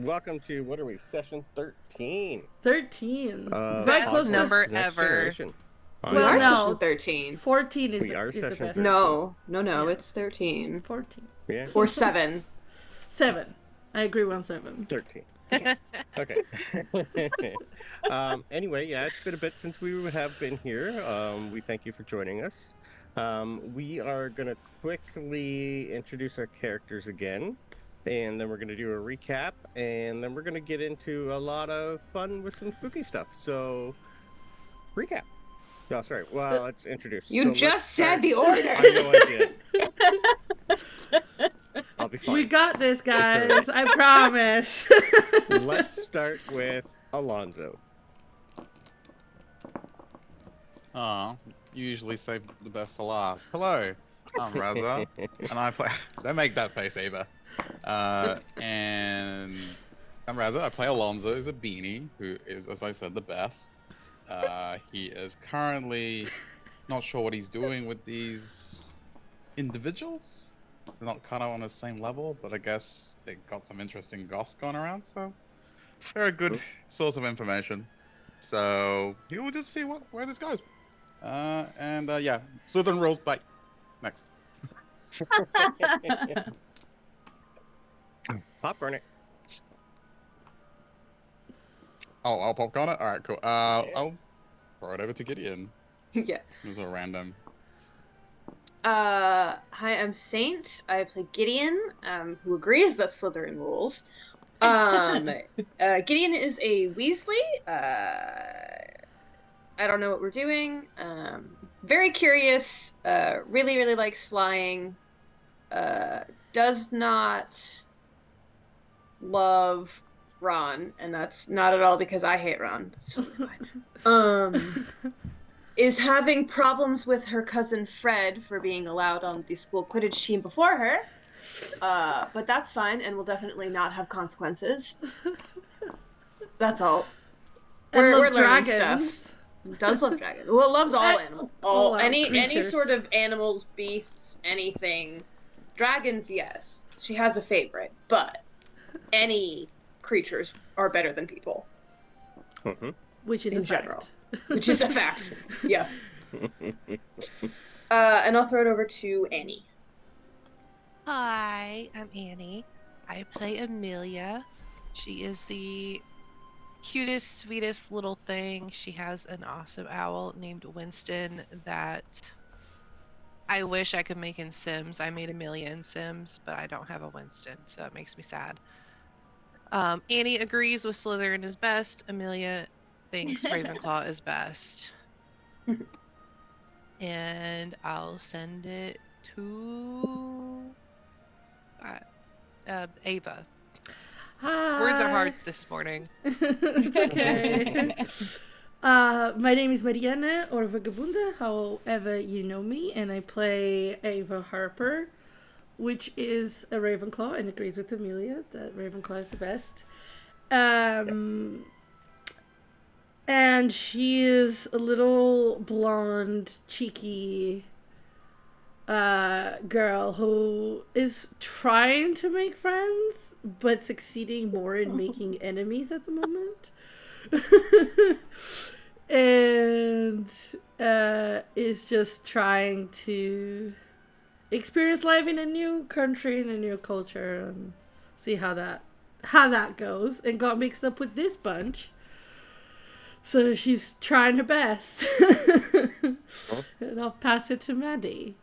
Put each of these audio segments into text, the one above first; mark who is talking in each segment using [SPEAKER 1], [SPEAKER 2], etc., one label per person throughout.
[SPEAKER 1] welcome to, what are we, session 13.
[SPEAKER 2] 13.
[SPEAKER 3] Right close
[SPEAKER 1] Hogwarts
[SPEAKER 3] number
[SPEAKER 1] Next
[SPEAKER 3] ever.
[SPEAKER 1] Generation.
[SPEAKER 4] We are session 13.
[SPEAKER 2] 14 is
[SPEAKER 1] We are
[SPEAKER 2] is the
[SPEAKER 1] session
[SPEAKER 2] best.
[SPEAKER 1] 13.
[SPEAKER 4] No,
[SPEAKER 2] Yeah.
[SPEAKER 4] it's 13.
[SPEAKER 2] 14.
[SPEAKER 1] Yeah,
[SPEAKER 4] Or 7.
[SPEAKER 2] 7. I agree on 7.
[SPEAKER 1] 13. Okay. Anyway, yeah, it's been a bit since we have been here. We thank you for joining us. We are going to quickly introduce our characters again, and then we're going to do a recap, and then we're going to get into a lot of fun with some spooky stuff. So, recap. Oh, sorry. Well, let's introduce.
[SPEAKER 4] You just said the order.
[SPEAKER 1] I know I did. I'll be fine.
[SPEAKER 2] We got this, guys. I promise.
[SPEAKER 1] Let's start with Alonzo.
[SPEAKER 5] Oh, you usually save the best for last. Hello, I'm Raza, and I play. Don't make that face, Ava. And I'm Raza. I play Alonzo, who's a beanie, who is, as I said, the best. He is currently not sure what he's doing with these individuals. They're not kind of on the same level, but I guess they got some interesting goss going around, so they're a good source of information. So we'll just see where this goes. Yeah, Slytherin rules. Bye. Next.
[SPEAKER 1] Popcorn it.
[SPEAKER 5] Oh, I'll popcorn it? Alright, cool. I'll throw it over to Gideon.
[SPEAKER 4] Yeah.
[SPEAKER 5] It was a random.
[SPEAKER 4] Hi, I'm Saint. I play Gideon, who agrees that Slytherin rules. Gideon is a Weasley. I don't know what we're doing. Very curious. Really, really likes flying. Does not love Ron, and that's not at all because I hate Ron. That's totally fine. Is having problems with her cousin Fred for being allowed on the school Quidditch team before her. But that's fine, and will definitely not have consequences. That's all. We're learning
[SPEAKER 2] dragons.
[SPEAKER 4] stuff. Does love dragons. Well, loves all animals. All any
[SPEAKER 2] creatures.
[SPEAKER 4] sort of animals, beasts, anything. Dragons, yes. She has a favorite, but any creatures are better than people.
[SPEAKER 1] Mm-hmm.
[SPEAKER 2] Which is
[SPEAKER 4] in
[SPEAKER 2] a fact.
[SPEAKER 4] general. Which is a fact. Yeah. And I'll throw it over to Annie.
[SPEAKER 3] Hi, I'm Annie. I play Amelia. She is the cutest, sweetest little thing. She has an awesome owl named Winston that I wish I could make in Sims. I made Amelia in Sims, but I don't have a Winston, so it makes me sad. Annie agrees with Slytherin is best. Amelia thinks Ravenclaw is best. And I'll send it to Ava.
[SPEAKER 2] Hi.
[SPEAKER 3] Words are hard this morning.
[SPEAKER 2] It's okay. My name is Mariana, or Vagabunda, however you know me, and I play Ava Harper, which is a Ravenclaw, and agrees with Amelia that Ravenclaw is the best. And she is a little blonde, cheeky girl who is trying to make friends, but succeeding more in making enemies at the moment. And is just trying to experience life in a new country, in a new culture, and see how that goes, and got mixed up with this bunch. So she's trying her best. And I'll pass it to Maddie.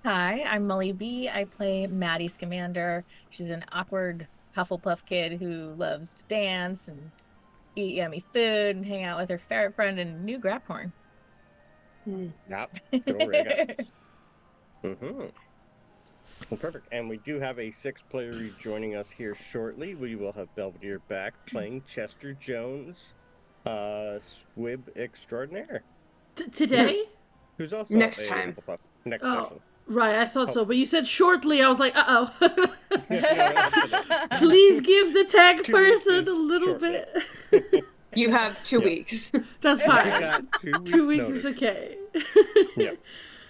[SPEAKER 6] Hi, I'm Molly B. I play Maddie Scamander. She's an awkward Hufflepuff kid who loves to dance and eat yummy food and hang out with her ferret friend and new Graphorn.
[SPEAKER 1] Yep. Mm-hmm. Well, perfect. And we do have a 6th player joining us here shortly. We will have Belvedere back playing Chester Jones, Squib Extraordinaire.
[SPEAKER 2] Today?
[SPEAKER 1] Who's also
[SPEAKER 4] Next
[SPEAKER 1] a
[SPEAKER 4] time.
[SPEAKER 1] Hufflepuff. Next
[SPEAKER 2] Oh.
[SPEAKER 1] session.
[SPEAKER 2] Right, I thought so, but you said shortly. I was like, uh-oh.
[SPEAKER 1] No,
[SPEAKER 2] Please give the tag
[SPEAKER 1] 2 weeks
[SPEAKER 2] person
[SPEAKER 1] is
[SPEAKER 2] a little
[SPEAKER 1] shortly.
[SPEAKER 2] bit.
[SPEAKER 4] You have 2
[SPEAKER 1] Yeah.
[SPEAKER 4] weeks.
[SPEAKER 2] That's
[SPEAKER 1] We
[SPEAKER 2] fine.
[SPEAKER 1] got 2 weeks
[SPEAKER 2] 2 weeks
[SPEAKER 1] notice.
[SPEAKER 2] is okay.
[SPEAKER 1] Yep.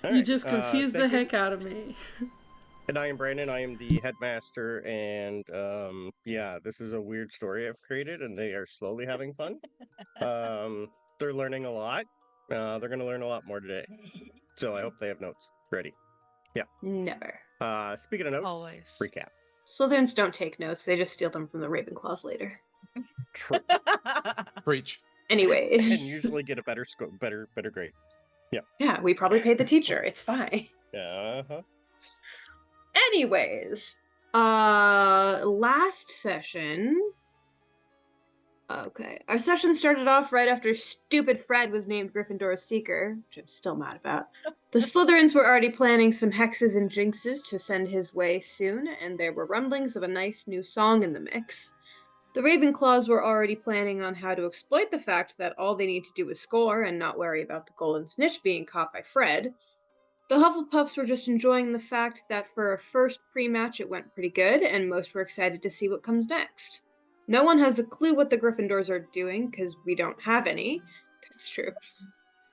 [SPEAKER 1] All
[SPEAKER 2] You
[SPEAKER 1] right,
[SPEAKER 2] just confused the
[SPEAKER 1] thank you.
[SPEAKER 2] heck out of me.
[SPEAKER 1] And I am Brandon. I am the headmaster, and yeah, this is a weird story I've created, and they are slowly having fun. They're learning a lot. They're going to learn a lot more today, so I hope they have notes ready. Yeah.
[SPEAKER 4] Never.
[SPEAKER 1] Speaking of notes,
[SPEAKER 3] Always.
[SPEAKER 1] recap.
[SPEAKER 4] Slytherins don't take notes; they just steal them from the Ravenclaws later.
[SPEAKER 1] True,
[SPEAKER 5] Preach.
[SPEAKER 1] and
[SPEAKER 4] Anyways,
[SPEAKER 1] usually get a better better grade.
[SPEAKER 4] yeah, we probably paid the teacher. It's fine.
[SPEAKER 1] Uh-huh.
[SPEAKER 4] Anyways, last session. Okay, our session started off right after stupid Fred was named Gryffindor's Seeker, which I'm still mad about. The Slytherins were already planning some hexes and jinxes to send his way soon, and there were rumblings of a nice new song in the mix. The Ravenclaws were already planning on how to exploit the fact that all they need to do is score and not worry about the golden snitch being caught by Fred. The Hufflepuffs were just enjoying the fact that for a first pre-match it went pretty good, and most were excited to see what comes next. No one has a clue what the Gryffindors are doing, because we don't have any. That's true.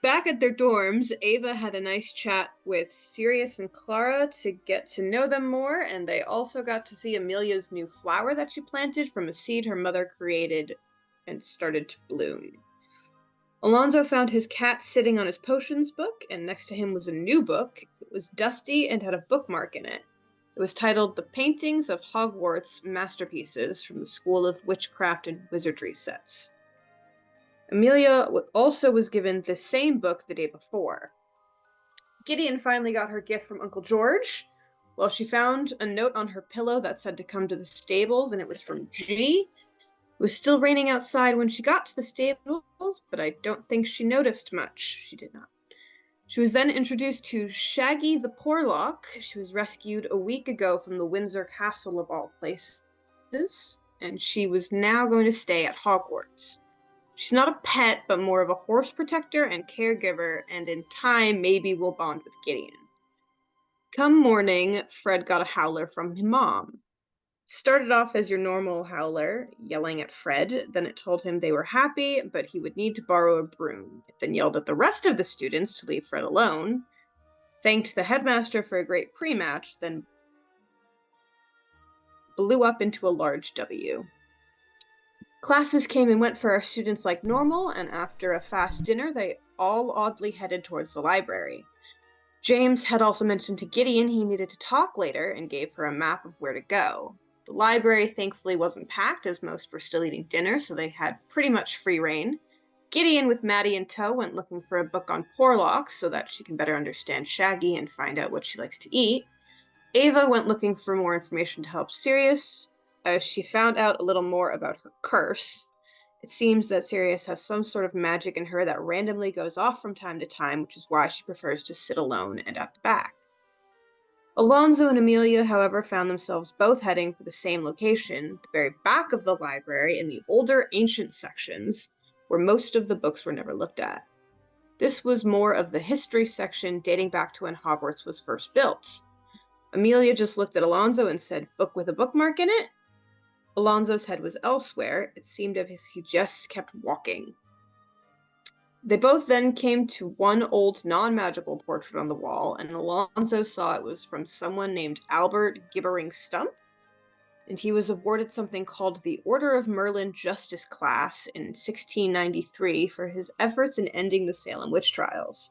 [SPEAKER 4] Back at their dorms, Ava had a nice chat with Sirius and Clara to get to know them more, and they also got to see Amelia's new flower that she planted from a seed her mother created and started to bloom. Alonzo found his cat sitting on his potions book, and next to him was a new book. It was dusty and had a bookmark in it. It was titled The Paintings of Hogwarts Masterpieces from the School of Witchcraft and Wizardry Sets. Amelia also was given the same book the day before. Gideon finally got her gift from Uncle George. Well, she found a note on her pillow that said to come to the stables, and it was from G. It was still raining outside when she got to the stables, but I don't think she noticed much. She did not. She was then introduced to Shaggy the Porlock. She was rescued a week ago from the Windsor Castle of all places, and she was now going to stay at Hogwarts. She's not a pet, but more of a horse protector and caregiver, and in time maybe will bond with Gideon. Come morning, Fred got a howler from his mom. Started off as your normal howler, yelling at Fred. Then it told him they were happy, but he would need to borrow a broom. It then yelled at the rest of the students to leave Fred alone. Thanked the headmaster for a great pre-match, then blew up into a large W. Classes came and went for our students like normal, and after a fast dinner, they all oddly headed towards the library. James had also mentioned to Gideon he needed to talk later and gave her a map of where to go. The library thankfully wasn't packed, as most were still eating dinner, so they had pretty much free reign. Gideon, with Maddie in tow, went looking for a book on Porlocks so that she can better understand Shaggy and find out what she likes to eat. Ava went looking for more information to help Sirius, as she found out a little more about her curse. It seems that Sirius has some sort of magic in her that randomly goes off from time to time, which is why she prefers to sit alone and at the back. Alonzo and Amelia, however, found themselves both heading for the same location, the very back of the library in the older ancient sections, where most of the books were never looked at. This was more of the history section dating back to when Hogwarts was first built. Amelia just looked at Alonzo and said, "Book with a bookmark in it?" Alonzo's head was elsewhere. It seemed as if he just kept walking. They both then came to one old non-magical portrait on the wall, and Alonzo saw it was from someone named Albert Gibbering Stump, and he was awarded something called the Order of Merlin Justice Class in 1693 for his efforts in ending the Salem witch trials.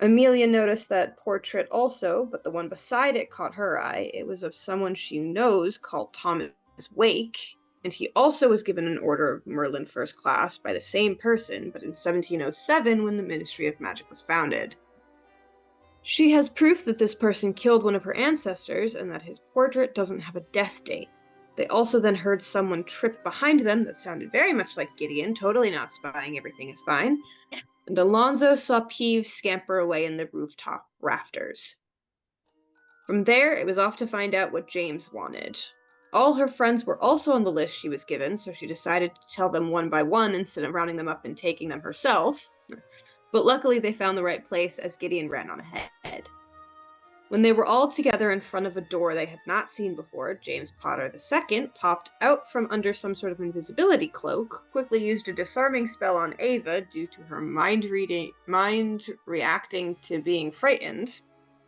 [SPEAKER 4] Amelia noticed that portrait also, but the one beside it caught her eye. It was of someone she knows called Thomas Wake, and he also was given an Order of Merlin First Class by the same person, but in 1707 when the Ministry of Magic was founded. She has proof that this person killed one of her ancestors and that his portrait doesn't have a death date. They also then heard someone trip behind them that sounded very much like Gideon, totally not spying, everything is fine. And Alonzo saw Peeves scamper away in the rooftop rafters. From there, it was off to find out what James wanted. All her friends were also on the list she was given, so she decided to tell them one by one instead of rounding them up and taking them herself. But luckily they found the right place as Gideon ran on ahead. When they were all together in front of a door they had not seen before, James Potter II popped out from under some sort of invisibility cloak, quickly used a disarming spell on Ava due to her mind reacting to being frightened,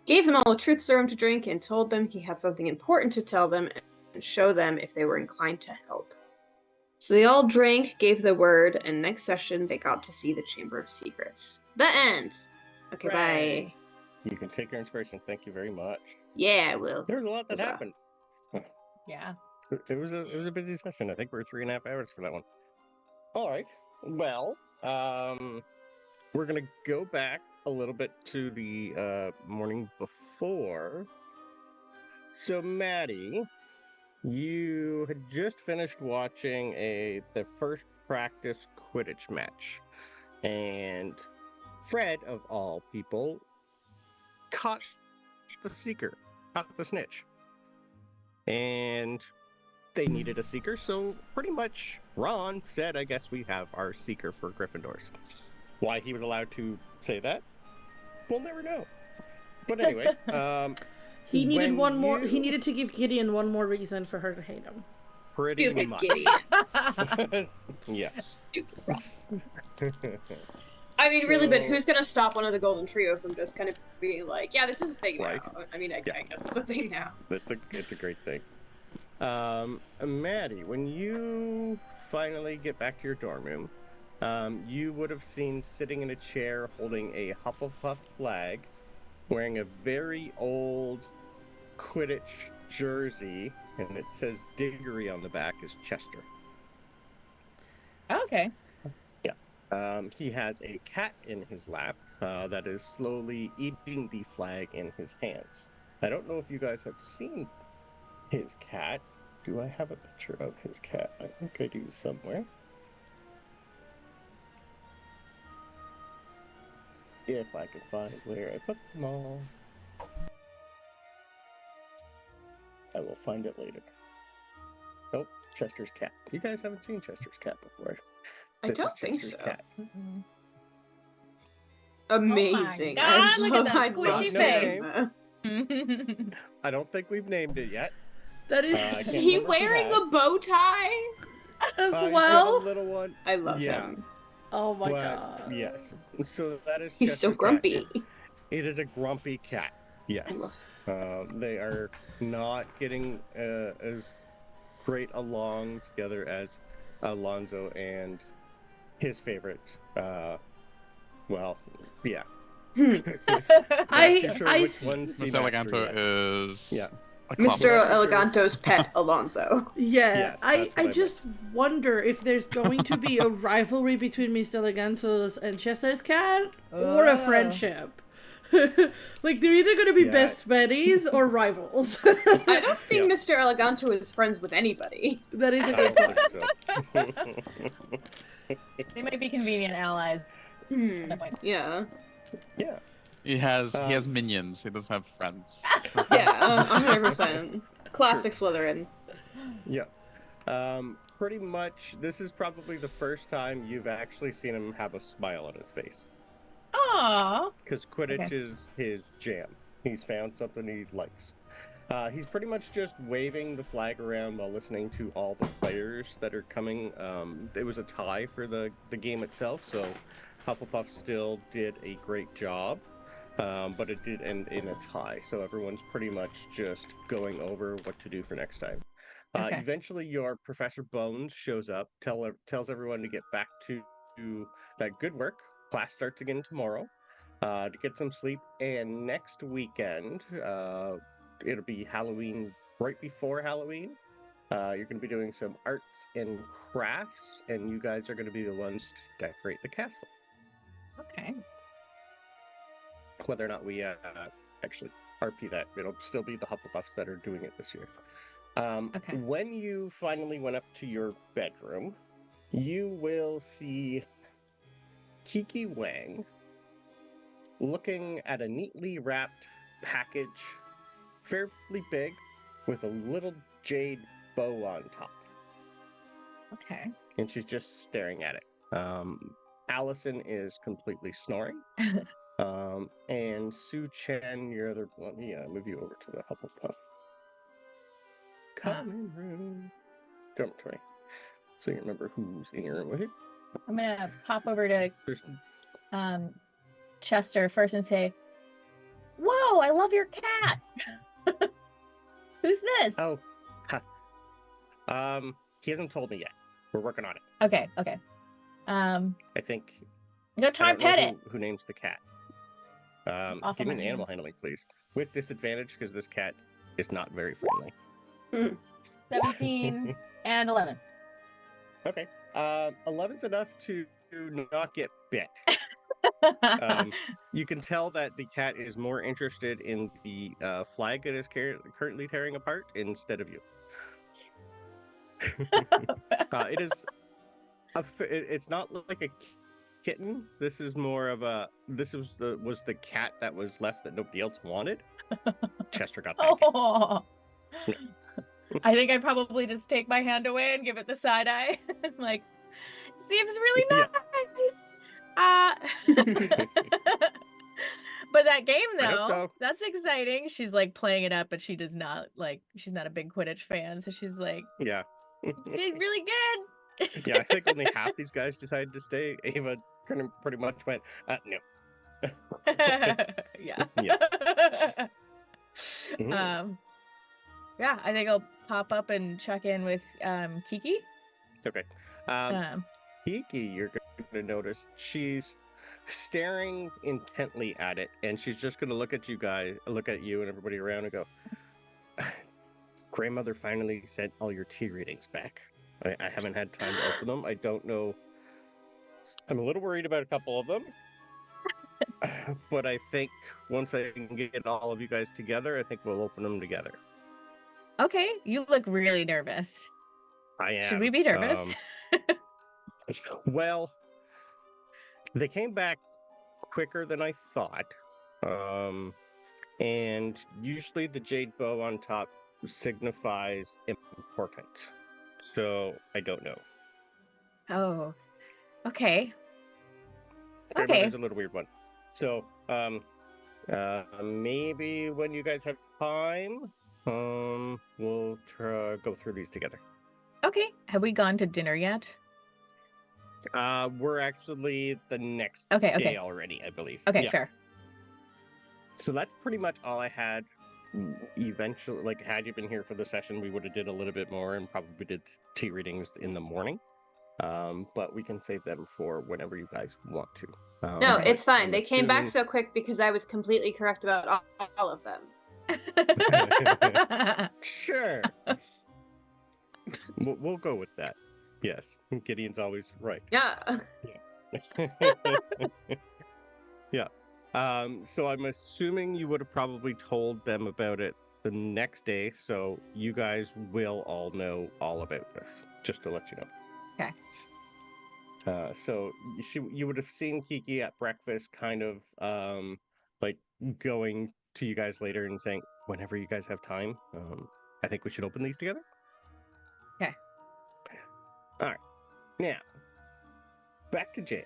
[SPEAKER 4] gave them all a truth serum to drink, and told them he had something important to tell them and show them if they were inclined to help. So they all drank, gave the word, and next session they got to see the Chamber of Secrets. The end. Okay,
[SPEAKER 1] Right.
[SPEAKER 4] bye.
[SPEAKER 1] You can take your inspiration. Thank you very much.
[SPEAKER 4] Yeah, I will.
[SPEAKER 1] There was a lot that
[SPEAKER 4] Huzzah.
[SPEAKER 1] happened.
[SPEAKER 6] Yeah.
[SPEAKER 1] It was a busy session. I think we were 3.5 hours for that one. All right. Well, we're gonna go back a little bit to the morning before. So, Maddie, you had just finished watching the first practice Quidditch match, and Fred, of all people, caught the seeker, caught the snitch, and they needed a seeker. So pretty much, Ron said, "I guess we have our seeker for Gryffindors." Why he was allowed to say that, we'll never know. But anyway,
[SPEAKER 2] He needed
[SPEAKER 1] when
[SPEAKER 2] one more. He
[SPEAKER 1] you-
[SPEAKER 2] needed to give Gideon one more reason for her to hate him.
[SPEAKER 1] pretty
[SPEAKER 4] Stupid
[SPEAKER 1] much.
[SPEAKER 4] Gideon.
[SPEAKER 1] Yes.
[SPEAKER 4] Stupid Ron. I mean, really, but
[SPEAKER 1] So-
[SPEAKER 4] who's gonna stop one of the Golden Trio from just kind of being like, yeah, this is a thing
[SPEAKER 1] Right.
[SPEAKER 4] now? I mean, I
[SPEAKER 1] Yeah.
[SPEAKER 4] guess it's a thing now.
[SPEAKER 1] It's a great thing. Maddie, when you finally get back to your dorm room, you would have seen sitting in a chair holding a Hufflepuff flag, wearing a very old Quidditch jersey, and it says Diggory on the back, is Chester.
[SPEAKER 6] Okay.
[SPEAKER 1] He has a cat in his lap that is slowly eating the flag in his hands. I don't know if you guys have seen his cat. Do I have a picture of his cat? I think I do somewhere. If I can find where I put them all. I will find it later. Nope, Chester's cat. You guys haven't seen Chester's cat before.
[SPEAKER 4] I
[SPEAKER 1] This is
[SPEAKER 4] don't think
[SPEAKER 1] Chester's
[SPEAKER 4] so.
[SPEAKER 1] cat.
[SPEAKER 6] Mm-mm.
[SPEAKER 4] Amazing.
[SPEAKER 6] God, look at that
[SPEAKER 4] I'd
[SPEAKER 6] squishy
[SPEAKER 4] love to
[SPEAKER 1] face.
[SPEAKER 4] know that.
[SPEAKER 1] I don't think we've named it yet.
[SPEAKER 2] That is
[SPEAKER 1] I
[SPEAKER 4] Is
[SPEAKER 1] can't
[SPEAKER 4] he
[SPEAKER 1] remember if
[SPEAKER 4] wearing
[SPEAKER 1] has.
[SPEAKER 4] a bow tie?
[SPEAKER 2] as
[SPEAKER 1] He's got a
[SPEAKER 2] well.
[SPEAKER 1] little one.
[SPEAKER 4] I love
[SPEAKER 1] Yeah.
[SPEAKER 4] him.
[SPEAKER 2] Oh my
[SPEAKER 1] But,
[SPEAKER 2] god.
[SPEAKER 1] yes. So that is
[SPEAKER 4] He's
[SPEAKER 1] Chester's
[SPEAKER 4] so
[SPEAKER 1] cat.
[SPEAKER 4] grumpy.
[SPEAKER 1] It is a grumpy cat. Yes.
[SPEAKER 4] I love
[SPEAKER 1] They are not getting as great along together as Alonzo and his favorite. Well, yeah.
[SPEAKER 4] him.
[SPEAKER 1] Not
[SPEAKER 2] I-
[SPEAKER 1] too sure
[SPEAKER 2] I
[SPEAKER 1] which
[SPEAKER 2] s-
[SPEAKER 1] one's the
[SPEAKER 5] Mr.
[SPEAKER 1] master yet.
[SPEAKER 5] Eleganto is
[SPEAKER 1] Yeah.
[SPEAKER 5] a
[SPEAKER 4] Mr.
[SPEAKER 5] club.
[SPEAKER 4] Eleganto's pet, Alonso.
[SPEAKER 2] Yeah,
[SPEAKER 1] Yes,
[SPEAKER 2] I
[SPEAKER 1] that's what I
[SPEAKER 2] just wonder if there's going to be a rivalry between Mr. Eleganto's and Chester's cat, or a
[SPEAKER 6] Oh.
[SPEAKER 2] friendship. Like they're either going to be
[SPEAKER 1] Yeah.
[SPEAKER 2] best buddies or rivals.
[SPEAKER 4] I don't think
[SPEAKER 1] Yeah.
[SPEAKER 4] Mr. Eleganto is friends with anybody.
[SPEAKER 2] That is a
[SPEAKER 1] I
[SPEAKER 2] good
[SPEAKER 1] don't
[SPEAKER 2] point.
[SPEAKER 1] think so.
[SPEAKER 6] They might be convenient allies at that point.
[SPEAKER 4] Yeah.
[SPEAKER 1] Yeah.
[SPEAKER 5] He has minions. He doesn't have friends.
[SPEAKER 4] Yeah, 100%. Classic Slytherin.
[SPEAKER 1] Yeah. Pretty much, this is probably the first time you've actually seen him have a smile on his face.
[SPEAKER 6] Aww.
[SPEAKER 1] Because Quidditch
[SPEAKER 6] Okay.
[SPEAKER 1] is his jam. He's found something he likes. He's pretty much just waving the flag around while listening to all the players that are coming. It was a tie for the game itself, so Hufflepuff still did a great job. But it did end in a tie, so everyone's pretty much just going over what to do for next time.
[SPEAKER 6] Okay.
[SPEAKER 1] Eventually, your Professor Bones shows up, tells everyone to get back to that good work. Class starts again tomorrow. To get some sleep, and next weekend, it'll be Halloween, right before Halloween. You're going to be doing some arts and crafts, and you guys are going to be the ones to decorate the castle.
[SPEAKER 6] Okay.
[SPEAKER 1] Whether or not we actually RP that, it'll still be the Hufflepuffs that are doing it this year.
[SPEAKER 6] Okay.
[SPEAKER 1] When you finally went up to your bedroom, you will see Kiki Wang looking at a neatly wrapped package, fairly big, with a little jade bow on top.
[SPEAKER 6] Okay.
[SPEAKER 1] And she's just staring at it. Allison is completely snoring. And Sue Chen, your other one, yeah, move you over to the Hufflepuff common room dormitory. So you remember who's in your room with you.
[SPEAKER 6] I'm gonna pop over to
[SPEAKER 1] There's
[SPEAKER 6] Chester first and say, Whoa, I love your cat. Who's this?
[SPEAKER 1] Oh, huh. He hasn't told me yet. We're working on it.
[SPEAKER 6] Okay.
[SPEAKER 1] I think.
[SPEAKER 6] I'm gonna
[SPEAKER 1] I
[SPEAKER 6] try and
[SPEAKER 1] don't know
[SPEAKER 6] pet it.
[SPEAKER 1] who names the cat.
[SPEAKER 6] Off
[SPEAKER 1] Give
[SPEAKER 6] of
[SPEAKER 1] me
[SPEAKER 6] my
[SPEAKER 1] an animal handling, please, with disadvantage because this cat is not very friendly.
[SPEAKER 6] 17 and 11.
[SPEAKER 1] Okay. 11's enough to not get bit. You can tell that the cat is more interested in the flag that is currently tearing apart instead of you. It is it's not like a kitten. This is more of a. This was the cat that was left that nobody else wanted. Chester got that.
[SPEAKER 6] Oh. I think I probably just take my hand away and give it the side eye. Like, seems really
[SPEAKER 1] Yeah.
[SPEAKER 6] nice. But that game
[SPEAKER 1] I hope
[SPEAKER 6] though,
[SPEAKER 1] so.
[SPEAKER 6] that's exciting. She's like playing it up, but she does not like. She's not a big Quidditch fan, so she's like,
[SPEAKER 1] Yeah.
[SPEAKER 6] "You did really good."
[SPEAKER 1] Yeah, I think only half these guys decided to stay. Ava pretty much went, no.
[SPEAKER 6] Yeah.
[SPEAKER 1] Yeah.
[SPEAKER 6] Yeah, I think I'll pop up and check in with Kiki.
[SPEAKER 1] Okay. Kiki, you're going to notice she's staring intently at it, and she's just going to look at you and everybody around and go, Grandmother finally sent all your tea readings back. I haven't had time to open them. I don't know. I'm a little worried about a couple of them. But I think once I can get all of you guys together, I think we'll open them together.
[SPEAKER 6] Okay, you look really nervous.
[SPEAKER 1] I am.
[SPEAKER 6] Should we be nervous?
[SPEAKER 1] Well, they came back quicker than I thought. And usually the jade bow on top signifies important. So I don't know.
[SPEAKER 6] Oh, okay.
[SPEAKER 1] Grandmother's a little weird one. So, maybe when you guys have time, we'll go through these together.
[SPEAKER 6] Okay. Have we gone to dinner yet?
[SPEAKER 1] We're actually the next day already, I believe.
[SPEAKER 6] Okay, fair.
[SPEAKER 1] So that's pretty much all I had. Eventually, like, had you been here for the session, we would have did a little bit more and probably did tea readings in the morning. But we can save them for whenever you guys want to.
[SPEAKER 4] No, it's fine. They came back so quick because I was completely correct about all of them.
[SPEAKER 1] Sure. We'll go with that. Yes, Gideon's always right.
[SPEAKER 4] Yeah.
[SPEAKER 1] Yeah. So I'm assuming you would have probably told them about it the next day, so you guys will all know all about this, just to let you know.
[SPEAKER 6] Okay.
[SPEAKER 1] So you would have seen Kiki at breakfast, kind of like going to you guys later and saying, whenever you guys have time, I think we should open these together.
[SPEAKER 6] Okay.
[SPEAKER 1] All right. Now, back to James.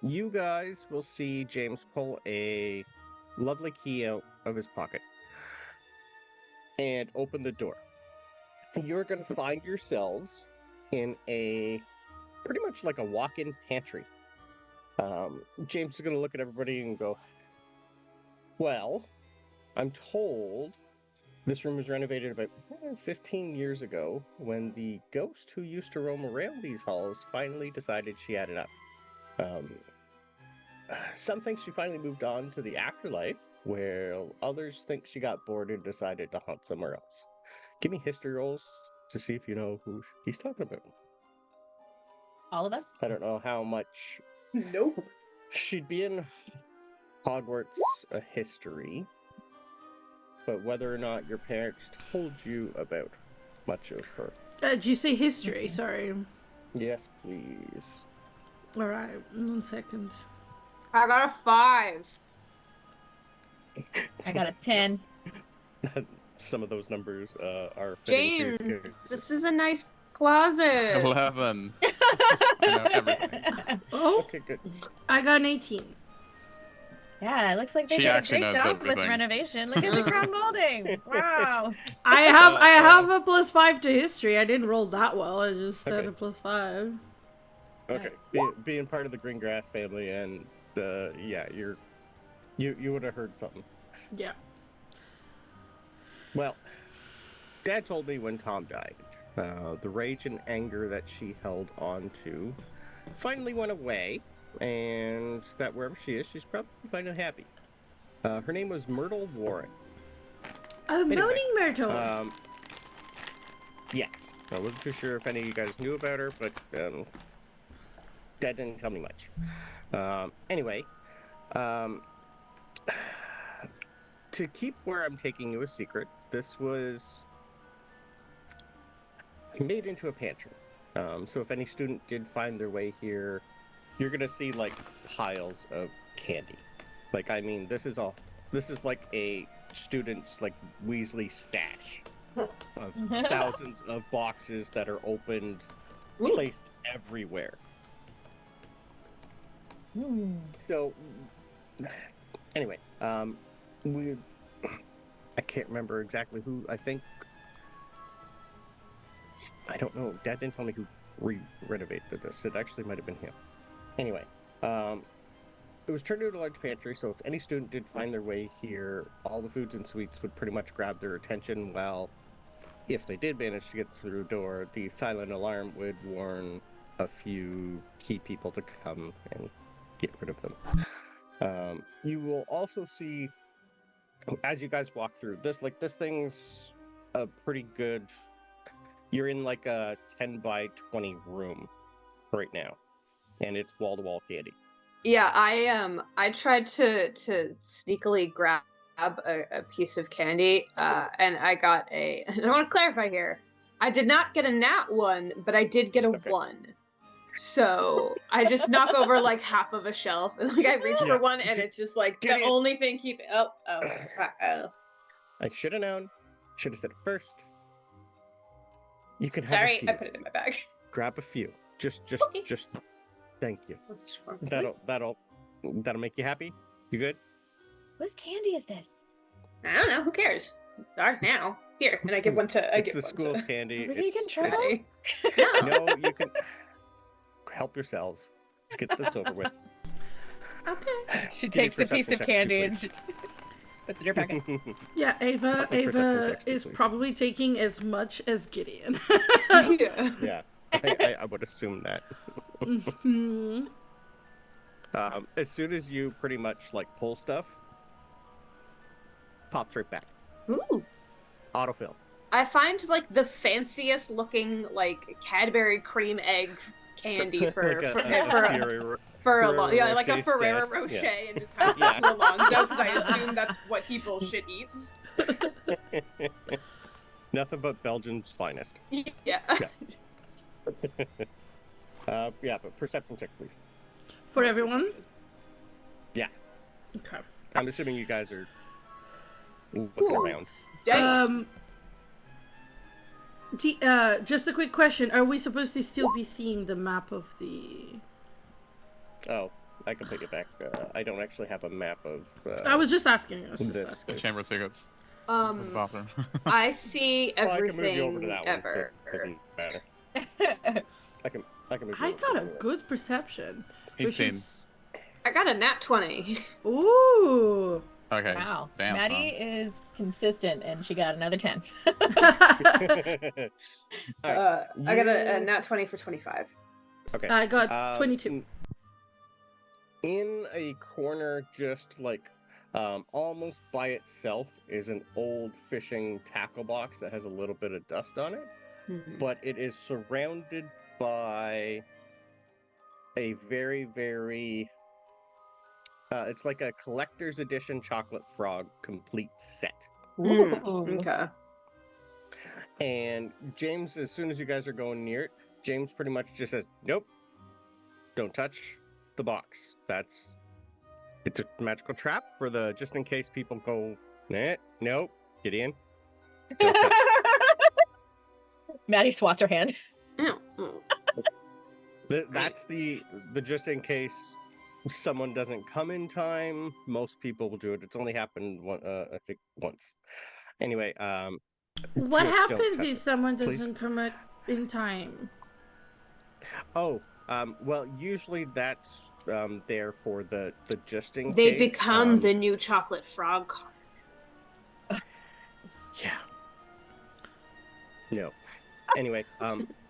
[SPEAKER 1] You guys will see James pull a lovely key out of his pocket and open the door. You're going to find yourselves in a pretty much like a walk-in pantry. James is going to look at everybody and go, well, I'm told this room was renovated about 15 years ago when the ghost who used to roam around these halls finally decided she had enough. Some think she finally moved on to the afterlife, where others think she got bored and decided to haunt somewhere else. Give me history rolls to see if you know who he's talking about.
[SPEAKER 6] All of us?
[SPEAKER 1] I don't know how much
[SPEAKER 4] Nope.
[SPEAKER 1] she'd be in Hogwarts history, but whether or not your parents told you about much of her.
[SPEAKER 2] Did you say history? Sorry.
[SPEAKER 1] Yes, please.
[SPEAKER 2] All right, 1 second.
[SPEAKER 4] I got a 5.
[SPEAKER 6] I got a 10.
[SPEAKER 1] Some of those numbers are
[SPEAKER 4] James, this is a nice closet.
[SPEAKER 5] 11. I know everything.
[SPEAKER 2] Oh,
[SPEAKER 1] Okay, good.
[SPEAKER 2] I got an 18.
[SPEAKER 6] Yeah, it looks like they
[SPEAKER 5] She
[SPEAKER 6] did a
[SPEAKER 5] actually
[SPEAKER 6] great
[SPEAKER 5] knows
[SPEAKER 6] job with
[SPEAKER 5] everything.
[SPEAKER 6] renovation. Look at the crown molding. Wow.
[SPEAKER 2] I have a +5 to history. I didn't roll that well. I just said a +5.
[SPEAKER 1] Okay, being part of the Green Grass family, and yeah, you would have heard something.
[SPEAKER 2] Yeah.
[SPEAKER 1] Well, Dad told me when Tom died, the rage and anger that she held on to finally went away, and that wherever she is, she's probably finally happy. Her name was Myrtle Warren.
[SPEAKER 2] Oh,
[SPEAKER 1] Anyway,
[SPEAKER 2] Moaning Myrtle.
[SPEAKER 1] Yes, I wasn't too sure if any of you guys knew about her, but Dad didn't tell me much. Anyway, to keep where I'm taking you a secret, this was made into a pantry. So if any student did find their way here, you're gonna see like piles of candy. Like, I mean, this is like a student's like Weasley stash of thousands of boxes that are opened, placed everywhere. So anyway, I can't remember exactly who. I don't know. Dad didn't tell me who renovated this. It actually might have been him. Anyway, it was turned into a large pantry, so if any student did find their way here, all the foods and sweets would pretty much grab their attention, while if they did manage to get through the door, the silent alarm would warn a few key people to come and get rid of them. You will also see, as you guys walk through, this thing's a pretty good... You're in like a 10 by 20 room right now, and it's wall-to-wall candy.
[SPEAKER 4] Yeah, I tried to sneakily grab a piece of candy, and I got a. And I want to clarify here. I did not get a nat 1, but I did get a 1. So I just knock over like half of a shelf, and like I reach for one, and it's just like the only thing keeping. Oh.
[SPEAKER 1] I should have known. Should have said it first. You can have
[SPEAKER 4] Sorry,
[SPEAKER 1] a few.
[SPEAKER 4] I put it in my bag.
[SPEAKER 1] Grab a few. Just. Thank you. That'll make you happy. You good?
[SPEAKER 6] Whose candy is this?
[SPEAKER 4] I don't know. Who cares? It's ours now. Here, and I give one to.
[SPEAKER 1] It's the school's candy.
[SPEAKER 6] Are we gonna get in trouble?
[SPEAKER 1] No, you can help yourselves. Let's get this over with.
[SPEAKER 2] Okay.
[SPEAKER 6] She
[SPEAKER 1] Give me
[SPEAKER 6] takes a piece
[SPEAKER 1] perception
[SPEAKER 6] of
[SPEAKER 1] checks,
[SPEAKER 6] candy
[SPEAKER 1] too,
[SPEAKER 6] and she puts it in her pocket.
[SPEAKER 2] Yeah, Ava
[SPEAKER 1] perception checks,
[SPEAKER 2] is
[SPEAKER 1] please.
[SPEAKER 2] probably taking as much as Gideon.
[SPEAKER 4] Yeah.
[SPEAKER 1] Yeah, I would assume that.
[SPEAKER 2] Mhm.
[SPEAKER 1] As soon as you pretty much like pull stuff, pops right back.
[SPEAKER 4] Ooh.
[SPEAKER 1] Autofill.
[SPEAKER 4] I find like the fanciest looking like Cadbury cream egg candy for a long, yeah, like a Ferrero Rocher, and just pass it to Alonzo because I assume that's what he bullshit eats.
[SPEAKER 1] Nothing but Belgium's finest.
[SPEAKER 4] Yeah.
[SPEAKER 1] Yeah, but perception check, please.
[SPEAKER 2] For everyone?
[SPEAKER 1] Yeah.
[SPEAKER 2] Okay.
[SPEAKER 1] I'm assuming you guys are looking around.
[SPEAKER 4] Dang.
[SPEAKER 2] Just a quick question. Are we supposed to still be seeing the map of the...
[SPEAKER 1] Oh, I can take it back. I don't actually have a map of...
[SPEAKER 2] I was just asking.
[SPEAKER 5] The Chamber of Secrets. The bathroom.
[SPEAKER 4] I see
[SPEAKER 1] Well, I can move
[SPEAKER 4] everything
[SPEAKER 1] you over to that
[SPEAKER 4] ever.
[SPEAKER 1] one, so it doesn't matter. I can move you
[SPEAKER 2] I
[SPEAKER 1] over
[SPEAKER 2] got a
[SPEAKER 1] anyway.
[SPEAKER 2] good perception.
[SPEAKER 5] 18.
[SPEAKER 4] I got a nat 20.
[SPEAKER 2] Ooh.
[SPEAKER 5] Okay.
[SPEAKER 6] Wow.
[SPEAKER 5] Damn,
[SPEAKER 6] Maddie is consistent and she got another 10.
[SPEAKER 1] Alright,
[SPEAKER 4] I got a nat 20 for 25.
[SPEAKER 1] Okay.
[SPEAKER 2] I got 22.
[SPEAKER 1] In a corner, just like almost by itself, is an old fishing tackle box that has a little bit of dust on it, but it is surrounded by a very, very... it's like a collector's edition Chocolate Frog complete set.
[SPEAKER 4] Okay.
[SPEAKER 1] And James, as soon as you guys are going near it, James pretty much just says, "Nope, don't touch the box. It's a magical trap for the just in case people go, nope, get in." Don't touch.
[SPEAKER 6] Maddie swats her hand.
[SPEAKER 1] That's the just in case someone doesn't come in time. Most people will do it. It's only happened I think once. Anyway,
[SPEAKER 2] What
[SPEAKER 1] just don't
[SPEAKER 2] happens
[SPEAKER 1] touch
[SPEAKER 2] if
[SPEAKER 1] it,
[SPEAKER 2] someone
[SPEAKER 1] please.
[SPEAKER 2] doesn't come in time?
[SPEAKER 1] Oh, well, usually that's there for the just in
[SPEAKER 4] They
[SPEAKER 1] case.
[SPEAKER 4] become the new chocolate frog card.
[SPEAKER 1] No. Anyway,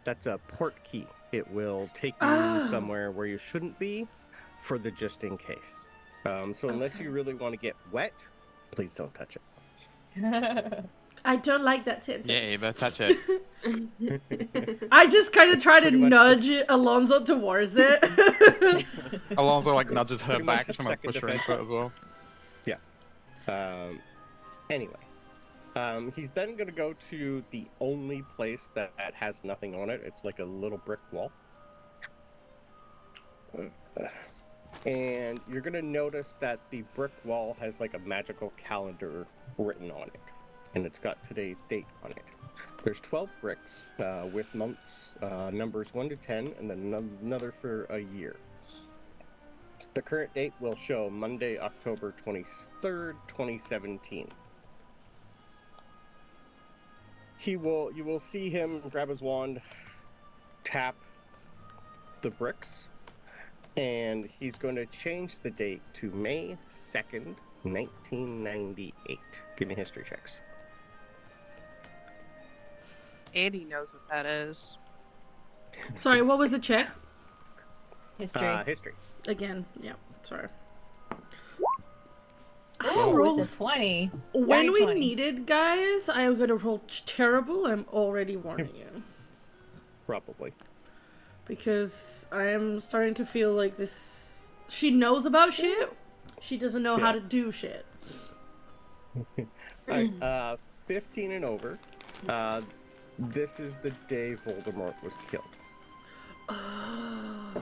[SPEAKER 1] that's a port key. It will take you
[SPEAKER 2] Oh.
[SPEAKER 1] somewhere where you shouldn't be for the just in case. So unless
[SPEAKER 2] Okay.
[SPEAKER 1] you really want to get wet, please don't touch it.
[SPEAKER 2] I don't like that sentence.
[SPEAKER 5] Yeah, you better touch it.
[SPEAKER 2] I just kind of
[SPEAKER 1] It's
[SPEAKER 2] try to
[SPEAKER 1] pretty much
[SPEAKER 2] nudge
[SPEAKER 1] just-
[SPEAKER 2] Alonso towards it.
[SPEAKER 5] Alonso like nudges her
[SPEAKER 1] Pretty much
[SPEAKER 5] back
[SPEAKER 1] a
[SPEAKER 5] to try to
[SPEAKER 1] second
[SPEAKER 5] push her into it
[SPEAKER 1] defense.
[SPEAKER 5] as well.
[SPEAKER 1] Anyway, he's then going to go to the only place that has nothing on it. It's like a little brick wall. And you're going to notice that the brick wall has like a magical calendar written on it. And it's got today's date on it. There's 12 bricks with months, numbers 1 to 10, and then another for a year. The current date will show Monday, October 23rd, 2017. You will see him grab his wand, tap the bricks, and he's going to change the date to May 2nd, 1998. Give me history checks.
[SPEAKER 3] Andy knows what that is.
[SPEAKER 2] Sorry, what was the check?
[SPEAKER 6] History.
[SPEAKER 1] History.
[SPEAKER 2] Again, yeah, sorry.
[SPEAKER 6] Oh,
[SPEAKER 2] roll-
[SPEAKER 6] it's a 20.
[SPEAKER 2] When we
[SPEAKER 6] 20.
[SPEAKER 2] need it, guys, I'm gonna roll terrible. I'm already warning you.
[SPEAKER 1] Probably.
[SPEAKER 2] Because I am starting to feel like this... She knows about shit. She doesn't know how
[SPEAKER 1] Yeah.
[SPEAKER 2] to do shit.
[SPEAKER 1] Alright, 15 and over. This is the day Voldemort was killed.
[SPEAKER 2] Oh.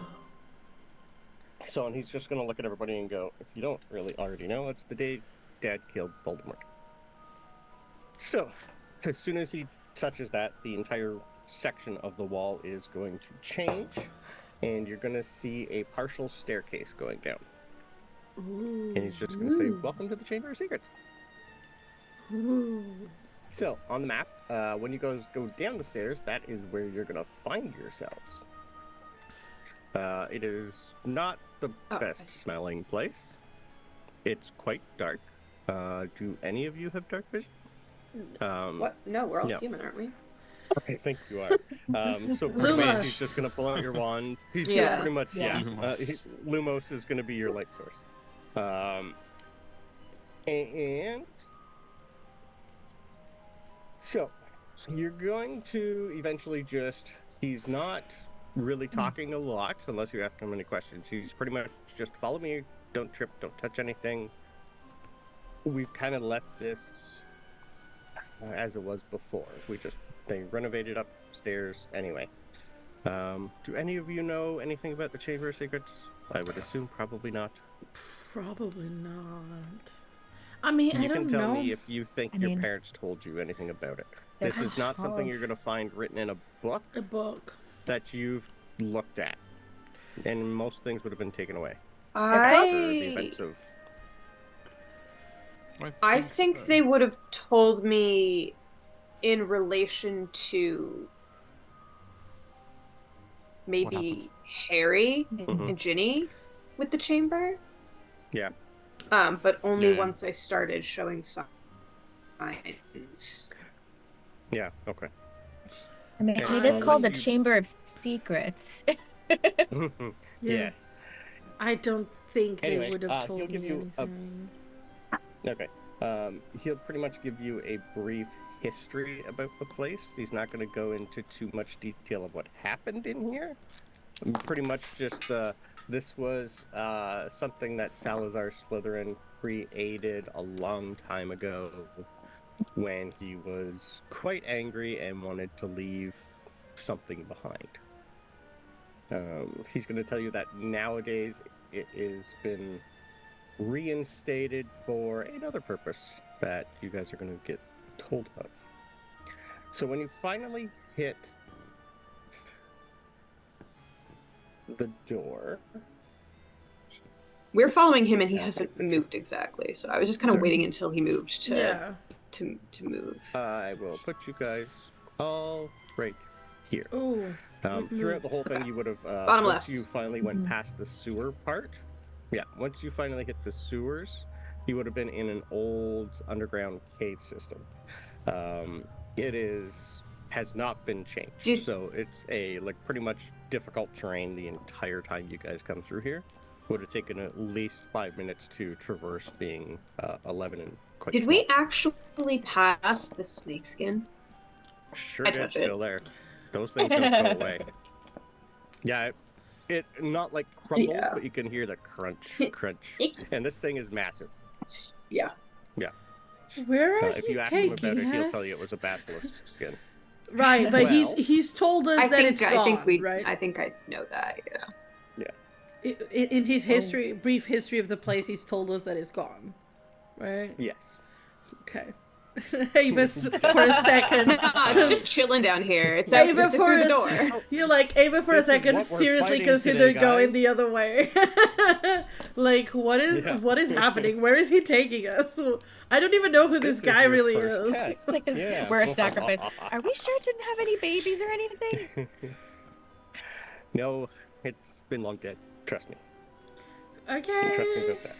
[SPEAKER 1] So, and he's just going to look at everybody and go, if you don't really already know, it's the day Dad killed Voldemort. So, as soon as he touches that, the entire section of the wall is going to change, and you're going to see a partial staircase going down.
[SPEAKER 2] Ooh.
[SPEAKER 1] And he's just going to say, welcome to the Chamber of Secrets.
[SPEAKER 2] Ooh.
[SPEAKER 1] So, on the map, when you go down the stairs, that is where you're going to find yourselves. It is not the
[SPEAKER 4] Oh, I
[SPEAKER 1] best
[SPEAKER 4] see.
[SPEAKER 1] smelling place. It's quite dark. Do any of you have dark vision?
[SPEAKER 4] What? No, we're all
[SPEAKER 1] No.
[SPEAKER 4] human, aren't we?
[SPEAKER 1] I think you are. So pretty much
[SPEAKER 2] Lumos.
[SPEAKER 1] he's just going to pull out your wand. He's
[SPEAKER 4] Yeah.
[SPEAKER 1] gonna pretty much,
[SPEAKER 6] Yeah.
[SPEAKER 1] Lumos is going to be your light source. And so you're going to eventually just, he's not really talking a lot unless you ask him any questions. He's pretty much just follow me, don't trip, don't touch anything. We've kind of left this as it was before. They renovated upstairs anyway. Do any of you know anything about the Chamber of Secrets? I would assume probably not.
[SPEAKER 2] Probably not. I mean, I
[SPEAKER 1] You
[SPEAKER 2] don't
[SPEAKER 1] can tell
[SPEAKER 2] know.
[SPEAKER 1] me if you think
[SPEAKER 6] I
[SPEAKER 1] your
[SPEAKER 6] mean,
[SPEAKER 1] parents told you anything about it.
[SPEAKER 6] they're
[SPEAKER 1] This is not something
[SPEAKER 6] told.
[SPEAKER 1] you're going to find written in a book
[SPEAKER 2] A book.
[SPEAKER 1] that you've looked at. And most things would have been taken away for the
[SPEAKER 4] I
[SPEAKER 1] events of...
[SPEAKER 4] I think they would have told me in relation to maybe Harry
[SPEAKER 1] Mhm.
[SPEAKER 4] and Ginny with the chamber.
[SPEAKER 1] Yeah.
[SPEAKER 4] But only
[SPEAKER 5] Yeah.
[SPEAKER 4] once I started showing signs.
[SPEAKER 1] Yeah, okay.
[SPEAKER 6] I mean,
[SPEAKER 1] Yeah,
[SPEAKER 6] it is
[SPEAKER 1] I'll
[SPEAKER 6] called the
[SPEAKER 1] let you-
[SPEAKER 6] Chamber of Secrets.
[SPEAKER 2] Yeah.
[SPEAKER 1] Yes.
[SPEAKER 2] I don't think
[SPEAKER 1] Anyways,
[SPEAKER 2] they would have
[SPEAKER 1] he'll
[SPEAKER 2] told
[SPEAKER 1] give
[SPEAKER 2] me
[SPEAKER 1] you a-
[SPEAKER 2] anything.
[SPEAKER 1] Okay. He'll pretty much give you a brief history about the place. He's not going to go into too much detail of what happened in here. Pretty much just this was something that Salazar Slytherin created a long time ago when he was quite angry and wanted to leave something behind. He's going to tell you that nowadays it has been reinstated for another purpose that you guys are going to get told of. So when you finally hit the door,
[SPEAKER 4] We're following him and he hasn't moved exactly, so I was just kind of
[SPEAKER 1] Sure.
[SPEAKER 4] waiting until he moved to
[SPEAKER 2] Yeah.
[SPEAKER 4] to move.
[SPEAKER 1] I will put you guys all right here.
[SPEAKER 2] Oh. We've
[SPEAKER 1] Throughout the
[SPEAKER 2] moved.
[SPEAKER 1] whole thing, you would have
[SPEAKER 4] Bottom
[SPEAKER 1] once
[SPEAKER 4] left.
[SPEAKER 1] you finally went
[SPEAKER 6] Mhm.
[SPEAKER 1] past the sewer part. Yeah, once you finally hit the sewers, you would have been in an old underground cave system. It is has not been changed.
[SPEAKER 4] Did-
[SPEAKER 1] So it's a like pretty much difficult terrain the entire time you guys come through here. Would have taken at least 5 minutes to traverse, being 11 and quite
[SPEAKER 4] Did
[SPEAKER 1] small.
[SPEAKER 4] we actually pass the snakeskin?
[SPEAKER 1] Sure
[SPEAKER 4] I
[SPEAKER 1] did,
[SPEAKER 4] touch it.
[SPEAKER 1] still there. Those things don't go away. Yeah, it not like crumbles,
[SPEAKER 4] Yeah.
[SPEAKER 1] but you can hear the crunch, crunch.
[SPEAKER 4] Eek.
[SPEAKER 1] And this thing is massive.
[SPEAKER 4] Yeah.
[SPEAKER 2] Where are
[SPEAKER 1] If
[SPEAKER 2] you
[SPEAKER 1] you ask him
[SPEAKER 2] taking
[SPEAKER 1] about it, he'll
[SPEAKER 2] us?
[SPEAKER 1] tell you it was a basilisk skin.
[SPEAKER 2] Right, but
[SPEAKER 1] Well-
[SPEAKER 2] he's told us that it's gone, right?
[SPEAKER 4] I think I know that. Yeah.
[SPEAKER 2] In his history, brief history of the place, he's told us that it's gone, right?
[SPEAKER 1] Yes.
[SPEAKER 2] Okay. Avis for a second.
[SPEAKER 4] No, it's just chilling down here. It's out
[SPEAKER 2] Ava
[SPEAKER 4] it's through the door.
[SPEAKER 2] You're like, Ava for a
[SPEAKER 1] This is
[SPEAKER 2] second
[SPEAKER 1] what we're
[SPEAKER 2] seriously
[SPEAKER 1] fighting
[SPEAKER 2] considered
[SPEAKER 1] today,
[SPEAKER 2] going
[SPEAKER 1] guys.
[SPEAKER 2] the other way. Like, what is happening? Where is he taking us? I don't even know who this
[SPEAKER 1] is
[SPEAKER 2] guy
[SPEAKER 1] your
[SPEAKER 2] really
[SPEAKER 1] first
[SPEAKER 2] is.
[SPEAKER 1] test.
[SPEAKER 6] It's like we're a sacrifice. Are we sure it didn't have any babies or anything?
[SPEAKER 1] No, it's been long dead. Trust me.
[SPEAKER 2] Okay.
[SPEAKER 1] Trust me about that.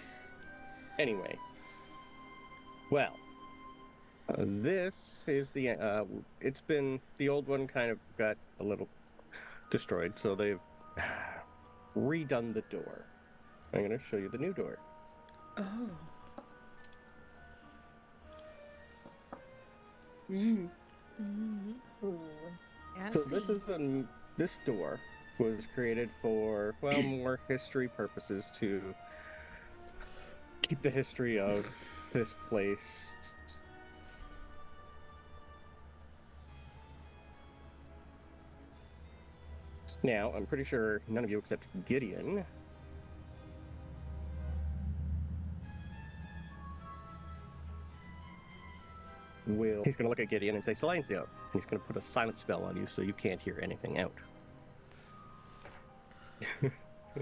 [SPEAKER 1] Anyway. Well. This is the, it's been, the old one kind of got a little destroyed, so they've redone the door. I'm going to show you the new door.
[SPEAKER 2] Oh.
[SPEAKER 4] Mm.
[SPEAKER 6] Ooh.
[SPEAKER 1] So this is this door was created for, well, more history purposes, to keep the history of this place. Now, I'm pretty sure none of you except Gideon will... He's going to look at Gideon and say, Silencio. He's going to put a silent spell on you so you can't hear anything out.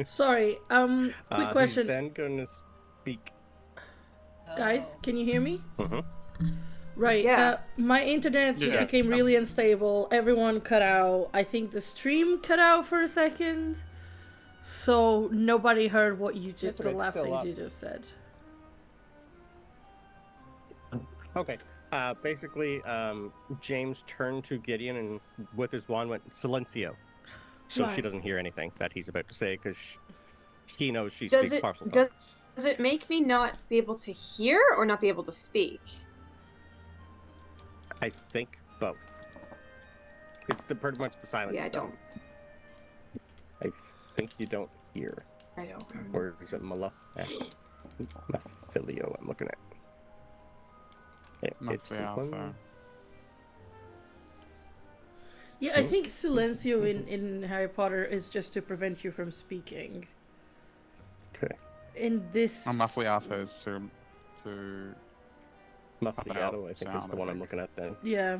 [SPEAKER 2] Sorry. Quick question.
[SPEAKER 1] He's then going to speak.
[SPEAKER 2] Guys, can you hear me?
[SPEAKER 1] Mhm.
[SPEAKER 2] Right.
[SPEAKER 4] Yeah.
[SPEAKER 2] My internet just
[SPEAKER 5] Yeah.
[SPEAKER 2] became really unstable. Everyone cut out. I think the stream cut out for a second. So nobody heard what you just
[SPEAKER 1] That's
[SPEAKER 2] the
[SPEAKER 1] right,
[SPEAKER 2] last
[SPEAKER 1] still
[SPEAKER 2] things
[SPEAKER 1] up.
[SPEAKER 2] you just said.
[SPEAKER 1] Okay. Basically, James turned to Gideon and with his wand went, Silencio. So she
[SPEAKER 2] Right.
[SPEAKER 1] doesn't hear anything that he's about to say because he knows she
[SPEAKER 4] Does
[SPEAKER 1] speaks
[SPEAKER 4] it
[SPEAKER 1] parcel
[SPEAKER 4] does,
[SPEAKER 1] tongue.
[SPEAKER 4] does it make me not be able to hear or not be able to speak?
[SPEAKER 1] I think both. It's pretty much the silent
[SPEAKER 4] Yeah, I
[SPEAKER 1] spell.
[SPEAKER 4] don't.
[SPEAKER 1] I think you don't hear.
[SPEAKER 4] I don't.
[SPEAKER 1] Or is it Maphilio I'm looking at? Yeah, it's the one-
[SPEAKER 2] Yeah, I think silencio in Harry Potter is just to prevent you from speaking.
[SPEAKER 1] Okay.
[SPEAKER 2] In this
[SPEAKER 5] And Mafliato is to
[SPEAKER 1] Muffliato, I think, is
[SPEAKER 5] sound,
[SPEAKER 1] the
[SPEAKER 5] I
[SPEAKER 1] one I'm
[SPEAKER 5] think.
[SPEAKER 1] looking at then.
[SPEAKER 2] Yeah.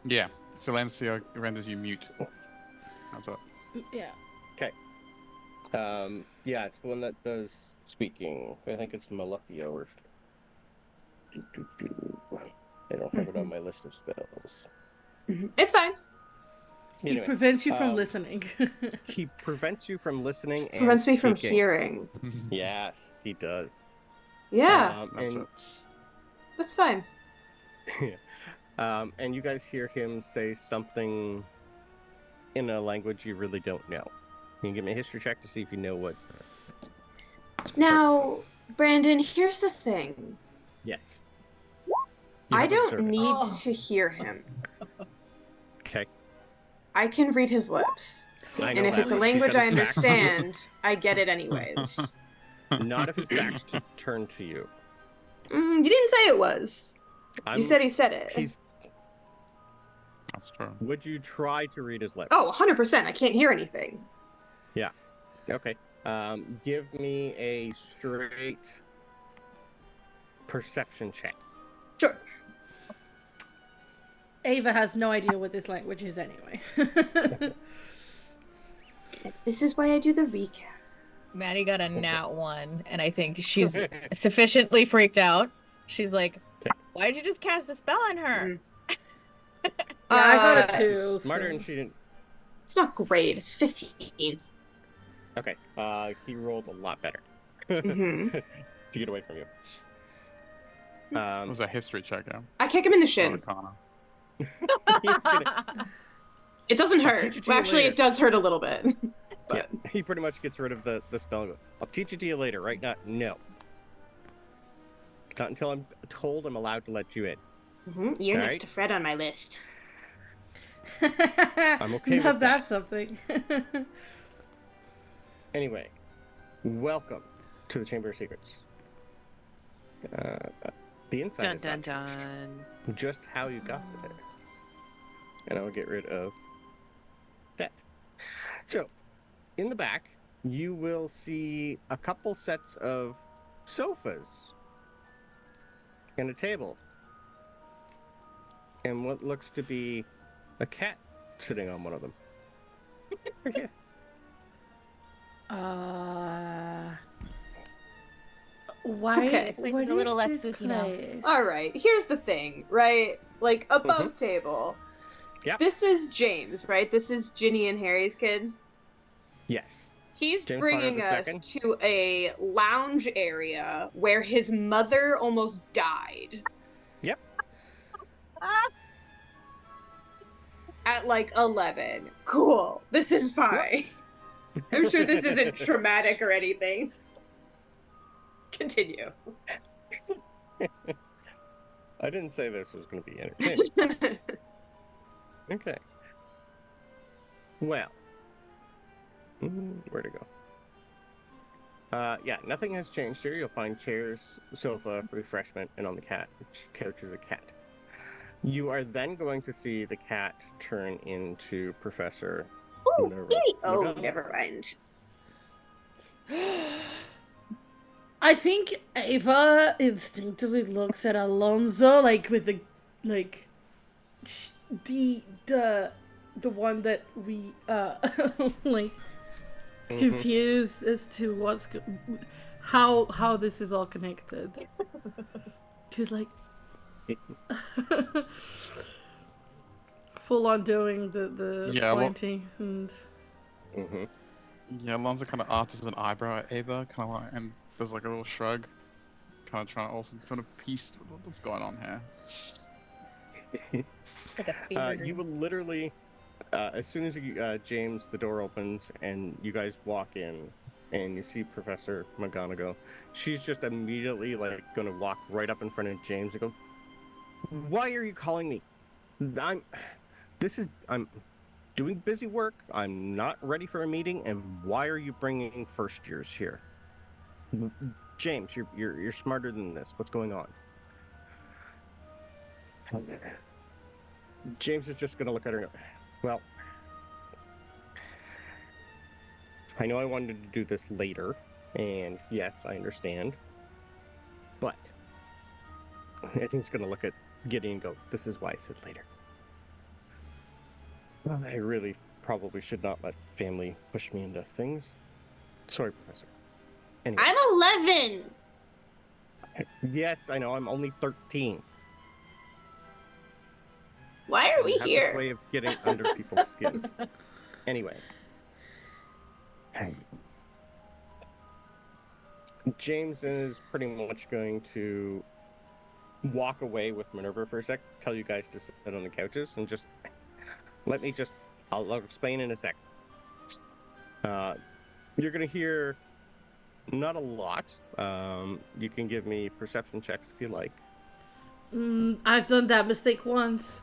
[SPEAKER 5] yeah, Silencio renders you mute. That's it.
[SPEAKER 2] Yeah.
[SPEAKER 1] Yeah, it's the one that does speaking. I think it's Malefio or... I don't have it on my list of spells.
[SPEAKER 4] It's fine.
[SPEAKER 2] He
[SPEAKER 1] Anyway,
[SPEAKER 2] prevents you from listening.
[SPEAKER 1] he prevents you from listening and
[SPEAKER 4] Prevents me from
[SPEAKER 1] speaking.
[SPEAKER 4] hearing.
[SPEAKER 1] Yes, he does.
[SPEAKER 4] Yeah,
[SPEAKER 5] That's
[SPEAKER 1] And
[SPEAKER 5] it.
[SPEAKER 4] that's fine.
[SPEAKER 1] and you guys hear him say something in a language you really don't know. You can give me a history check to see if you know what.
[SPEAKER 4] Now, Brandon, here's the thing.
[SPEAKER 1] Yes.
[SPEAKER 4] I don't
[SPEAKER 1] observed it.
[SPEAKER 4] need
[SPEAKER 6] Oh.
[SPEAKER 4] to hear him.
[SPEAKER 1] Okay.
[SPEAKER 4] I can read his lips.
[SPEAKER 1] I know
[SPEAKER 4] And if
[SPEAKER 1] that
[SPEAKER 4] it's a
[SPEAKER 1] much. He's
[SPEAKER 4] language
[SPEAKER 1] got
[SPEAKER 4] I
[SPEAKER 1] his back to you.
[SPEAKER 4] understand, I get it anyways.
[SPEAKER 1] Not if his back's turned to you.
[SPEAKER 4] You didn't say it was. You said he said it.
[SPEAKER 1] He's.
[SPEAKER 5] That's true.
[SPEAKER 1] Would you try to read his lips?
[SPEAKER 4] Oh, 100%. I can't hear anything.
[SPEAKER 1] Okay. Give me a straight perception check.
[SPEAKER 4] Sure.
[SPEAKER 2] Ava has no idea what this language is anyway.
[SPEAKER 4] This is why I do the recap.
[SPEAKER 6] Maddie got a nat 1, and I think she's sufficiently freaked out. She's like, why did you just cast a spell on her?
[SPEAKER 2] Yeah, I got a
[SPEAKER 4] Uh,
[SPEAKER 2] 2.
[SPEAKER 1] Smarter
[SPEAKER 2] so-
[SPEAKER 1] and she didn't.
[SPEAKER 4] It's not great. It's 15.
[SPEAKER 1] Okay. He rolled a lot better
[SPEAKER 4] Mhm.
[SPEAKER 1] to get away from you.
[SPEAKER 5] It was a history check, yeah.
[SPEAKER 4] I kick him in the
[SPEAKER 5] Or
[SPEAKER 4] shin.
[SPEAKER 5] Arcana.
[SPEAKER 1] He's gonna-
[SPEAKER 4] It doesn't
[SPEAKER 1] I'll
[SPEAKER 4] hurt.
[SPEAKER 1] teach it to
[SPEAKER 4] Well,
[SPEAKER 1] you
[SPEAKER 4] actually,
[SPEAKER 1] later.
[SPEAKER 4] it does hurt a little bit. But
[SPEAKER 1] Yeah, he pretty much gets rid of the spell. And goes, I'll teach it to you later. Right now, no. Not until I'm told I'm allowed to let you in.
[SPEAKER 4] You're
[SPEAKER 1] All
[SPEAKER 4] next
[SPEAKER 1] right.
[SPEAKER 4] to Fred on my list.
[SPEAKER 1] I'm okay
[SPEAKER 2] Now
[SPEAKER 1] with that.
[SPEAKER 2] that's something.
[SPEAKER 1] Anyway, welcome to the Chamber of Secrets. The inside
[SPEAKER 3] Dun
[SPEAKER 1] is
[SPEAKER 3] dun
[SPEAKER 1] not
[SPEAKER 3] dun.
[SPEAKER 1] just how you got there. And I'll get rid of that. So, in the back, you will see a couple sets of sofas and a table. And what looks to be a cat sitting on one of them. Right here.
[SPEAKER 2] Why?
[SPEAKER 4] Okay.
[SPEAKER 6] This place
[SPEAKER 2] What
[SPEAKER 6] is a little
[SPEAKER 2] is
[SPEAKER 6] less
[SPEAKER 2] this
[SPEAKER 6] spooky now.
[SPEAKER 2] place?
[SPEAKER 4] All right, here's the thing, right? Like, above table.
[SPEAKER 1] Yep.
[SPEAKER 4] This is James, right? This is Ginny and Harry's kid.
[SPEAKER 1] Yes.
[SPEAKER 4] He's
[SPEAKER 1] James
[SPEAKER 4] bringing
[SPEAKER 1] Potter
[SPEAKER 4] us
[SPEAKER 1] II.
[SPEAKER 4] to a lounge area where his mother almost died
[SPEAKER 1] Yep.
[SPEAKER 4] at like 11. Cool. This is fine. I'm sure this isn't traumatic or anything. Continue.
[SPEAKER 1] I didn't say this was going to be entertaining. Okay. Well. Where to go? Yeah, nothing has changed here. You'll find chairs, sofa, refreshment, and on the couch is a cat. You are then going to see the cat turn into Professor Minerva.
[SPEAKER 4] Oh,
[SPEAKER 1] McGonagall.
[SPEAKER 4] never mind.
[SPEAKER 2] I think Ava instinctively looks at Alonso like with the the one that we like confused as to how this is all connected. She's like full on doing the
[SPEAKER 5] Yeah, well-
[SPEAKER 2] pointing and
[SPEAKER 1] Mm-hmm.
[SPEAKER 5] Yeah, Alonso kind of arches an eyebrow at Ava, kind of like, and there's like a little shrug, kind of trying to also kind of piece what's going on here.
[SPEAKER 6] Like a fever
[SPEAKER 1] You
[SPEAKER 6] dream.
[SPEAKER 1] will literally, as soon as James, the door opens and you guys walk in and you see Professor McGonagall, she's just immediately like going to walk right up in front of James and go, "Why are you calling me? I'm doing busy work. I'm not ready for a meeting. And why are you bringing first years here? James, you're smarter than this. What's going on?" James is just going to look at her and go, "Well, I know I wanted to do this later, and yes, I understand, but," and he's going to look at Gideon and go, "This is why I said later. I really probably should not let family push me into things. Sorry, Professor. Anyway,
[SPEAKER 4] I'm 11.
[SPEAKER 1] yes, I know, I'm only 13.
[SPEAKER 4] Why are we
[SPEAKER 1] I have
[SPEAKER 4] here?
[SPEAKER 1] this way of getting under people's skins. Anyway. James is pretty much going to walk away with Minerva for a sec, tell you guys to sit on the couches, and just I'll explain in a sec. You're going to hear not a lot. You can give me perception checks if you like.
[SPEAKER 2] I've done that mistake once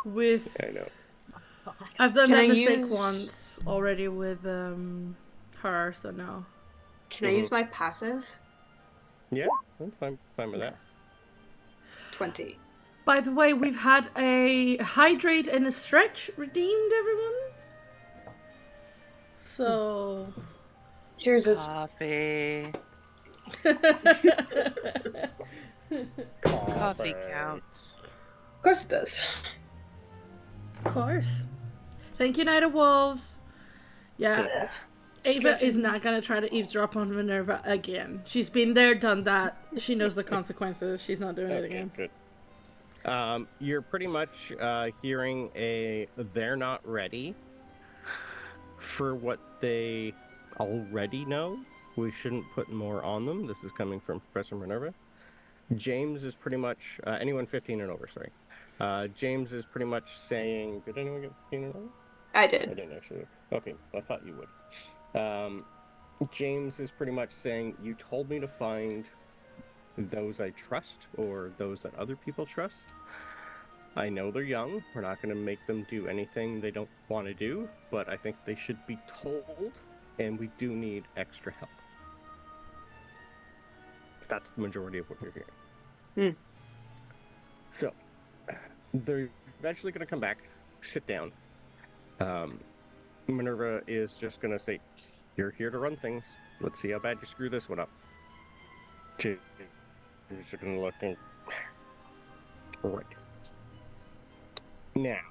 [SPEAKER 2] with
[SPEAKER 1] I know.
[SPEAKER 2] I've done
[SPEAKER 4] Can
[SPEAKER 2] that
[SPEAKER 4] I
[SPEAKER 2] mistake
[SPEAKER 4] use-
[SPEAKER 2] once already with her, so no.
[SPEAKER 4] Can I use my passive?
[SPEAKER 1] Yeah, I'm fine with that.
[SPEAKER 4] 20.
[SPEAKER 2] By the way, we've had a hydrate and a stretch redeemed, everyone. So
[SPEAKER 4] Cheers.
[SPEAKER 3] Coffee. Coffee counts.
[SPEAKER 4] Of course it does.
[SPEAKER 2] Of course. Thank you, Night of Wolves. Yeah. Ava is not gonna try to eavesdrop on Minerva again. She's been there, done that. She knows the consequences. She's not doing it again.
[SPEAKER 1] Good. You're pretty much hearing they're not ready for what they already know. We shouldn't put more on them. This is coming from Professor Minerva. James is pretty much anyone 15 and over. Sorry, James is pretty much saying, "Did anyone get 15 and over?"
[SPEAKER 4] I
[SPEAKER 1] I
[SPEAKER 4] did.
[SPEAKER 1] didn't actually. Okay, I thought you would. James is pretty much saying, "You told me to find those I trust or those that other people trust. I know they're young. We're not going to make them do anything they don't want to do, but I think they should be told, and we do need extra help." That's the majority of what you're hearing. So, they're eventually going to come back, sit down. Minerva is just going to say, "You're here to run things. Let's see how bad you screw this one up." James is going to look and... Right. Now,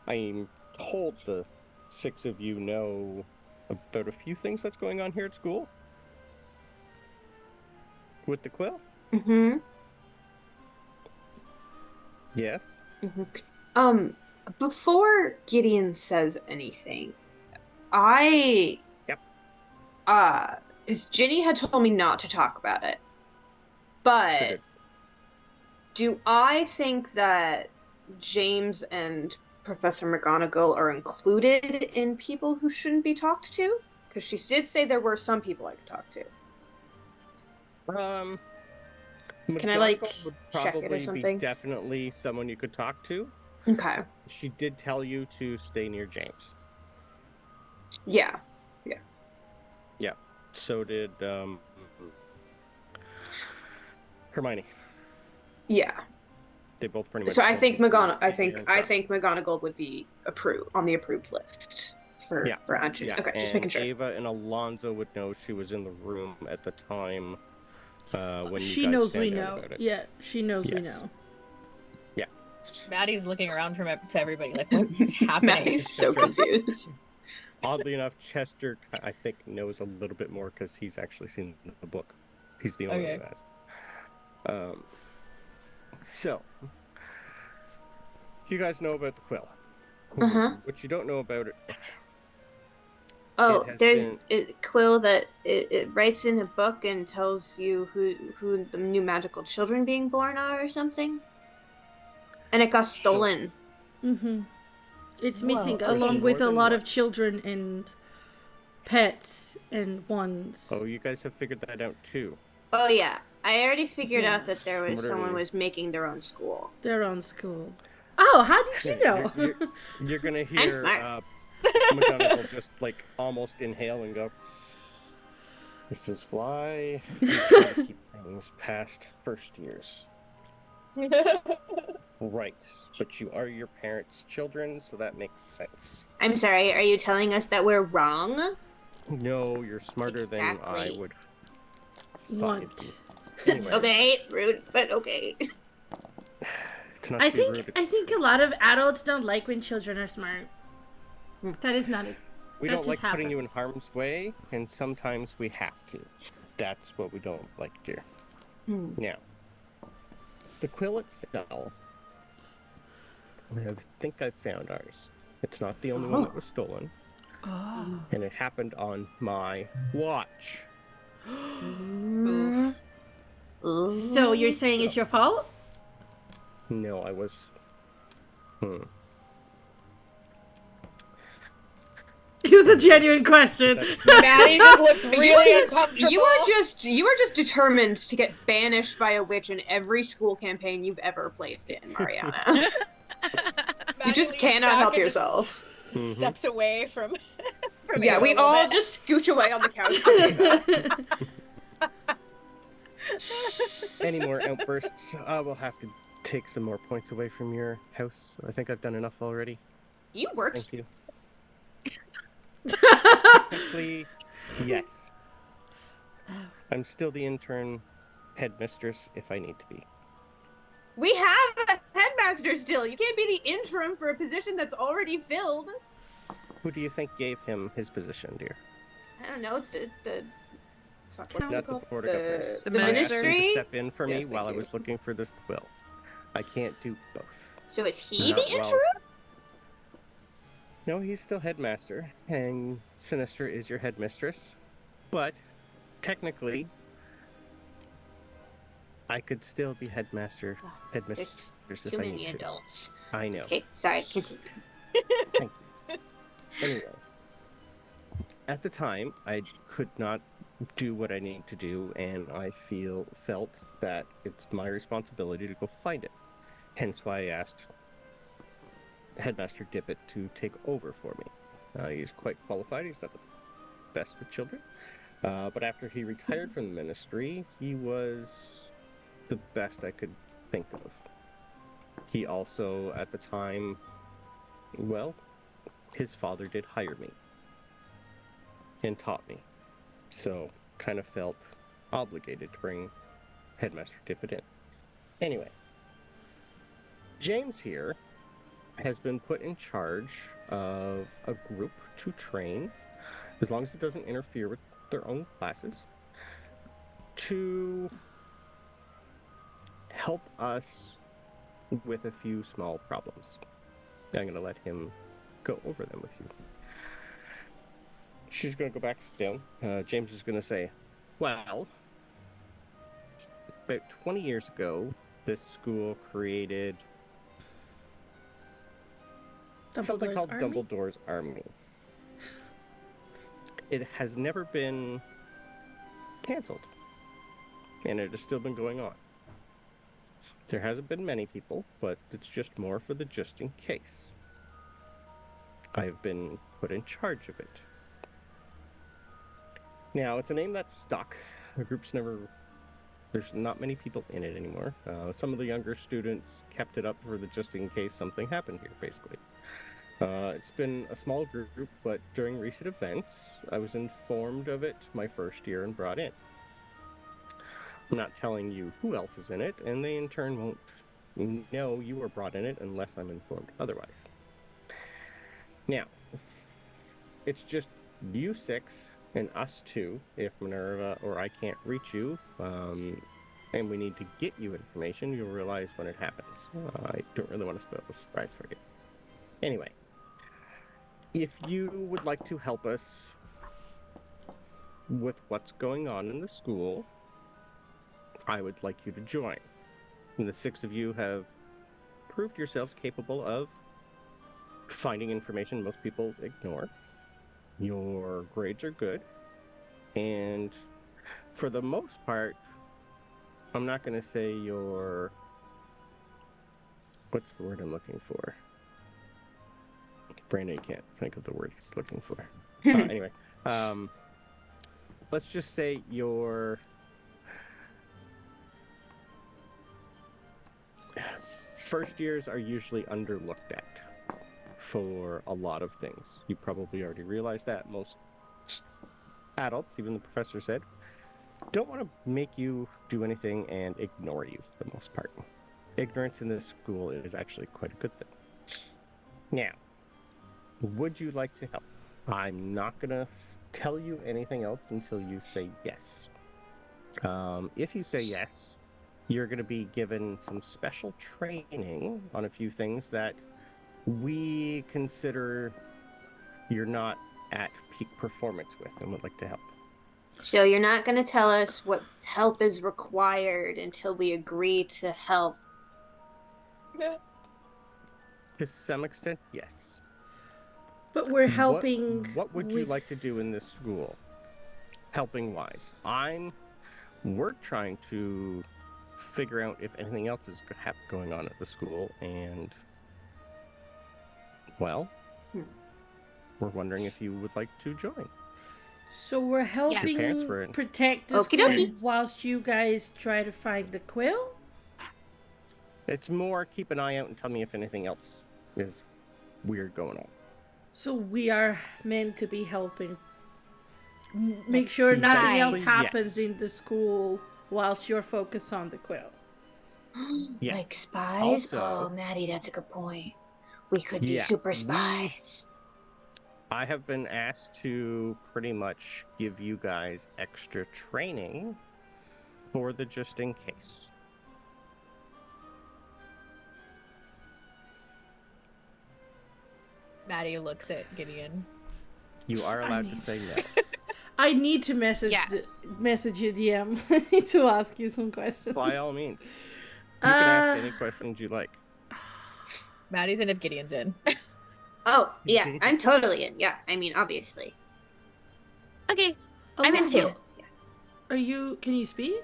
[SPEAKER 1] I'm told the 6 of you know about a few things that's going on here at school. With the quill?
[SPEAKER 4] Mm-hmm.
[SPEAKER 1] Yes?
[SPEAKER 4] Mm-hmm. Before Gideon says anything, I...
[SPEAKER 1] Yep.
[SPEAKER 4] Because Ginny had told me not to talk about it. But
[SPEAKER 1] Sure did.
[SPEAKER 4] do I think that James and Professor McGonagall are included in people who shouldn't be talked to? Because she did say there were some people I could talk to. Can I, like,
[SPEAKER 1] McGonagall would
[SPEAKER 4] check it or
[SPEAKER 1] probably be
[SPEAKER 4] something?
[SPEAKER 1] definitely someone you could talk to.
[SPEAKER 4] Okay.
[SPEAKER 1] She did tell you to stay near James.
[SPEAKER 4] Yeah.
[SPEAKER 1] Yeah. So did Hermione.
[SPEAKER 4] Yeah.
[SPEAKER 1] They both pretty much.
[SPEAKER 4] So I think
[SPEAKER 1] I
[SPEAKER 4] think McGonagall would be on the approved list for entry.
[SPEAKER 1] Yeah.
[SPEAKER 4] Okay,
[SPEAKER 1] and
[SPEAKER 4] just making sure.
[SPEAKER 1] Ava and Alonzo would know she was in the room at the time when you
[SPEAKER 2] She
[SPEAKER 1] guys
[SPEAKER 2] knows we
[SPEAKER 1] found out
[SPEAKER 2] know.
[SPEAKER 1] about it.
[SPEAKER 2] Yeah, she knows we
[SPEAKER 1] Yes.
[SPEAKER 2] know.
[SPEAKER 1] Yeah.
[SPEAKER 6] Maddie's looking around to everybody like, what is happening?
[SPEAKER 4] Maddie's so confused.
[SPEAKER 1] Oddly enough, Chester, I think, knows a little bit more because he's actually seen the book. He's the only one who has. So, you guys know about the quill. What you don't know about it.
[SPEAKER 4] Oh, there's a quill that it writes in a book and tells you who the new magical children being born are or something. And it got stolen.
[SPEAKER 2] It's missing along with a lot of children and pets and ones.
[SPEAKER 1] Oh, you guys have figured that out too.
[SPEAKER 4] Oh yeah, I already figured out that there was someone was making their own school.
[SPEAKER 2] Their own school. Oh, how did you know?
[SPEAKER 1] You're gonna hear McGonagall just like almost inhale and go, "This is why you try to keep things past first years." Right, but you are your parents' children, so that makes sense.
[SPEAKER 4] I'm sorry, are you telling us that we're wrong?
[SPEAKER 1] No, you're smarter than I would
[SPEAKER 2] want.
[SPEAKER 1] Anyway.
[SPEAKER 4] Okay, rude, but okay.
[SPEAKER 1] It's not
[SPEAKER 2] I think a lot of adults don't like when children are smart. That is not it.
[SPEAKER 1] We don't like putting you in harm's way, and sometimes we have to. That's what we don't like, dear. Now, the quill itself, I think I found ours. It's not the only one that was stolen. And it happened on my watch.
[SPEAKER 2] So you're saying it's your fault?
[SPEAKER 1] No, I was...
[SPEAKER 2] It was a genuine question.
[SPEAKER 6] Maddie just looks really uncomfortable.
[SPEAKER 4] You are just determined to get banished by a witch in every school campaign you've ever played in, Mariana. You just cannot help yourself.
[SPEAKER 6] Steps away from
[SPEAKER 4] yeah, we all just scooch away on the couch.
[SPEAKER 1] Any more outbursts? I will have to take some more points away from your house. I think I've done enough already.
[SPEAKER 4] You work.
[SPEAKER 1] Thank you. Technically, yes. I'm still the intern headmistress if I need to be.
[SPEAKER 4] We have a headmaster still. You can't be the interim for a position that's already filled.
[SPEAKER 1] Who do you think gave him his position, dear?
[SPEAKER 4] I don't know.
[SPEAKER 1] Not the board of governors.
[SPEAKER 3] The
[SPEAKER 1] I asked him
[SPEAKER 3] ministry?
[SPEAKER 1] to step in for me while I was looking for this quill. I can't do both.
[SPEAKER 4] So is he the interim?
[SPEAKER 1] No, he's still headmaster, and Sinister is your headmistress. But technically, I could still be headmistress
[SPEAKER 4] There's
[SPEAKER 1] if
[SPEAKER 4] too
[SPEAKER 1] I need
[SPEAKER 4] many
[SPEAKER 1] to.
[SPEAKER 4] adults.
[SPEAKER 1] I know.
[SPEAKER 4] Okay, sorry, continue.
[SPEAKER 1] Thank you. Anyway, at the time, I could not do what I need to do, and I felt that it's my responsibility to go find it. Hence why I asked Headmaster Dippet to take over for me. He's quite qualified. He's not the best with children, but after he retired from the ministry, he was the best I could think of. He also, at the time, well, his father did hire me and taught me. So kind of felt obligated to bring Headmaster Tippett in. Anyway, James here has been put in charge of a group to train, as long as it doesn't interfere with their own classes, to help us with a few small problems. I'm going to let him go over them with you. She's going to go back down. James is going to say, well, about 20 years ago, this school created something
[SPEAKER 2] Dumbledore's
[SPEAKER 1] called
[SPEAKER 2] army?
[SPEAKER 1] Dumbledore's Army. It has never been canceled, and it has still been going on. There hasn't been many people, but it's just more for the just in case. I've been put in charge of it. Now, it's a name that's stuck. The group's there's not many people in it anymore. Some of the younger students kept it up for the just in case something happened here, basically. It's been a small group, but during recent events, I was informed of it my first year and brought in. I'm not telling you who else is in it, and they in turn won't know you were brought in it unless I'm informed otherwise. Now, it's just you six and us two if Minerva or I can't reach you, and we need to get you information, you'll realize when it happens. I don't really want to spoil the surprise for you. Anyway, if you would like to help us with what's going on in the school, I would like you to join. And the six of you have proved yourselves capable of finding information most people ignore. Your grades are good, and for the most part, I'm not going to say what's the word I'm looking for? Brandon can't think of the word he's looking for. Anyway, let's just say your first years are usually underlooked at for a lot of things. You probably already realize that. Most adults, even the professor said, don't want to make you do anything and ignore you for the most part. Ignorance in this school is actually quite a good thing. Now, would you like to help? I'm not going to tell you anything else until you say yes. If you say yes, you're going to be given some special training on a few things that we consider you're not at peak performance with and would like to help.
[SPEAKER 4] So you're not going to tell us what help is required until we agree to help.
[SPEAKER 1] To some extent, yes.
[SPEAKER 2] But we're helping.
[SPEAKER 1] What would you like to do in this school? Helping wise. We're trying to figure out if anything else is going on at the school, and well, we're wondering if you would like to join.
[SPEAKER 2] So we're helping
[SPEAKER 3] Yes.
[SPEAKER 2] protect the
[SPEAKER 4] Okie
[SPEAKER 2] school
[SPEAKER 4] dokie.
[SPEAKER 2] whilst you guys try to find the quill?
[SPEAKER 1] It's more keep an eye out and tell me if anything else is weird going on.
[SPEAKER 2] So we are meant to be helping. Make sure nothing else happens in the school whilst you're focused on the quill.
[SPEAKER 1] Yes.
[SPEAKER 4] Like spies?
[SPEAKER 1] Also,
[SPEAKER 4] oh, Maddie, that's a good point. We could be super spies.
[SPEAKER 1] I have been asked to pretty much give you guys extra training for the just in case.
[SPEAKER 6] Maddie looks at Gideon.
[SPEAKER 1] You are allowed to say no.
[SPEAKER 2] I need to message you DM to ask you some questions.
[SPEAKER 1] By all means, you can ask any questions you like.
[SPEAKER 6] Maddie's in if Gideon's in.
[SPEAKER 4] Oh, yeah, I'm totally in. Yeah, I mean, obviously.
[SPEAKER 6] Okay, I'm in too.
[SPEAKER 2] Yeah. Can you speak?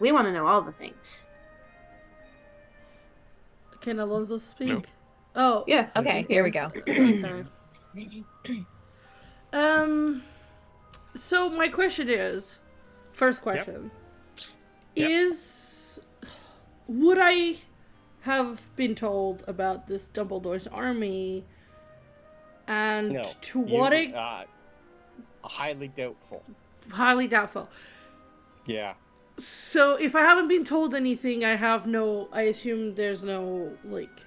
[SPEAKER 4] We want to know all the things.
[SPEAKER 2] Can Alonso speak?
[SPEAKER 5] No.
[SPEAKER 2] Oh.
[SPEAKER 4] Yeah.
[SPEAKER 6] Okay, here we go.
[SPEAKER 2] Okay. So my question is, first question, is, would I have been told about this Dumbledore's army, and
[SPEAKER 1] No,
[SPEAKER 2] to what
[SPEAKER 1] highly doubtful.
[SPEAKER 2] Highly doubtful.
[SPEAKER 1] Yeah.
[SPEAKER 2] So if I haven't been told anything, I assume there's no, like,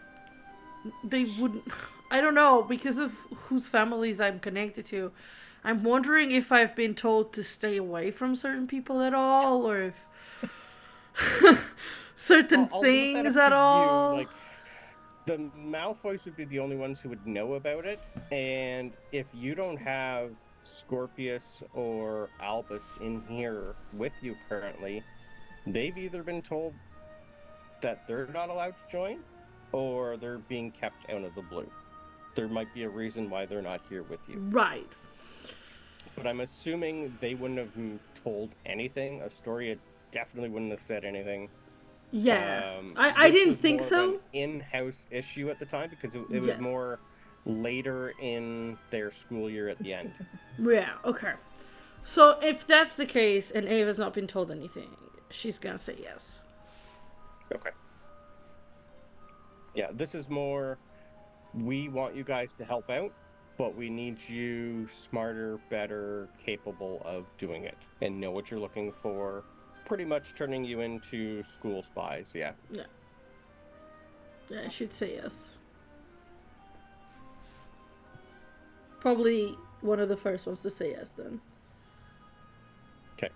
[SPEAKER 2] they wouldn't, I don't know, because of whose families I'm connected to. I'm wondering if I've been told to stay away from certain people at all, or if certain things at all.
[SPEAKER 1] You. Like, the Malfoys would be the only ones who would know about it, and if you don't have Scorpius or Albus in here with you currently, they've either been told that they're not allowed to join, or they're being kept out of the blue. There might be a reason why they're not here with you.
[SPEAKER 2] Right.
[SPEAKER 1] But I'm assuming they wouldn't have told anything. Astoria definitely wouldn't have said anything.
[SPEAKER 2] Yeah. I didn't think
[SPEAKER 1] so.
[SPEAKER 2] so.
[SPEAKER 1] An in-house issue at the time because it was more later in their school year at the end.
[SPEAKER 2] Yeah, okay. So if that's the case and Ava's not been told anything, she's gonna say yes.
[SPEAKER 1] Okay. Yeah, this is more, we want you guys to help out, but we need you smarter, better, capable of doing it, and know what you're looking for. Pretty much turning you into school spies, yeah.
[SPEAKER 2] Yeah. Yeah, I should say yes. Probably one of the first ones to say yes, then.
[SPEAKER 1] Okay.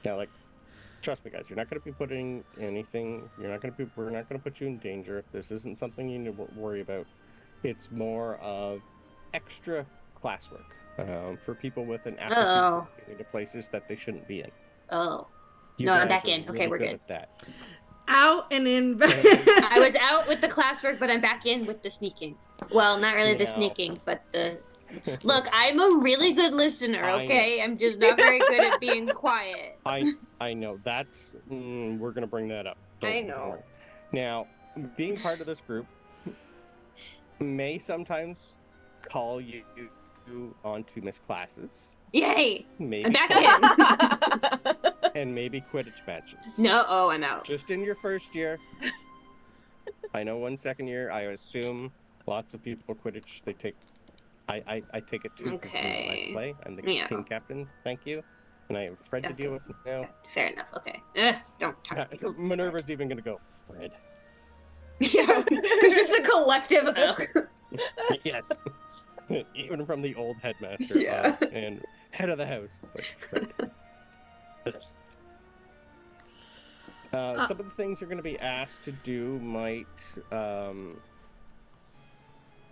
[SPEAKER 1] Now, like, trust me, guys, you're not going to be putting anything, we're not going to put you in danger. This isn't something you need to worry about. It's more of extra classwork for people with an aptitude into places that they shouldn't be in.
[SPEAKER 4] Oh.
[SPEAKER 1] You
[SPEAKER 4] no, I'm
[SPEAKER 1] guys
[SPEAKER 4] back
[SPEAKER 1] are
[SPEAKER 4] in. Okay,
[SPEAKER 1] really
[SPEAKER 4] we're good.
[SPEAKER 1] at that.
[SPEAKER 2] Out and in.
[SPEAKER 4] I was out with the classwork, but I'm back in with the sneaking. Well, not really the sneaking, but the... Look, I'm a really good listener, okay? I'm just not very good at being quiet.
[SPEAKER 1] I know. That's... we're going to bring that up.
[SPEAKER 4] I know.
[SPEAKER 1] Now, being part of this group may sometimes call you onto missed classes.
[SPEAKER 4] Yay!
[SPEAKER 1] Maybe
[SPEAKER 4] I'm back in!
[SPEAKER 1] And maybe Quidditch matches.
[SPEAKER 4] No, I'm out.
[SPEAKER 1] Just in your first year. I know 1 second year, I assume lots of people Quidditch, they take... I take it too.
[SPEAKER 4] Okay.
[SPEAKER 1] I play. I'm the team captain. Thank you. And I have Fred to deal with now.
[SPEAKER 4] Fair enough. Okay. Don't talk.
[SPEAKER 1] Minerva's even gonna go, Fred.
[SPEAKER 4] Yeah, there's just a collective.
[SPEAKER 1] Yes. Even from the old headmaster.
[SPEAKER 4] Yeah.
[SPEAKER 1] And head of the house. It's like, Fred. Some of the things you're going to be asked to do might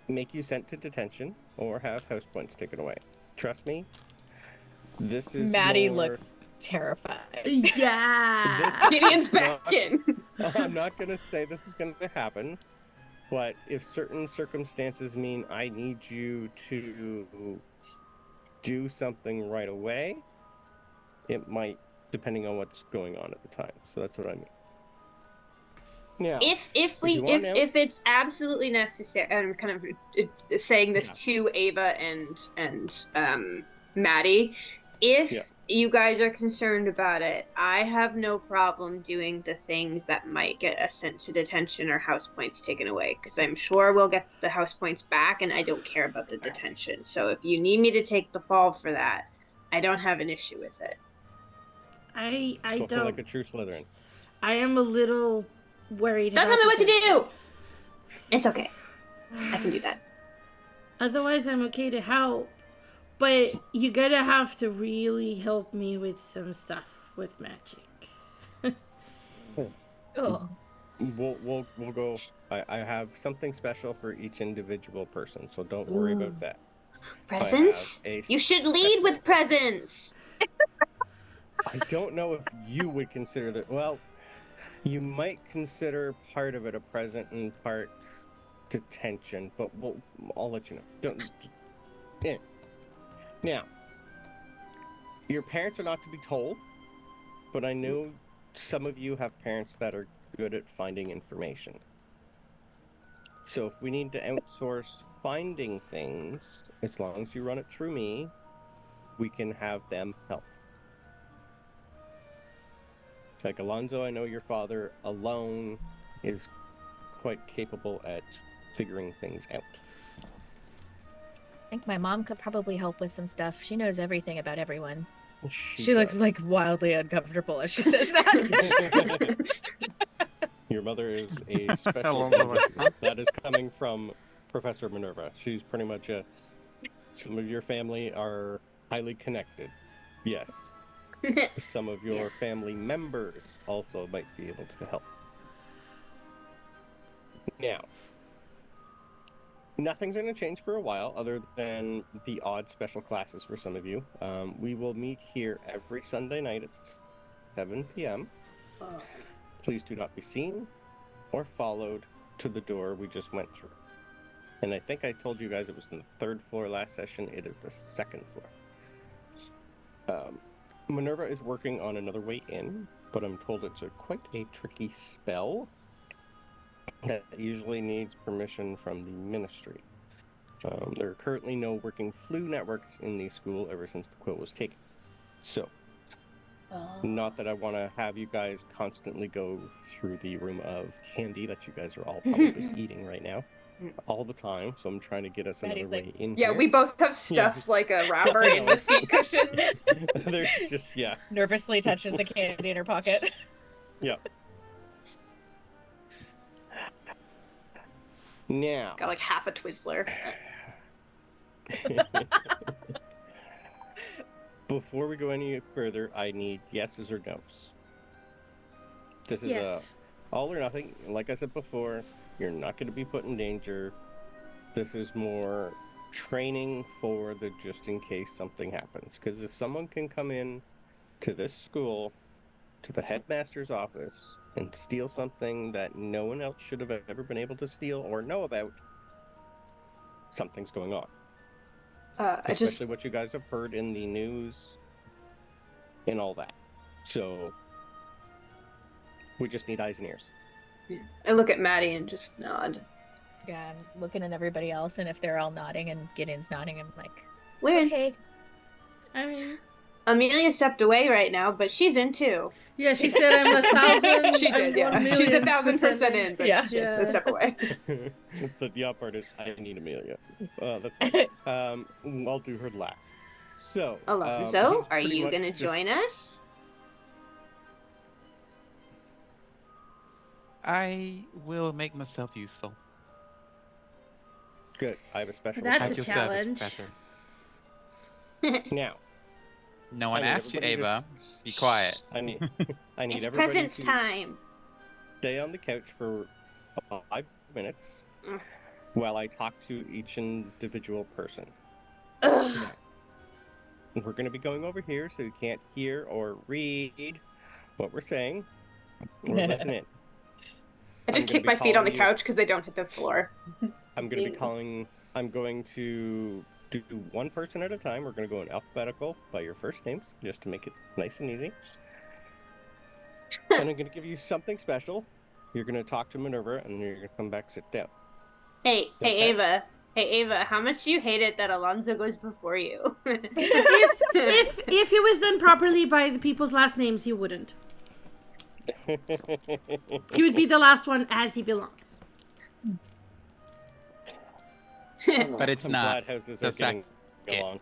[SPEAKER 1] make you sent to detention or have house points taken away. Trust me, this is
[SPEAKER 6] Maddie looks terrified.
[SPEAKER 2] Yeah.
[SPEAKER 4] Gideon's back in.
[SPEAKER 1] I'm not going to say this is going to happen, but if certain circumstances mean I need you to do something right away, it might, depending on what's going on at the time. So that's what I mean. Now,
[SPEAKER 4] if it's absolutely necessary, and I'm kind of saying this to Ava and Maddie, if you guys are concerned about it, I have no problem doing the things that might get us sent to detention or house points taken away, because I'm sure we'll get the house points back, and I don't care about the detention. So if you need me to take the fall for that, I don't have an issue with it.
[SPEAKER 2] I
[SPEAKER 1] Spoken
[SPEAKER 2] don't.
[SPEAKER 1] like a true Slytherin.
[SPEAKER 2] I am a little worried.
[SPEAKER 4] Don't tell me what to do. It's okay. I can do that.
[SPEAKER 2] Otherwise, I'm okay to help. But you're gonna have to really help me with some stuff with magic.
[SPEAKER 6] Oh.
[SPEAKER 1] We'll go. I have something special for each individual person, so don't worry about that.
[SPEAKER 4] Presents? You should lead with presents.
[SPEAKER 1] I don't know if you would consider that. Well, you might consider part of it a present and part detention, but I'll let you know. Don't. Eh. Now, your parents are not to be told, but I know some of you have parents that are good at finding information. So if we need to outsource finding things, as long as you run it through me, we can have them help. Like Alonzo, I know your father alone is quite capable at figuring things out.
[SPEAKER 6] I think my mom could probably help with some stuff. She knows everything about everyone.
[SPEAKER 1] She
[SPEAKER 6] She looks
[SPEAKER 1] does.
[SPEAKER 6] like wildly uncomfortable as she says that.
[SPEAKER 1] Your mother is a special
[SPEAKER 5] Alonzo's like,
[SPEAKER 1] individual. That is coming from Professor Minerva. She's pretty much some of your family are highly connected. Yes. Some of your family members also might be able to help. Now, nothing's going to change for a while other than the odd special classes for some of you. We will meet here every Sunday night at 7 p.m. Please do not be seen or followed to the door we just went through. And I think I told you guys it was on the 3rd floor last session. It is the 2nd floor. Minerva is working on another way in, but I'm told it's quite a tricky spell that usually needs permission from the ministry. There are currently no working flu networks in the school ever since the quill was taken. So, not that I want to have you guys constantly go through the room of candy that you guys are all probably eating right now all the time. So I'm trying to get us another way in
[SPEAKER 4] Yeah,
[SPEAKER 1] here.
[SPEAKER 4] we both have stuffed like a wrapper in the seat cushions.
[SPEAKER 1] There's just, yeah.
[SPEAKER 6] Nervously touches the candy in her pocket.
[SPEAKER 1] Yep. Now.
[SPEAKER 4] Got like half a Twizzler.
[SPEAKER 1] Before we go any further, I need yeses or nos. This is a all or nothing. Like I said before, you're not going to be put in danger. This is more training for the just in case something happens. Because if someone can come in to this school, to the headmaster's office, and steal something that no one else should have ever been able to steal or know about, something's going on. Especially what you guys have heard in the news and all that. So we just need eyes and ears.
[SPEAKER 4] Yeah. I look at Maddie and just nod.
[SPEAKER 6] Yeah, I'm looking at everybody else, and if they're all nodding and Gideon's nodding, I'm like,
[SPEAKER 4] we're
[SPEAKER 6] okay.
[SPEAKER 2] I mean,
[SPEAKER 4] Amelia stepped away right now, but she's in too.
[SPEAKER 2] Yeah, she said I'm 1,000.
[SPEAKER 4] She did, yeah. She's 1,000% in, but
[SPEAKER 6] yeah.
[SPEAKER 4] she had to step away.
[SPEAKER 1] So the odd part is I need Amelia. That's fine. I'll do her last. So,
[SPEAKER 4] Alonzo, are you going to join us?
[SPEAKER 5] I will make myself useful.
[SPEAKER 1] Good. I have a special.
[SPEAKER 2] That's
[SPEAKER 5] At
[SPEAKER 2] a
[SPEAKER 5] your
[SPEAKER 2] challenge.
[SPEAKER 5] service, Professor.
[SPEAKER 1] Now.
[SPEAKER 5] No one asked you, Ava. Be quiet.
[SPEAKER 1] I need
[SPEAKER 4] it's
[SPEAKER 1] everybody
[SPEAKER 4] presents
[SPEAKER 1] to
[SPEAKER 4] time.
[SPEAKER 1] stay on the couch for 5 minutes while I talk to each individual person.
[SPEAKER 4] Ugh.
[SPEAKER 1] We're going to be going over here, so you can't hear or read what we're saying or listen in.
[SPEAKER 4] I just kick my feet on the couch because they don't hit the floor.
[SPEAKER 1] I'm going to be calling. I'm going to do one person at a time. We're going to go in alphabetical by your first names, just to make it nice and easy. And I'm going to give you something special. You're going to talk to Minerva, and you're going to come back, sit down.
[SPEAKER 4] Hey, Ava. Hey, Ava, how much do you hate it that Alonzo goes before you?
[SPEAKER 2] if it was done properly by the people's last names, he wouldn't. He would be the last one as he belongs.
[SPEAKER 5] But it's
[SPEAKER 1] I'm
[SPEAKER 5] not.
[SPEAKER 1] glad houses
[SPEAKER 5] So
[SPEAKER 1] are getting
[SPEAKER 5] suck it.
[SPEAKER 1] along.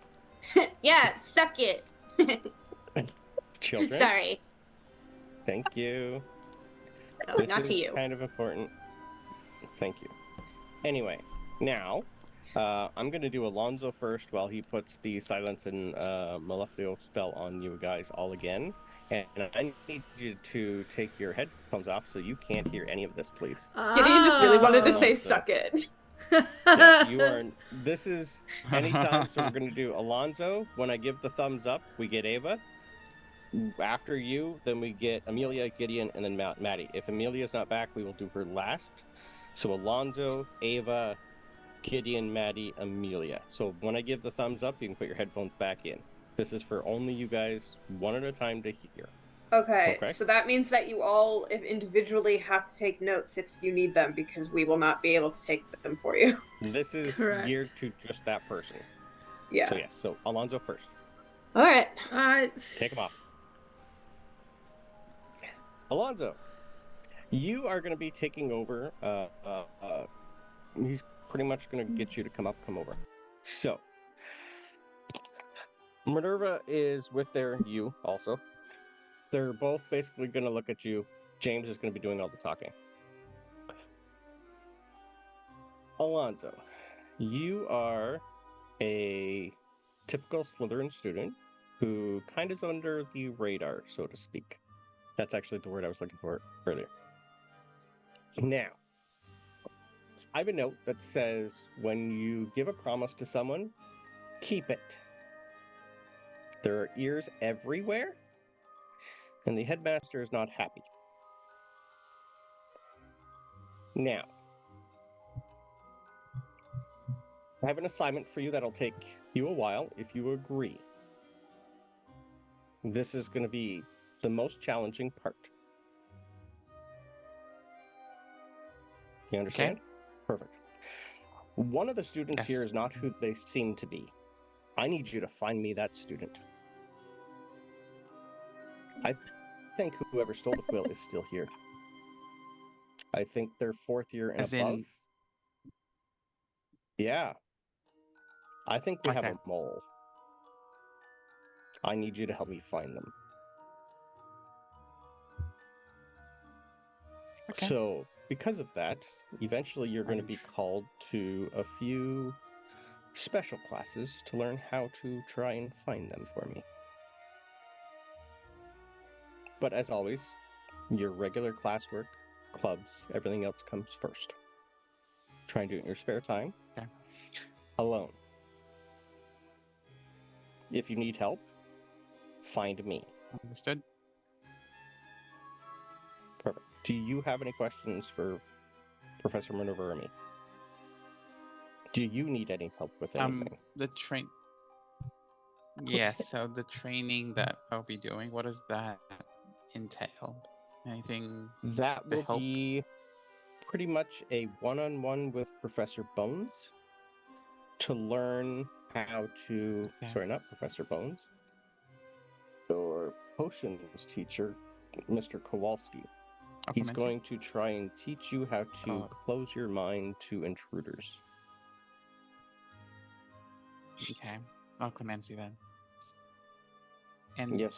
[SPEAKER 4] Yeah, suck it.
[SPEAKER 1] Children.
[SPEAKER 4] Sorry.
[SPEAKER 1] Thank you.
[SPEAKER 4] No,
[SPEAKER 1] This
[SPEAKER 4] not
[SPEAKER 1] is
[SPEAKER 4] to you.
[SPEAKER 1] kind of important. Thank you. Anyway, now I'm going to do Alonzo first while he puts the silence and Maleficio spell on you guys all again. And I need you to take your headphones off so you can't hear any of this, please.
[SPEAKER 4] Gideon just really wanted to say
[SPEAKER 1] Oh.
[SPEAKER 4] suck it.
[SPEAKER 1] Yeah, you are. This is anytime. So we're going to do Alonzo. When I give the thumbs up, we get Ava. After you, then we get Amelia, Gideon, and then Maddie. If Amelia's not back, we will do her last. So Alonzo, Ava, Gideon, Maddie, Amelia. So when I give the thumbs up, you can put your headphones back in. This is for only you guys, one at a time to hear.
[SPEAKER 4] Okay,
[SPEAKER 1] Okay?
[SPEAKER 4] so that means that you all if individually have to take notes if you need them because we will not be able to take them for you.
[SPEAKER 1] This is
[SPEAKER 2] Correct.
[SPEAKER 1] geared to just that person.
[SPEAKER 4] Yeah.
[SPEAKER 1] So yes, so Alonzo first.
[SPEAKER 4] All right.
[SPEAKER 1] Take him off. Alonzo, you are going to be taking over. He's pretty much going to get you to come over. So Minerva is with you also. They're both basically going to look at you. James is going to be doing all the talking. Alonzo, you are a typical Slytherin student who kind of is under the radar, so to speak. That's actually the word I was looking for earlier. Now, I have a note that says when you give a promise to someone, keep it. There are ears everywhere, and the headmaster is not happy. Now, I have an assignment for you that'll take you a while if you agree. This is going to be the most challenging part. You understand?
[SPEAKER 5] Okay.
[SPEAKER 1] Perfect. One of the students
[SPEAKER 5] Yes.
[SPEAKER 1] here is not who they seem to be. I need you to find me that student. I think whoever stole the quill is still here. I think they're 4th year and
[SPEAKER 5] As
[SPEAKER 1] above.
[SPEAKER 5] in,
[SPEAKER 1] Yeah. I think we have
[SPEAKER 5] okay.
[SPEAKER 1] a mole. I need you to help me find them.
[SPEAKER 5] Okay.
[SPEAKER 1] So, because of that, eventually you're going to be called to a few special classes to learn how to try and find them for me. But as always, your regular classwork, clubs, everything else comes first. Try and do it in your spare time.
[SPEAKER 5] Okay.
[SPEAKER 1] Alone. If you need help, find me.
[SPEAKER 5] Understood.
[SPEAKER 1] Perfect. Do you have any questions for Professor Minerva or me? Do you need any help with anything?
[SPEAKER 5] The train. Yes. So the training that I'll be doing, what does that entail? Anything
[SPEAKER 1] That
[SPEAKER 5] to
[SPEAKER 1] will
[SPEAKER 5] help?
[SPEAKER 1] be pretty much a one-on-one with Professor Bones to learn how to.
[SPEAKER 5] Okay.
[SPEAKER 1] Sorry, not Professor Bones. Or potions teacher, Mr. Kowalski.
[SPEAKER 5] Oh,
[SPEAKER 1] He's
[SPEAKER 5] Clemency?
[SPEAKER 1] going to try and teach you how to
[SPEAKER 5] Oh.
[SPEAKER 1] close your mind to intruders.
[SPEAKER 5] Okay. Oh, Clemency then. And
[SPEAKER 1] Yes.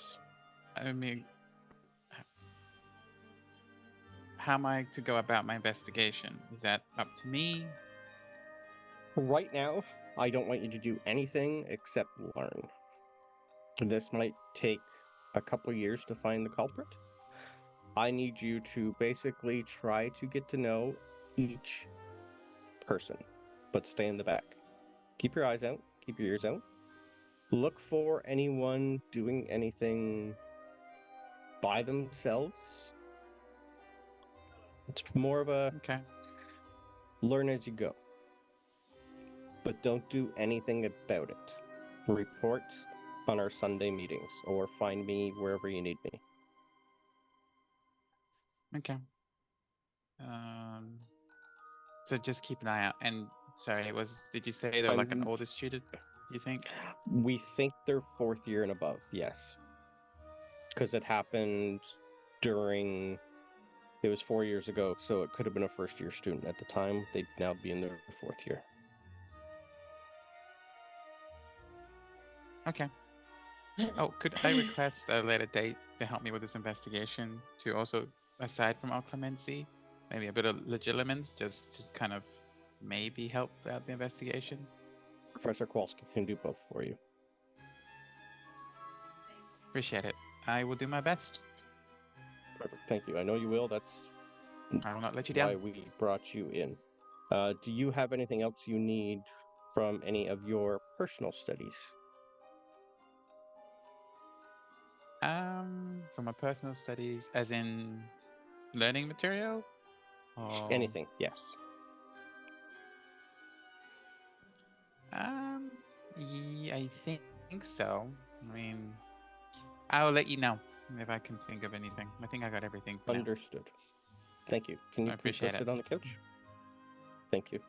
[SPEAKER 5] I mean, how am I to go about my investigation? Is that up to me?
[SPEAKER 1] Right now, I don't want you to do anything except learn. This might take a couple years to find the culprit. I need you to basically try to get to know each person, but stay in the back. Keep your eyes out, keep your ears out. Look for anyone doing anything by themselves. It's more of a
[SPEAKER 5] Okay.
[SPEAKER 1] learn as you go. But don't do anything about it. Report on our Sunday meetings or find me wherever you need me.
[SPEAKER 5] Okay. So just keep an eye out. And sorry, did you say they're like an older student? You think?
[SPEAKER 1] We think they're 4th year and above, yes. Because it happened during. It was 4 years ago, so it could have been a 1st year student at the time. They'd now be in their 4th year.
[SPEAKER 5] Okay. Oh, could I request a later date to help me with this investigation? To also, aside from our clemency, maybe a bit of legilimens, just to kind of maybe help out the investigation.
[SPEAKER 1] Professor Kowalski can do both for you.
[SPEAKER 5] Appreciate it. I will do my best.
[SPEAKER 1] Perfect. Thank you. I know you will. That's
[SPEAKER 5] I will not let you
[SPEAKER 1] why
[SPEAKER 5] down.
[SPEAKER 1] we brought you in. Do you have anything else you need from any of your personal studies?
[SPEAKER 5] For my personal studies, as in learning material, or
[SPEAKER 1] Anything? Yes.
[SPEAKER 5] yeah, I think so. I mean, I'll let you know if I can think of anything. I think I got everything for now.
[SPEAKER 1] Understood. Thank you. Can you
[SPEAKER 5] I
[SPEAKER 1] please go
[SPEAKER 5] appreciate it.
[SPEAKER 1] sit on the couch? Thank you.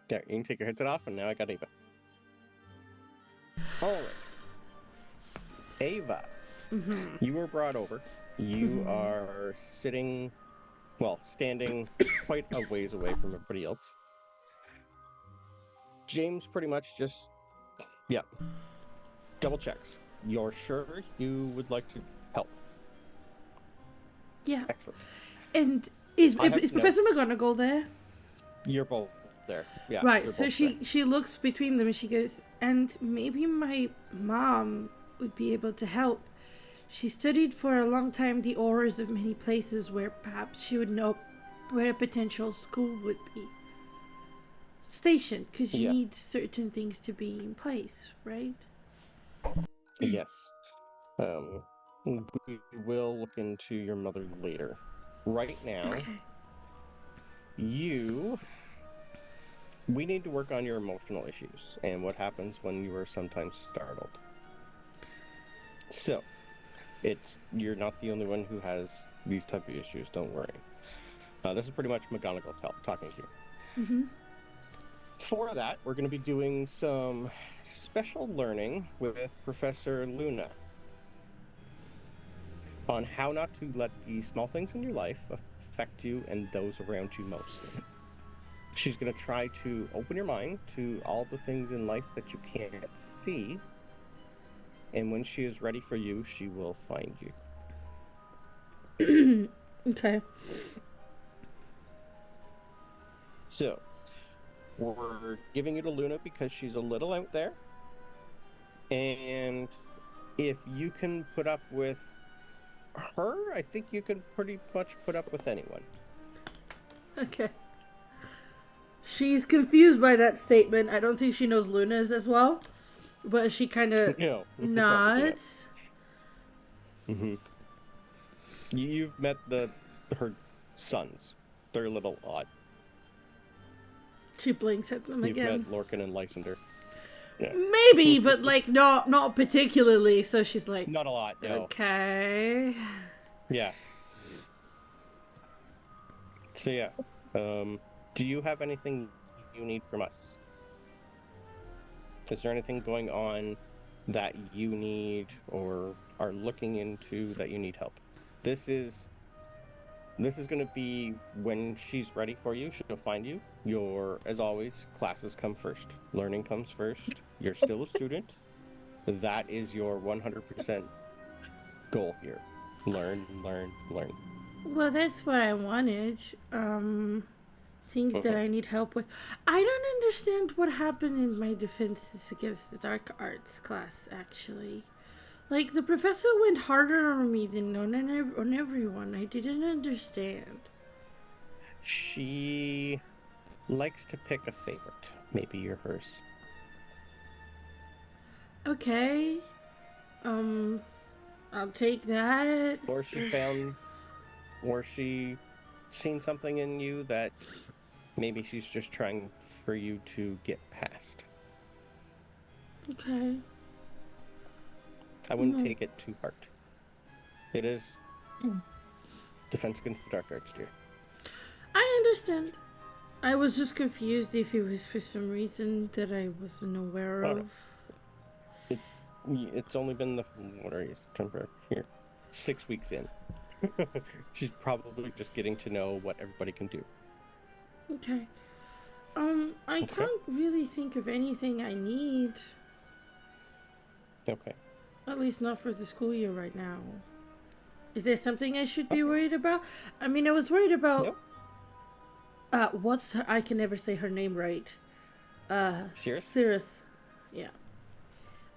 [SPEAKER 1] There, you can take your headset off, and now I got Ava. All right. Ava, you were brought over. You are sitting, well, standing quite a ways away from everybody else. James pretty much just, yeah, double checks. You're sure you would like to help?
[SPEAKER 2] Yeah.
[SPEAKER 1] Excellent.
[SPEAKER 2] And is
[SPEAKER 1] I have
[SPEAKER 2] Professor
[SPEAKER 1] notes.
[SPEAKER 2] McGonagall there?
[SPEAKER 1] You're both there. Yeah.
[SPEAKER 2] Right.
[SPEAKER 1] you're
[SPEAKER 2] So
[SPEAKER 1] both
[SPEAKER 2] she looks between them and she goes, and maybe my mom would be able to help. She studied for a long time the auras of many places where perhaps she would know where a potential school would be stationed, because you
[SPEAKER 1] Yeah.
[SPEAKER 2] need certain things to be in place, right?
[SPEAKER 1] there. Yes. We will look into your mother later. Right now,
[SPEAKER 2] Okay.
[SPEAKER 1] we need to work on your emotional issues and what happens when you are sometimes startled. So, you're not the only one who has these type of issues. Don't worry. This is pretty much McGonagall talking to you.
[SPEAKER 2] Mm-hmm.
[SPEAKER 1] For that, we're going to be doing some special learning with Professor Luna on how not to let the small things in your life affect you and those around you mostly. She's going to try to open your mind to all the things in life that you can't see. And when she is ready for you, she will find you.
[SPEAKER 2] Okay.
[SPEAKER 1] So, we're giving you to Luna because she's a little out there. And if you can put up with her, I think you can pretty much put up with anyone.
[SPEAKER 2] Okay. She's confused by that statement. I don't think she knows Luna's as well, but she kind of
[SPEAKER 1] No, probably
[SPEAKER 2] nods.
[SPEAKER 1] not. Mm-hmm. You've met her sons. They're a little odd.
[SPEAKER 2] She blinks at them
[SPEAKER 1] You've
[SPEAKER 2] again.
[SPEAKER 1] met Lorcan and Lysander. Yeah.
[SPEAKER 2] Maybe, but like not particularly. So she's like,
[SPEAKER 1] Not a lot, no.
[SPEAKER 2] okay.
[SPEAKER 1] Yeah. So yeah, do you have anything you need from us? Is there anything going on that you need or are looking into that you need help? This is going to be when she's ready for you. She'll find you. As always, classes come first. Learning comes first. You're still a student. That is your 100% goal here. Learn, learn, learn.
[SPEAKER 2] Well, that's what I wanted. Things that I need help with. I don't understand what happened in my defenses against the dark arts class, actually. Like, the professor went harder on me than on everyone. I didn't understand.
[SPEAKER 1] She likes to pick a favorite. Maybe you're hers.
[SPEAKER 2] Okay. I'll take that.
[SPEAKER 1] Or she seen something in you that maybe she's just trying for you to get past.
[SPEAKER 2] Okay.
[SPEAKER 1] I wouldn't take it too hard. It is defense against the dark arts, dear.
[SPEAKER 2] I understand. I was just confused if it was for some reason that I wasn't aware
[SPEAKER 1] Oh,
[SPEAKER 2] of.
[SPEAKER 1] no. It's only been what are you, September? Here. 6 weeks in. She's probably just getting to know what everybody can do.
[SPEAKER 2] Okay. I can't really think of anything I need.
[SPEAKER 1] Okay.
[SPEAKER 2] At least not for the school year right now. Is there something I should be worried about? I mean, I was worried about...
[SPEAKER 1] Nope.
[SPEAKER 2] I can never say her name right.
[SPEAKER 1] Cirrus?
[SPEAKER 2] Cirrus. Yeah.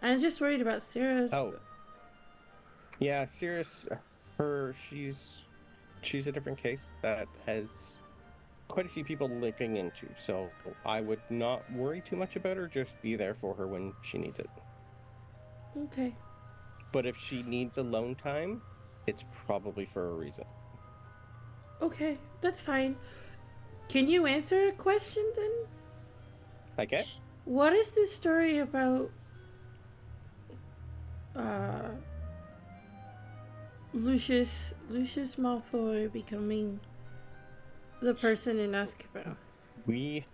[SPEAKER 2] I'm just worried about Cirrus.
[SPEAKER 1] Oh. Yeah, Cirrus, she's she's a different case that has quite a few people looking into. So I would not worry too much about her. Just be there for her when she needs it.
[SPEAKER 2] Okay.
[SPEAKER 1] But if she needs alone time, it's probably for a reason.
[SPEAKER 2] Okay, that's fine. Can you answer a question then?
[SPEAKER 1] Okay?
[SPEAKER 2] What is this story about uh Lucius Malfoy becoming the person in Azkaban?
[SPEAKER 1] We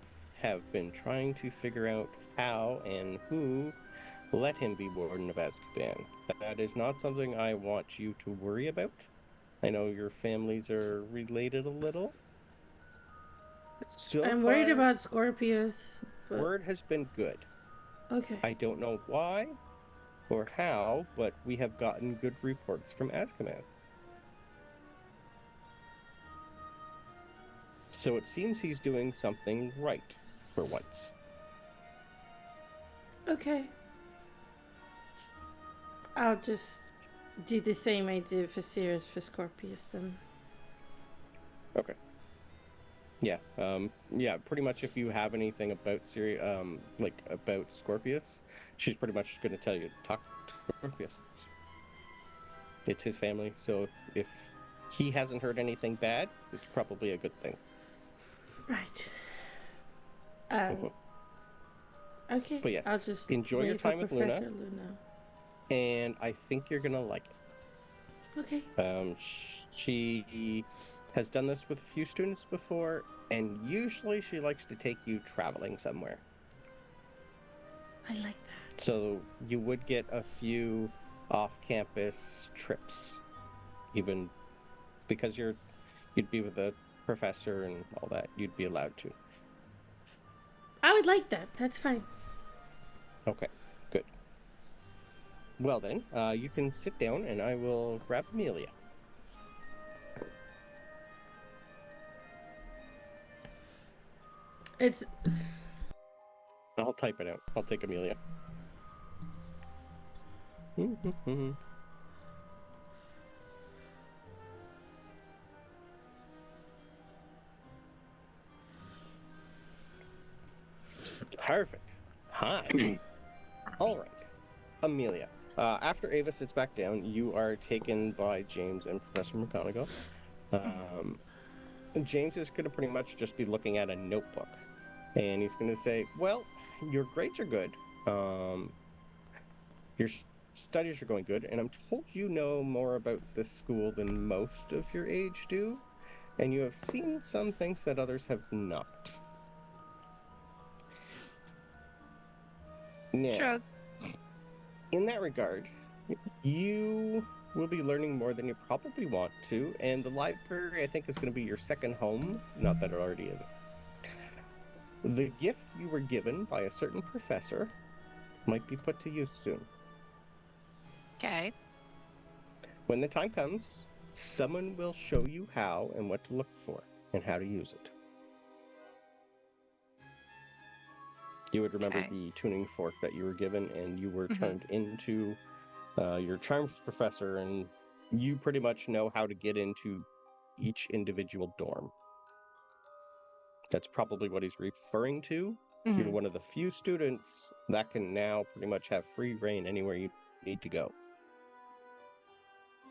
[SPEAKER 1] have been trying to figure out how and who let him be Warden of Azkaban. That is not something I want you to worry about. I know your families are related a little. So
[SPEAKER 2] I'm worried
[SPEAKER 1] far,
[SPEAKER 2] about Scorpius, but
[SPEAKER 1] word has been good.
[SPEAKER 2] okay.
[SPEAKER 1] I don't know why or how, but we have gotten good reports from Azkaban. So it seems he's doing something right for once.
[SPEAKER 2] Okay. I'll just do the same I did for Sirius for Scorpius then.
[SPEAKER 1] Okay. Yeah, pretty much if you have anything about like about Scorpius, she's pretty much going to tell you to talk to Scorpius. It's his family, so if he hasn't heard anything bad, it's probably a good thing.
[SPEAKER 2] Right. Um, okay.
[SPEAKER 1] But yes,
[SPEAKER 2] I'll just
[SPEAKER 1] enjoy your
[SPEAKER 2] wait for
[SPEAKER 1] time with
[SPEAKER 2] Professor
[SPEAKER 1] Luna,
[SPEAKER 2] Luna.
[SPEAKER 1] and I think you're gonna like
[SPEAKER 2] Okay.
[SPEAKER 1] it. She has done this with a few students before, and usually she likes to take you traveling somewhere.
[SPEAKER 2] I like that.
[SPEAKER 1] So you would get a few off-campus trips, even because you'd be with the professor and all that. You'd be allowed to.
[SPEAKER 2] I would like that. That's fine.
[SPEAKER 1] Okay, good. Well then, you can sit down, and I will grab Amelia.
[SPEAKER 2] It's
[SPEAKER 1] I'll type it out. I'll take Amelia. Perfect. Hi. All right. Amelia. After Ava sits back down, you are taken by James and Professor McGonagall. James is going to pretty much just be looking at a notebook. And he's going to say, well, your grades are good. Your studies are going good. And I'm told you know more about this school than most of your age do. And you have seen some things that others have not. Now,
[SPEAKER 3] Shrug.
[SPEAKER 1] in that regard, you will be learning more than you probably want to, and the library, I think, is going to be your second home. Not that it already isn't. The gift you were given by a certain professor might be put to use soon.
[SPEAKER 3] Okay.
[SPEAKER 1] When the time comes, someone will show you how and what to look for and how to use it. You would remember
[SPEAKER 3] Okay.
[SPEAKER 1] the tuning fork that you were given, and you were turned into your charms professor, and you pretty much know how to get into each individual dorm. That's probably what he's referring to. You're one of the few students that can now pretty much have free reign anywhere you need to go.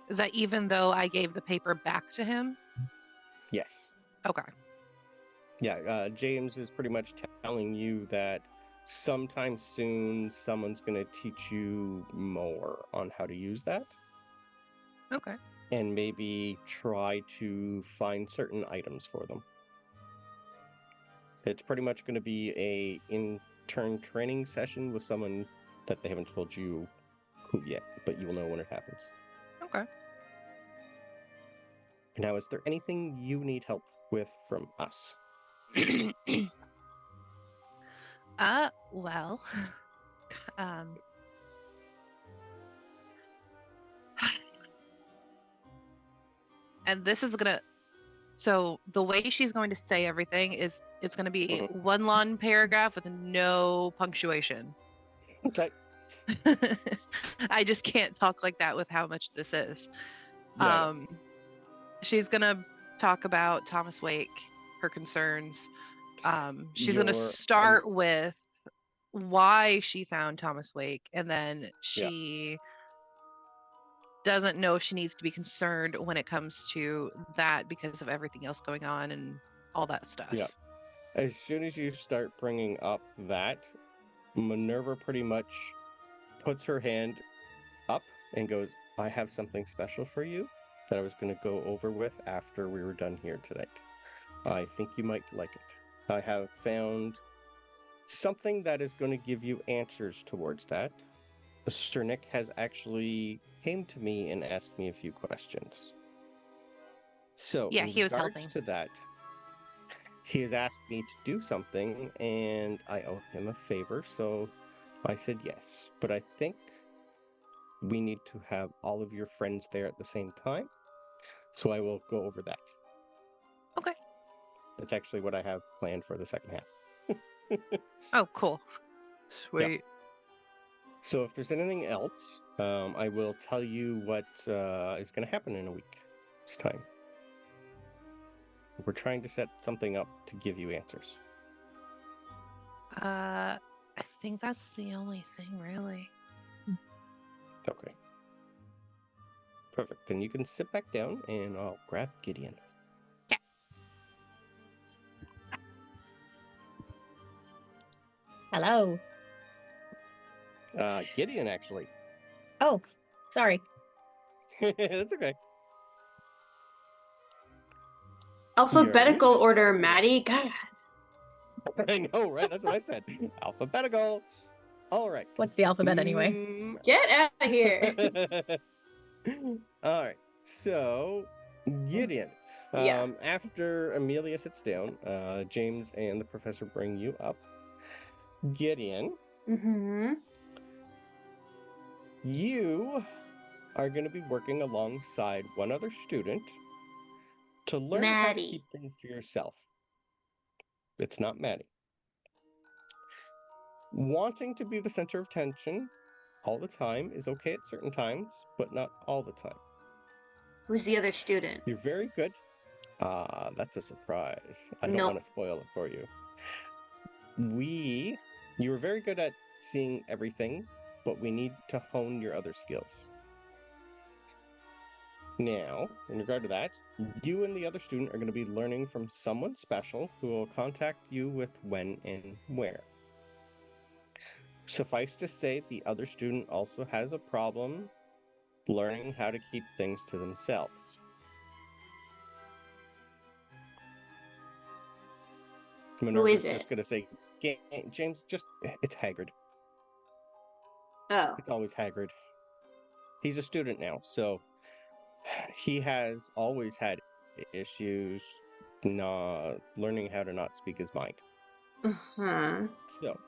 [SPEAKER 3] Is that even though I gave the paper back to him?
[SPEAKER 1] Yes.
[SPEAKER 3] Okay.
[SPEAKER 1] Yeah, James is pretty much telling you that sometime soon someone's going to teach you more on how to use that.
[SPEAKER 3] Okay.
[SPEAKER 1] And maybe try to find certain items for them. It's pretty much going to be a intern training session with someone that they haven't told you who yet, but you will know when it happens.
[SPEAKER 3] Okay.
[SPEAKER 1] Now, is there anything you need help with from us?
[SPEAKER 3] Well, and this is gonna, so the way she's going to say everything is it's gonna be one long paragraph with no punctuation.
[SPEAKER 1] Okay.
[SPEAKER 3] I just can't talk like that with how much this is.
[SPEAKER 1] Yeah,
[SPEAKER 3] She's gonna talk about Thomas Wake, her concerns. She's gonna start with why she found Thomas Wake, and then she doesn't know if she needs to be concerned when it comes to that because of everything else going on and all that stuff.
[SPEAKER 1] Yeah. As soon as you start bringing up that, Minerva pretty much puts her hand up and goes, I have something special for you that I was going to go over with after we were done here tonight. I think you might like it. I have found something that is going to give you answers towards that. Sir Nick has actually came to me and asked me a few questions. So,
[SPEAKER 3] Yeah,
[SPEAKER 1] in
[SPEAKER 3] he was
[SPEAKER 1] regards
[SPEAKER 3] helping.
[SPEAKER 1] to that, he has asked me to do something, and I owe him a favor, so I said yes. But I think we need to have all of your friends there at the same time, so I will go over that.
[SPEAKER 3] Okay.
[SPEAKER 1] That's actually what I have planned for the second half.
[SPEAKER 3] Oh, cool. Sweet.
[SPEAKER 1] Yeah. So if there's anything else, I will tell you what is going to happen in a week's time. We're trying to set something up to give you answers.
[SPEAKER 3] I think that's the only thing, really.
[SPEAKER 1] Okay. Perfect. Then you can sit back down and I'll grab Gideon.
[SPEAKER 3] Yeah.
[SPEAKER 6] Hello.
[SPEAKER 1] Gideon, actually.
[SPEAKER 6] Oh, sorry.
[SPEAKER 1] That's okay.
[SPEAKER 4] Alphabetical
[SPEAKER 1] Yours?
[SPEAKER 4] order, Maddie. God.
[SPEAKER 1] I know, right? That's what I said. Alphabetical. All right.
[SPEAKER 6] What's the alphabet anyway?
[SPEAKER 4] Get out of here.
[SPEAKER 1] All right. So, Gideon.
[SPEAKER 4] Yeah.
[SPEAKER 1] After Amelia sits down, James and the professor bring you up. Gideon,
[SPEAKER 4] Mm-hmm.
[SPEAKER 1] you are going to be working alongside one other student to learn how to
[SPEAKER 4] Maddie.
[SPEAKER 1] keep things to yourself. It's not Maddie. Wanting to be the center of attention all the time is okay at certain times, but not all the time.
[SPEAKER 4] Who's the other student?
[SPEAKER 1] You're very good. That's a surprise. I don't
[SPEAKER 4] Nope.
[SPEAKER 1] want to spoil it for you. You were very good at seeing everything, but we need to hone your other skills. Now, in regard to that, you and the other student are going to be learning from someone special who will contact you with when and where. Suffice to say, the other student also has a problem learning how to keep things to themselves. Minerva's
[SPEAKER 4] is it?
[SPEAKER 1] just going to say, James, it's Hagrid.
[SPEAKER 4] Oh.
[SPEAKER 1] It's always Hagrid. He's a student now, so he has always had issues learning how to not speak his mind.
[SPEAKER 4] Uh-huh.
[SPEAKER 1] So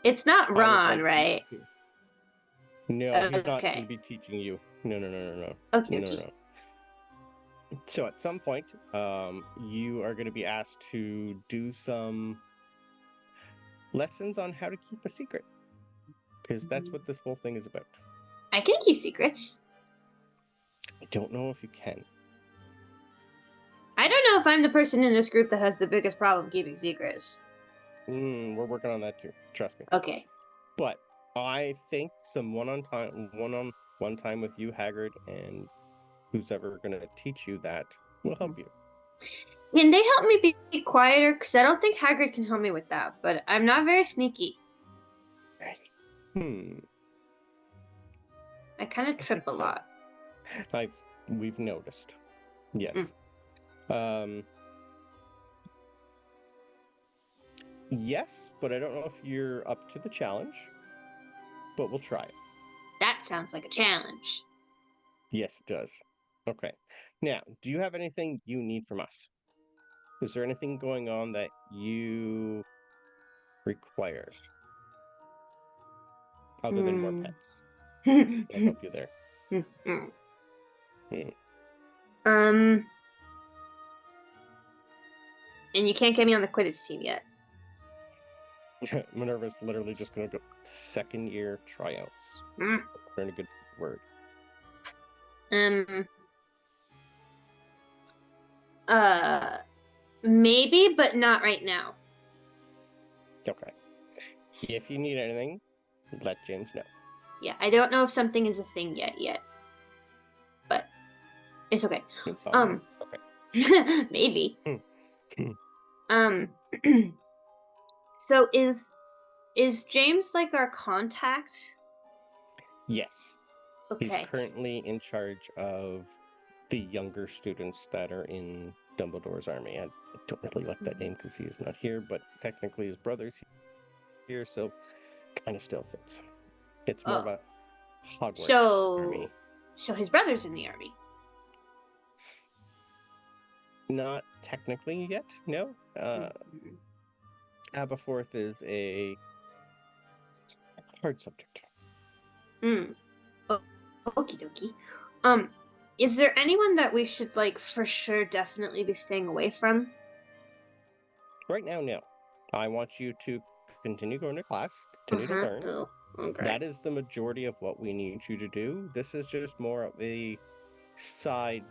[SPEAKER 4] It's not
[SPEAKER 1] I would
[SPEAKER 4] Ron,
[SPEAKER 1] like
[SPEAKER 4] right?
[SPEAKER 1] you to... No, he's not
[SPEAKER 4] Okay.
[SPEAKER 1] going to be teaching you. No.
[SPEAKER 4] Okay,
[SPEAKER 1] No.
[SPEAKER 4] okay.
[SPEAKER 1] So at some point, you are going to be asked to do some lessons on how to keep a secret, because that's what this whole thing is about.
[SPEAKER 4] I can keep secrets.
[SPEAKER 1] I don't know if you can.
[SPEAKER 4] I don't know if I'm the person in this group that has the biggest problem keeping secrets.
[SPEAKER 1] We're working on that too. Trust me.
[SPEAKER 4] Okay.
[SPEAKER 1] But I think some one-on-one time with you, Hagrid, and who's ever going to teach you that will help you.
[SPEAKER 4] Can they help me be quieter? Because I don't think Hagrid can help me with that, but I'm not very sneaky. I kind of trip a lot.
[SPEAKER 1] We've noticed. Yes. Yes, but I don't know if you're up to the challenge, but we'll try it.
[SPEAKER 4] That sounds like a challenge.
[SPEAKER 1] Yes, it does. Okay. Now, do you have anything you need from us? Is there anything going on that you require other than more pets? I'll help you there.
[SPEAKER 4] And you can't get me on the Quidditch team yet.
[SPEAKER 1] Minerva's literally just going to go second year tryouts. Learn a good word.
[SPEAKER 4] Maybe, but not right now.
[SPEAKER 1] Okay. If you need anything, let James know.
[SPEAKER 4] Yeah, I don't know if something is a thing yet. But it's okay.
[SPEAKER 1] It's always okay.
[SPEAKER 4] Maybe. Um so is James like our contact?
[SPEAKER 1] Yes. He's
[SPEAKER 4] Okay.
[SPEAKER 1] currently in charge of the younger students that are in Dumbledore's army. I don't really like that name because he is not here, but technically his brother's here, so kind of still fits. It's more of
[SPEAKER 4] Oh.
[SPEAKER 1] a Hogwarts army.
[SPEAKER 4] So his brother's in the army.
[SPEAKER 1] Not technically yet, no. Aberforth is a hard subject.
[SPEAKER 4] Okie dokie. Is there anyone that we should like for sure definitely be staying away from?
[SPEAKER 1] Right now, no. I want you to continue going to class, continue to learn.
[SPEAKER 4] Oh, okay.
[SPEAKER 1] That is the majority of what we need you to do. This is just more of a side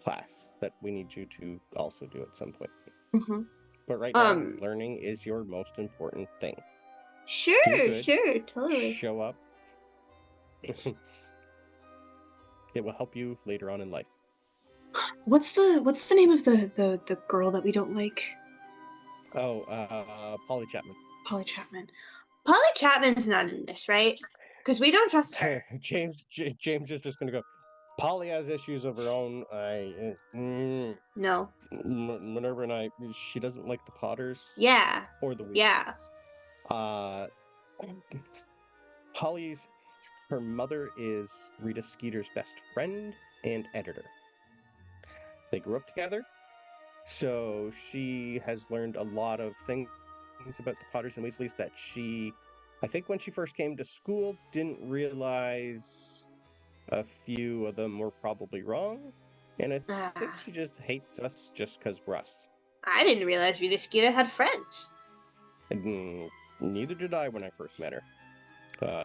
[SPEAKER 1] class that we need you to also do at some point.
[SPEAKER 4] Mm-hmm.
[SPEAKER 1] But right now, learning is your most important thing.
[SPEAKER 4] Sure, totally.
[SPEAKER 1] Show up. It will help you later on in life.
[SPEAKER 4] What's the name of the girl that we don't like?
[SPEAKER 1] Oh, Polly Chapman.
[SPEAKER 4] Polly Chapman. Polly Chapman's not in this, right? Because we don't trust her.
[SPEAKER 1] James is just going to go. Polly has issues of her own.
[SPEAKER 4] No.
[SPEAKER 1] Minerva and I, she doesn't like the Potters.
[SPEAKER 4] Yeah.
[SPEAKER 1] Or the Weasleys.
[SPEAKER 4] Yeah.
[SPEAKER 1] Her mother is Rita Skeeter's best friend and editor. They grew up together, so she has learned a lot of things about the Potters and Weasleys that I think when she first came to school, didn't realize a few of them were probably wrong. And I think she just hates us just because we're us.
[SPEAKER 4] I didn't realize Rita Skeeter had friends.
[SPEAKER 1] And neither did I when I first met her.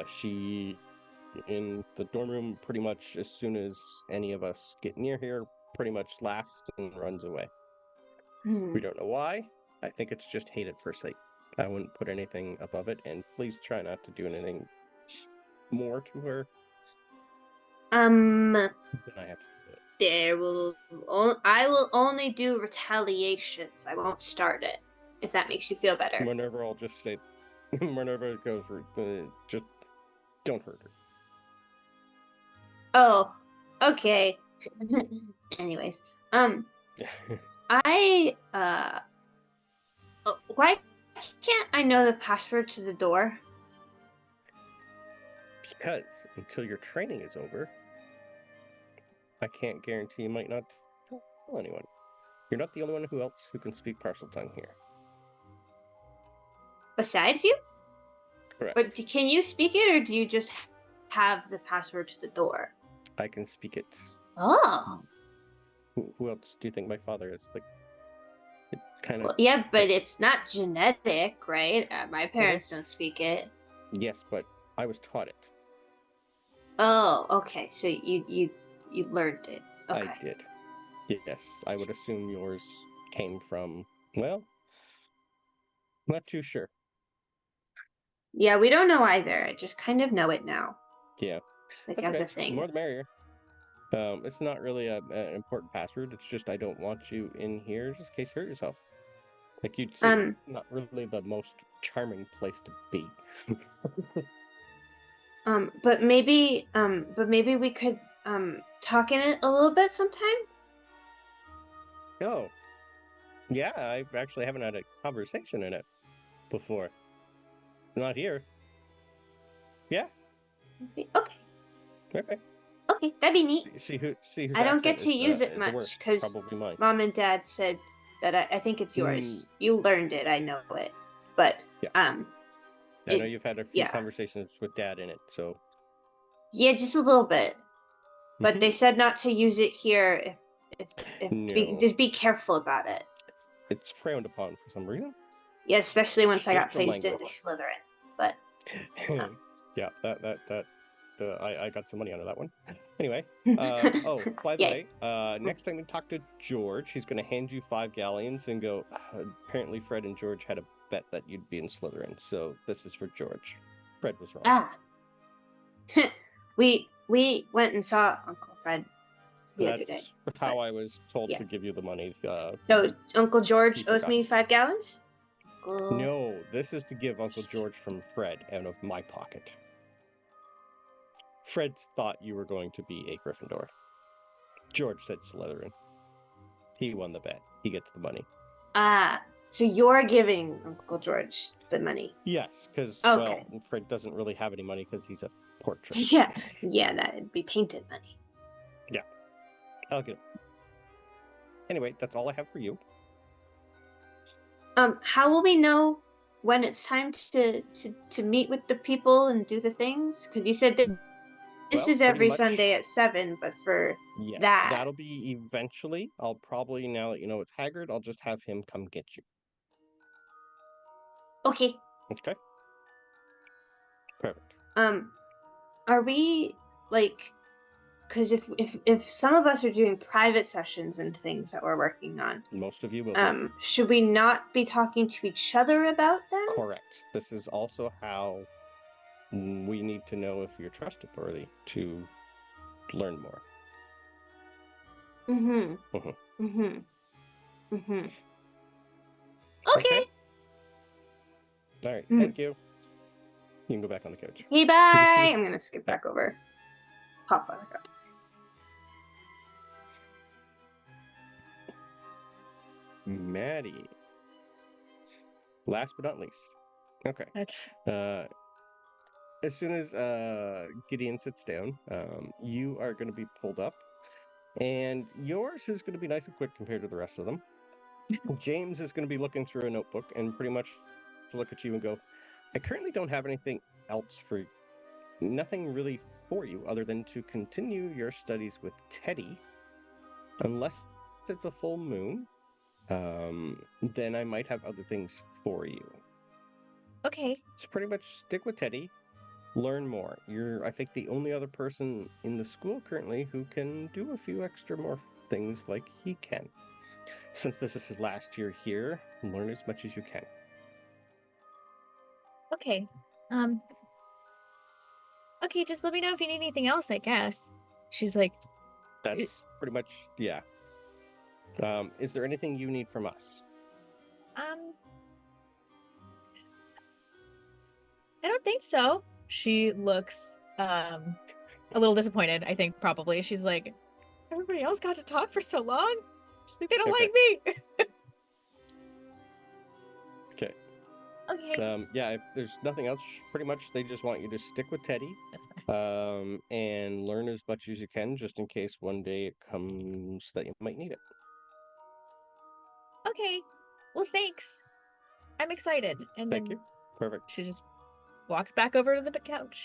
[SPEAKER 1] She, in the dorm room, pretty much as soon as any of us get near here, pretty much laughs and runs away. We don't know why. I think it's just hate at first sight. I wouldn't put anything above it, and please try not to do anything more to her than I have to do it.
[SPEAKER 4] I will only do retaliations. I won't start it. If that makes you feel better.
[SPEAKER 1] Minerva will just say, Minerva goes, just don't hurt her.
[SPEAKER 4] Oh, okay. Anyways, why can't I know the password to the door?
[SPEAKER 1] Because until your training is over, I can't guarantee you might not tell anyone. You're not the only one who can speak Parseltongue here.
[SPEAKER 4] Besides you?
[SPEAKER 1] Correct.
[SPEAKER 4] But can you speak it, or do you just have the password to the door?
[SPEAKER 1] I can speak it.
[SPEAKER 4] Oh.
[SPEAKER 1] Who else do you think my father is? Like, it kind of.
[SPEAKER 4] Well, yeah, but it's not genetic, right? My parents don't speak it.
[SPEAKER 1] Yes, but I was taught it.
[SPEAKER 4] Oh, okay. So you learned it. Okay.
[SPEAKER 1] I did. Yes, I would assume yours came from. Well, not too sure.
[SPEAKER 4] Yeah, we don't know either. I just kind of know it now.
[SPEAKER 1] Yeah.
[SPEAKER 4] Like as a thing.
[SPEAKER 1] The more the merrier. It's not really an important password. It's just I don't want you in here just in case you hurt yourself. Like you'd say, not really the most charming place to be.
[SPEAKER 4] But maybe we could talk in it a little bit sometime.
[SPEAKER 1] Oh, yeah, I actually haven't had a conversation in it before. Not here. Yeah.
[SPEAKER 4] Okay. Okay, that'd be neat.
[SPEAKER 1] See who's
[SPEAKER 4] I don't get to use it much because Mom and Dad said that I think it's yours. You learned it. I know it, but
[SPEAKER 1] yeah. I know you've had a few conversations with Dad in it, so.
[SPEAKER 4] Yeah, just a little bit. But they said not to use it here. Just be careful about it.
[SPEAKER 1] It's frowned upon for some reason.
[SPEAKER 4] Yeah, especially once I got placed into Slytherin. But
[SPEAKER 1] yeah, that I got some money out of that one. Anyway, oh, by the
[SPEAKER 4] Yay.
[SPEAKER 1] way, next time you talk to George, he's going to hand you 5 galleons and go, apparently Fred and George had a bet that you'd be in Slytherin, so this is for George. Fred was wrong.
[SPEAKER 4] Ah. we went and saw Uncle Fred the other day.
[SPEAKER 1] That's how I was told
[SPEAKER 4] yeah.
[SPEAKER 1] to give you the money.
[SPEAKER 4] So Uncle George
[SPEAKER 1] He
[SPEAKER 4] owes
[SPEAKER 1] forgot.
[SPEAKER 4] me 5 gallons?
[SPEAKER 1] No, this is to give Uncle George from Fred out of my pocket. Fred thought you were going to be a Gryffindor. George said Slytherin. He won the bet. He gets the money.
[SPEAKER 4] Ah, so you're giving Uncle George the money?
[SPEAKER 1] Yes, because,
[SPEAKER 4] Okay.
[SPEAKER 1] well, Fred doesn't really have any money because he's a portrait.
[SPEAKER 4] Yeah, that'd be painted money.
[SPEAKER 1] Yeah, I'll get it. Anyway, that's all I have for you.
[SPEAKER 4] How will we know when it's time to meet with the people and do the things? Because you said that this
[SPEAKER 1] Well,
[SPEAKER 4] is
[SPEAKER 1] pretty
[SPEAKER 4] every
[SPEAKER 1] much-
[SPEAKER 4] Sunday at 7, but for
[SPEAKER 1] Yes,
[SPEAKER 4] that.
[SPEAKER 1] that'll be eventually. I'll probably, now that you know it's Haggard, I'll just have him come get you.
[SPEAKER 4] Okay.
[SPEAKER 1] Okay? Perfect.
[SPEAKER 4] Are we like? Because if some of us are doing private sessions and things that we're working on,
[SPEAKER 1] Most of you will be.
[SPEAKER 4] should we not be talking to each other about them?
[SPEAKER 1] Correct. This is also how we need to know if you're trustworthy to learn more.
[SPEAKER 4] Mm-hmm.
[SPEAKER 1] Mhm.
[SPEAKER 4] Mm-hmm. Mm-hmm. Okay.
[SPEAKER 1] Okay. All right. Thank you. You can go back on the couch.
[SPEAKER 4] Okay, bye. I'm gonna skip back over. Pop back up.
[SPEAKER 1] Maddie. Last but not least. Okay. As soon as Gideon sits down, you are going to be pulled up, and yours is going to be nice and quick compared to the rest of them. James is going to be looking through a notebook and pretty much look at you and go, I currently don't have anything else for nothing really for you other than to continue your studies with Teddy, unless it's a full moon. Then I might have other things for you.
[SPEAKER 6] Okay.
[SPEAKER 1] So pretty much stick with Teddy. Learn more. You're, I think, the only other person in the school currently who can do a few extra more things like he can. Since this is his last year here, learn as much as you can.
[SPEAKER 6] Okay. Okay, just let me know if you need anything else, I guess. She's like,
[SPEAKER 1] That's pretty much, yeah. Is there anything you need from us?
[SPEAKER 6] I don't think so. She looks a little disappointed, I think, probably. She's like, everybody else got to talk for so long. She's like, they don't
[SPEAKER 1] Okay.
[SPEAKER 6] like me.
[SPEAKER 1] Okay.
[SPEAKER 6] Okay.
[SPEAKER 1] Yeah, if there's nothing else, pretty much they just want you to stick with Teddy,
[SPEAKER 6] That's fine.
[SPEAKER 1] and learn as much as you can, just in case one day it comes that you might need it.
[SPEAKER 6] Okay. Well, thanks. I'm excited. And
[SPEAKER 1] Thank
[SPEAKER 6] then
[SPEAKER 1] you. Perfect.
[SPEAKER 6] she just walks back over to the couch.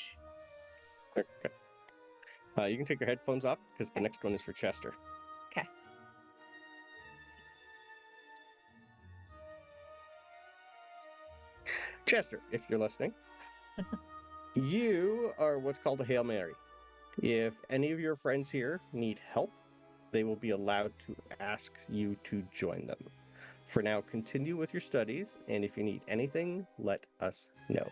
[SPEAKER 1] Okay. You can take your headphones off because the next one is for Chester.
[SPEAKER 6] Okay.
[SPEAKER 1] Chester, if you're listening, you are what's called a Hail Mary. If any of your friends here need help, they will be allowed to ask you to join them. For now, continue with your studies, and if you need anything, let us know.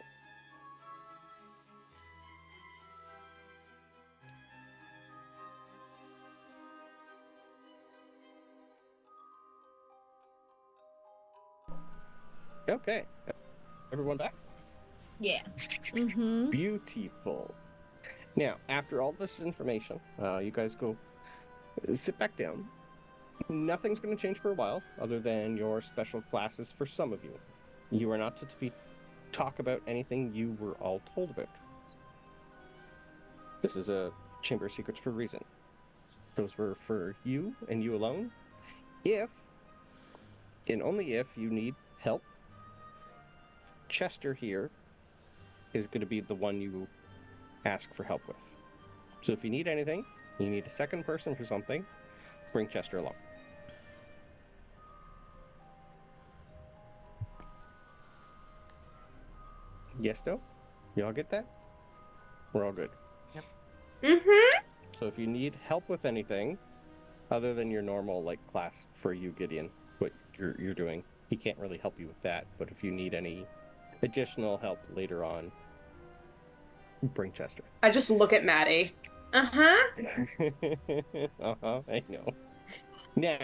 [SPEAKER 1] Okay. Everyone back?
[SPEAKER 6] Yeah.
[SPEAKER 2] Mm-hmm.
[SPEAKER 1] Beautiful. Now, after all this information, you guys go sit back down. Nothing's going to change for a while, other than your special classes for some of you. You are not to talk about anything you were all told about. This is a Chamber of Secrets for a reason. Those were for you and you alone. If, and only if, you need help, Chester here is going to be the one you ask for help with. So if you need anything, you need a second person for something, bring Chester along. Yes, no? You all get that? We're all good.
[SPEAKER 3] Yep.
[SPEAKER 4] Mm-hmm.
[SPEAKER 1] So if you need help with anything other than your normal like class for you, Gideon, what you're doing, he can't really help you with that. But if you need any additional help later on, bring Chester.
[SPEAKER 4] I just look at Maddie. Uh-huh.
[SPEAKER 1] I know. Now,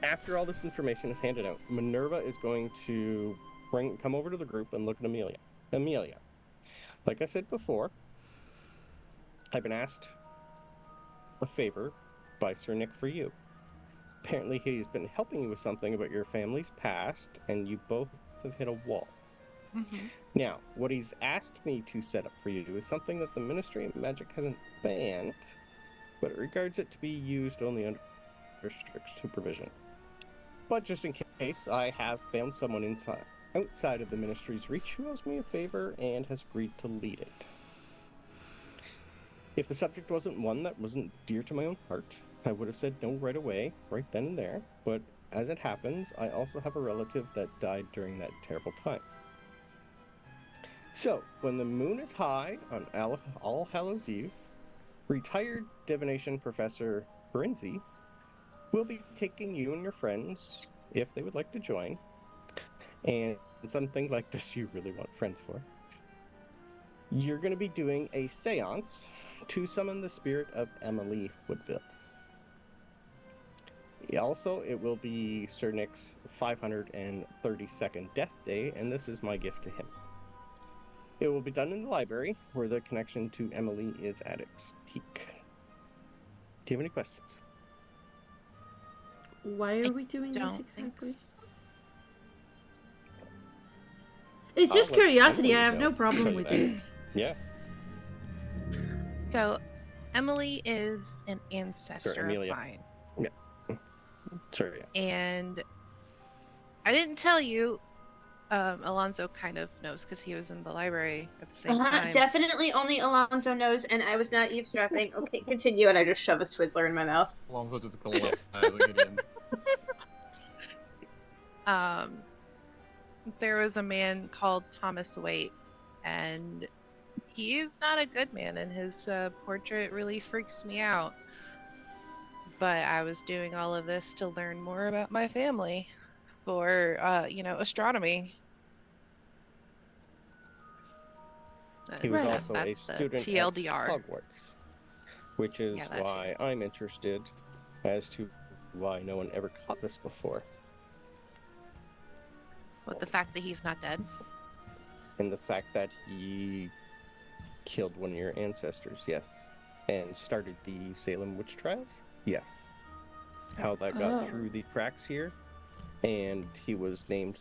[SPEAKER 1] after all this information is handed out, Minerva is going to come over to the group and look at Amelia. Amelia, like I said before, I've been asked a favor by Sir Nick for you. Apparently, he's been helping you with something about your family's past, and you both have hit a wall.
[SPEAKER 3] Mm-hmm.
[SPEAKER 1] Now, what he's asked me to set up for you is something that the Ministry of Magic hasn't banned, but it regards it to be used only under strict supervision. But just in case, I have found someone outside of the Ministry's reach who owes me a favor and has agreed to lead it. If the subject wasn't one that wasn't dear to my own heart, I would have said no right away, right then and there, but as it happens, I also have a relative that died during that terrible time. So, when the moon is high on All Hallows Eve, retired divination professor Brinzi will be taking you and your friends, if they would like to join, and something like this you really want friends for. You're going to be doing a seance to summon the spirit of Emily Woodville. Also, it will be Sir Nick's 532nd death day, and this is my gift to him. It will be done in the library, where the connection to Emily is at its peak. Do you have any questions?
[SPEAKER 2] Why are we doing this
[SPEAKER 3] Don't think
[SPEAKER 2] exactly?
[SPEAKER 3] so.
[SPEAKER 2] It's just
[SPEAKER 1] I'll let
[SPEAKER 2] curiosity. I
[SPEAKER 1] Emily
[SPEAKER 2] have no
[SPEAKER 1] know.
[SPEAKER 2] problem
[SPEAKER 1] Tell you
[SPEAKER 2] with
[SPEAKER 1] that.
[SPEAKER 2] it.
[SPEAKER 1] Yeah,
[SPEAKER 3] So, Emily is an
[SPEAKER 1] sorry,
[SPEAKER 3] ancestor of
[SPEAKER 1] Amelia.
[SPEAKER 3] mine.
[SPEAKER 1] Sorry, yeah.
[SPEAKER 3] And I didn't tell you, Alonzo kind of knows because he was in the library at the same time.
[SPEAKER 4] Definitely only Alonzo knows, and I was not eavesdropping. Okay, continue, and I just shove a Twizzler in my mouth.
[SPEAKER 5] Alonso just collapsed again.
[SPEAKER 3] There was a man called Thomas Waite, and he's not a good man, and his portrait really freaks me out. But I was doing all of this to learn more about my family for, astronomy.
[SPEAKER 1] He was
[SPEAKER 2] Right.
[SPEAKER 1] also a
[SPEAKER 3] That's the
[SPEAKER 1] student at
[SPEAKER 3] TLDR.
[SPEAKER 1] Hogwarts, which is
[SPEAKER 3] Yeah, that too.
[SPEAKER 1] why I'm interested as to why no one ever caught this before.
[SPEAKER 3] But the fact that he's not dead.
[SPEAKER 1] And the fact that he killed one of your ancestors, yes. And started the Salem witch trials, yes. How that got through the cracks here. And he was named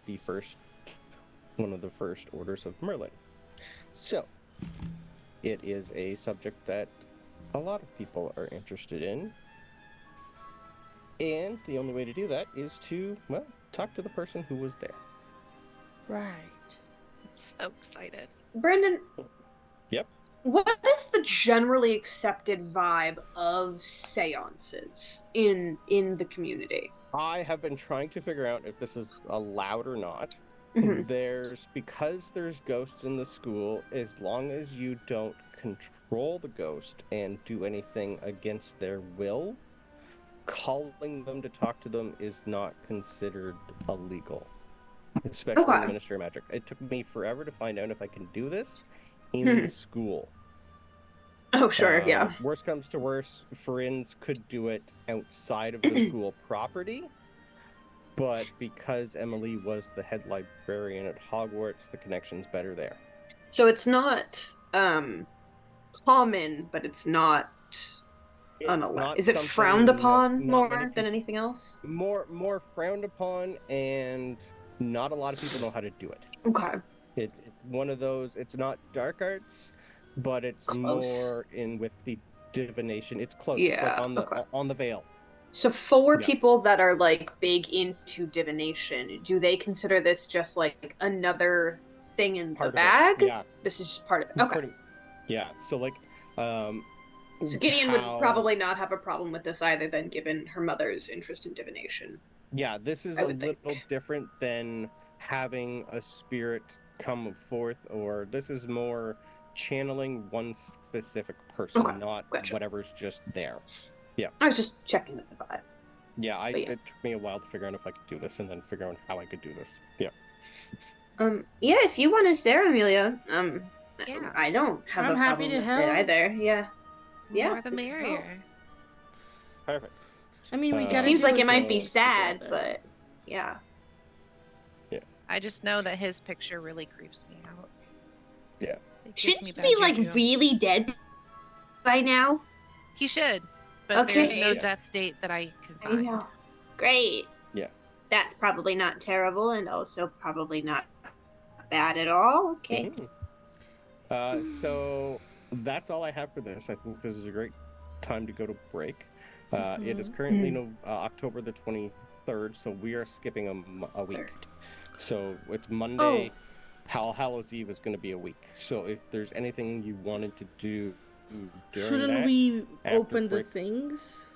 [SPEAKER 1] one of the first orders of Merlin. So, it is a subject that a lot of people are interested in. And the only way to do that is to, well, talk to the person who was there.
[SPEAKER 2] Right.
[SPEAKER 3] I'm so excited.
[SPEAKER 4] Brendan.
[SPEAKER 1] Yep.
[SPEAKER 4] What is the generally accepted vibe of seances in the community?
[SPEAKER 1] I have been trying to figure out if this is allowed or not.
[SPEAKER 4] Mhm.
[SPEAKER 1] Because there's ghosts in the school, as long as you don't control the ghost and do anything against their will, calling them to talk to them is not considered illegal. Especially in the
[SPEAKER 4] Okay.
[SPEAKER 1] Ministry of Magic. It took me forever to find out if I can do this in the school.
[SPEAKER 4] Oh, sure, yeah.
[SPEAKER 1] Worst comes to worst, Friends could do it outside of the school property, but because Emily was the head librarian at Hogwarts, the connection's better there.
[SPEAKER 4] So it's not common, but it's not unallowed. Is it frowned upon more than anything else?
[SPEAKER 1] More frowned upon, and not a lot of people know how to do it.
[SPEAKER 4] Okay.
[SPEAKER 1] It's one of those, it's not dark arts, but it's
[SPEAKER 4] Close.
[SPEAKER 1] more in with the divination. It's close.
[SPEAKER 4] Yeah,
[SPEAKER 1] It's like on the
[SPEAKER 4] okay.
[SPEAKER 1] on the veil.
[SPEAKER 4] So for
[SPEAKER 1] Yeah.
[SPEAKER 4] people that are like big into divination, do they consider this just like another thing in
[SPEAKER 1] Part
[SPEAKER 4] the
[SPEAKER 1] of it,
[SPEAKER 4] bag?
[SPEAKER 1] yeah.
[SPEAKER 4] This is just part of it. Okay.
[SPEAKER 1] Yeah. So like
[SPEAKER 4] So Gideon would probably not have a problem with this either, then, given her mother's interest in divination.
[SPEAKER 1] Yeah, this is
[SPEAKER 4] I
[SPEAKER 1] a
[SPEAKER 4] would
[SPEAKER 1] little
[SPEAKER 4] think.
[SPEAKER 1] different than having a spirit come forth, or this is more channeling one specific person,
[SPEAKER 4] Okay,
[SPEAKER 1] not
[SPEAKER 4] gotcha.
[SPEAKER 1] whatever's just there.
[SPEAKER 4] I was just checking the vibe.
[SPEAKER 1] Yeah,
[SPEAKER 4] But yeah.
[SPEAKER 1] it took me a while to figure out if I could do this, and then figure out how I could do this. Yeah.
[SPEAKER 4] Yeah, if you want us there, Amelia,
[SPEAKER 3] Yeah.
[SPEAKER 4] I don't have
[SPEAKER 2] I'm
[SPEAKER 4] a
[SPEAKER 2] happy
[SPEAKER 4] problem
[SPEAKER 2] to
[SPEAKER 4] with it
[SPEAKER 2] help.
[SPEAKER 4] either. Yeah. Yeah,
[SPEAKER 3] More the
[SPEAKER 4] we can help.
[SPEAKER 3] merrier.
[SPEAKER 1] Perfect.
[SPEAKER 2] I mean, we
[SPEAKER 1] It
[SPEAKER 2] gotta
[SPEAKER 4] Seems
[SPEAKER 2] do
[SPEAKER 4] like
[SPEAKER 2] a
[SPEAKER 4] it might
[SPEAKER 2] few
[SPEAKER 4] be
[SPEAKER 2] things
[SPEAKER 4] sad,
[SPEAKER 2] together.
[SPEAKER 4] but yeah.
[SPEAKER 3] I just know that his picture really creeps me out.
[SPEAKER 1] Yeah.
[SPEAKER 3] It gives
[SPEAKER 4] Shouldn't
[SPEAKER 3] me
[SPEAKER 4] he
[SPEAKER 3] bad
[SPEAKER 4] be like
[SPEAKER 3] juju.
[SPEAKER 4] really dead by now?
[SPEAKER 3] He should, but
[SPEAKER 4] Okay.
[SPEAKER 3] there's no
[SPEAKER 1] Yes.
[SPEAKER 3] death date that I can
[SPEAKER 4] I
[SPEAKER 3] find.
[SPEAKER 4] know. Great.
[SPEAKER 1] Yeah.
[SPEAKER 4] That's probably not terrible and also probably not bad at all. Okay.
[SPEAKER 1] Mhm. So that's all I have for this. I think this is a great time to go to break. It is currently October the 23rd, so we are skipping a week.
[SPEAKER 4] Third.
[SPEAKER 1] So it's
[SPEAKER 2] Oh,
[SPEAKER 1] Monday. Hallows Eve is going to be a week. So if there's anything you wanted to do during
[SPEAKER 2] shouldn't
[SPEAKER 1] that,
[SPEAKER 2] we
[SPEAKER 1] after
[SPEAKER 2] open the
[SPEAKER 1] break,
[SPEAKER 2] things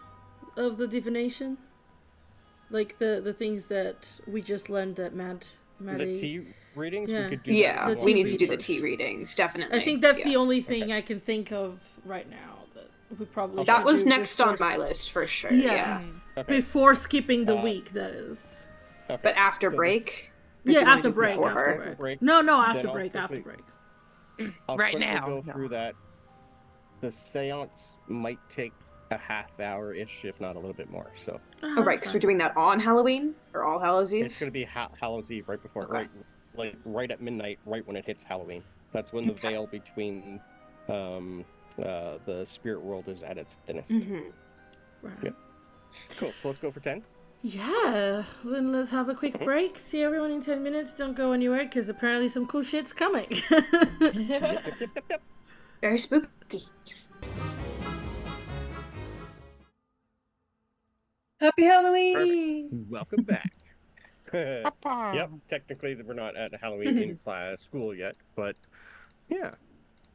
[SPEAKER 2] of the divination? Like the things that we just learned that
[SPEAKER 1] the
[SPEAKER 2] Maddie.
[SPEAKER 1] tea readings, we
[SPEAKER 2] Yeah.
[SPEAKER 1] could do that.
[SPEAKER 4] Yeah,
[SPEAKER 1] if you
[SPEAKER 2] The
[SPEAKER 4] we
[SPEAKER 1] want
[SPEAKER 4] need to do the
[SPEAKER 2] readings.
[SPEAKER 4] tea readings, definitely.
[SPEAKER 2] I think that's
[SPEAKER 4] yeah.
[SPEAKER 2] the only thing I can think of right now that we probably
[SPEAKER 1] Okay.
[SPEAKER 2] should
[SPEAKER 4] That was
[SPEAKER 2] do
[SPEAKER 4] next on
[SPEAKER 2] before
[SPEAKER 4] my list for sure.
[SPEAKER 2] Yeah.
[SPEAKER 4] Yeah.
[SPEAKER 3] Mhm.
[SPEAKER 1] Okay.
[SPEAKER 2] before skipping the
[SPEAKER 1] Uh,
[SPEAKER 2] week. That is.
[SPEAKER 1] Okay.
[SPEAKER 4] But after
[SPEAKER 1] So
[SPEAKER 4] break? Or do
[SPEAKER 2] Yeah,
[SPEAKER 4] you wanna
[SPEAKER 2] after
[SPEAKER 4] do
[SPEAKER 2] break.
[SPEAKER 4] before?
[SPEAKER 2] After break.
[SPEAKER 1] break,
[SPEAKER 2] No,
[SPEAKER 1] then
[SPEAKER 2] after
[SPEAKER 1] I'll
[SPEAKER 2] break. After
[SPEAKER 1] quickly-
[SPEAKER 2] break.
[SPEAKER 1] I'll
[SPEAKER 3] Right
[SPEAKER 1] quickly
[SPEAKER 3] now,
[SPEAKER 1] go
[SPEAKER 3] no.
[SPEAKER 1] through that. The seance might take a half hour-ish, if not a little bit more. So
[SPEAKER 4] Oh, right, because we're doing that on Halloween or All Hallows Eve.
[SPEAKER 1] it's going to be Hallows Eve right before,
[SPEAKER 4] Okay.
[SPEAKER 1] right at midnight, right when it hits Halloween. That's when the
[SPEAKER 4] Okay.
[SPEAKER 1] veil between the spirit world is at its thinnest.
[SPEAKER 4] Mm-hmm.
[SPEAKER 2] Right.
[SPEAKER 1] Yeah. Cool. So let's go for 10.
[SPEAKER 2] Yeah, then let's have a quick break. See everyone in 10 minutes. Don't go anywhere because apparently some cool shit's coming.
[SPEAKER 1] Yep.
[SPEAKER 4] Very spooky. Happy Halloween!
[SPEAKER 1] Welcome back. Yep. Technically, we're not at Halloween in class school yet, but yeah.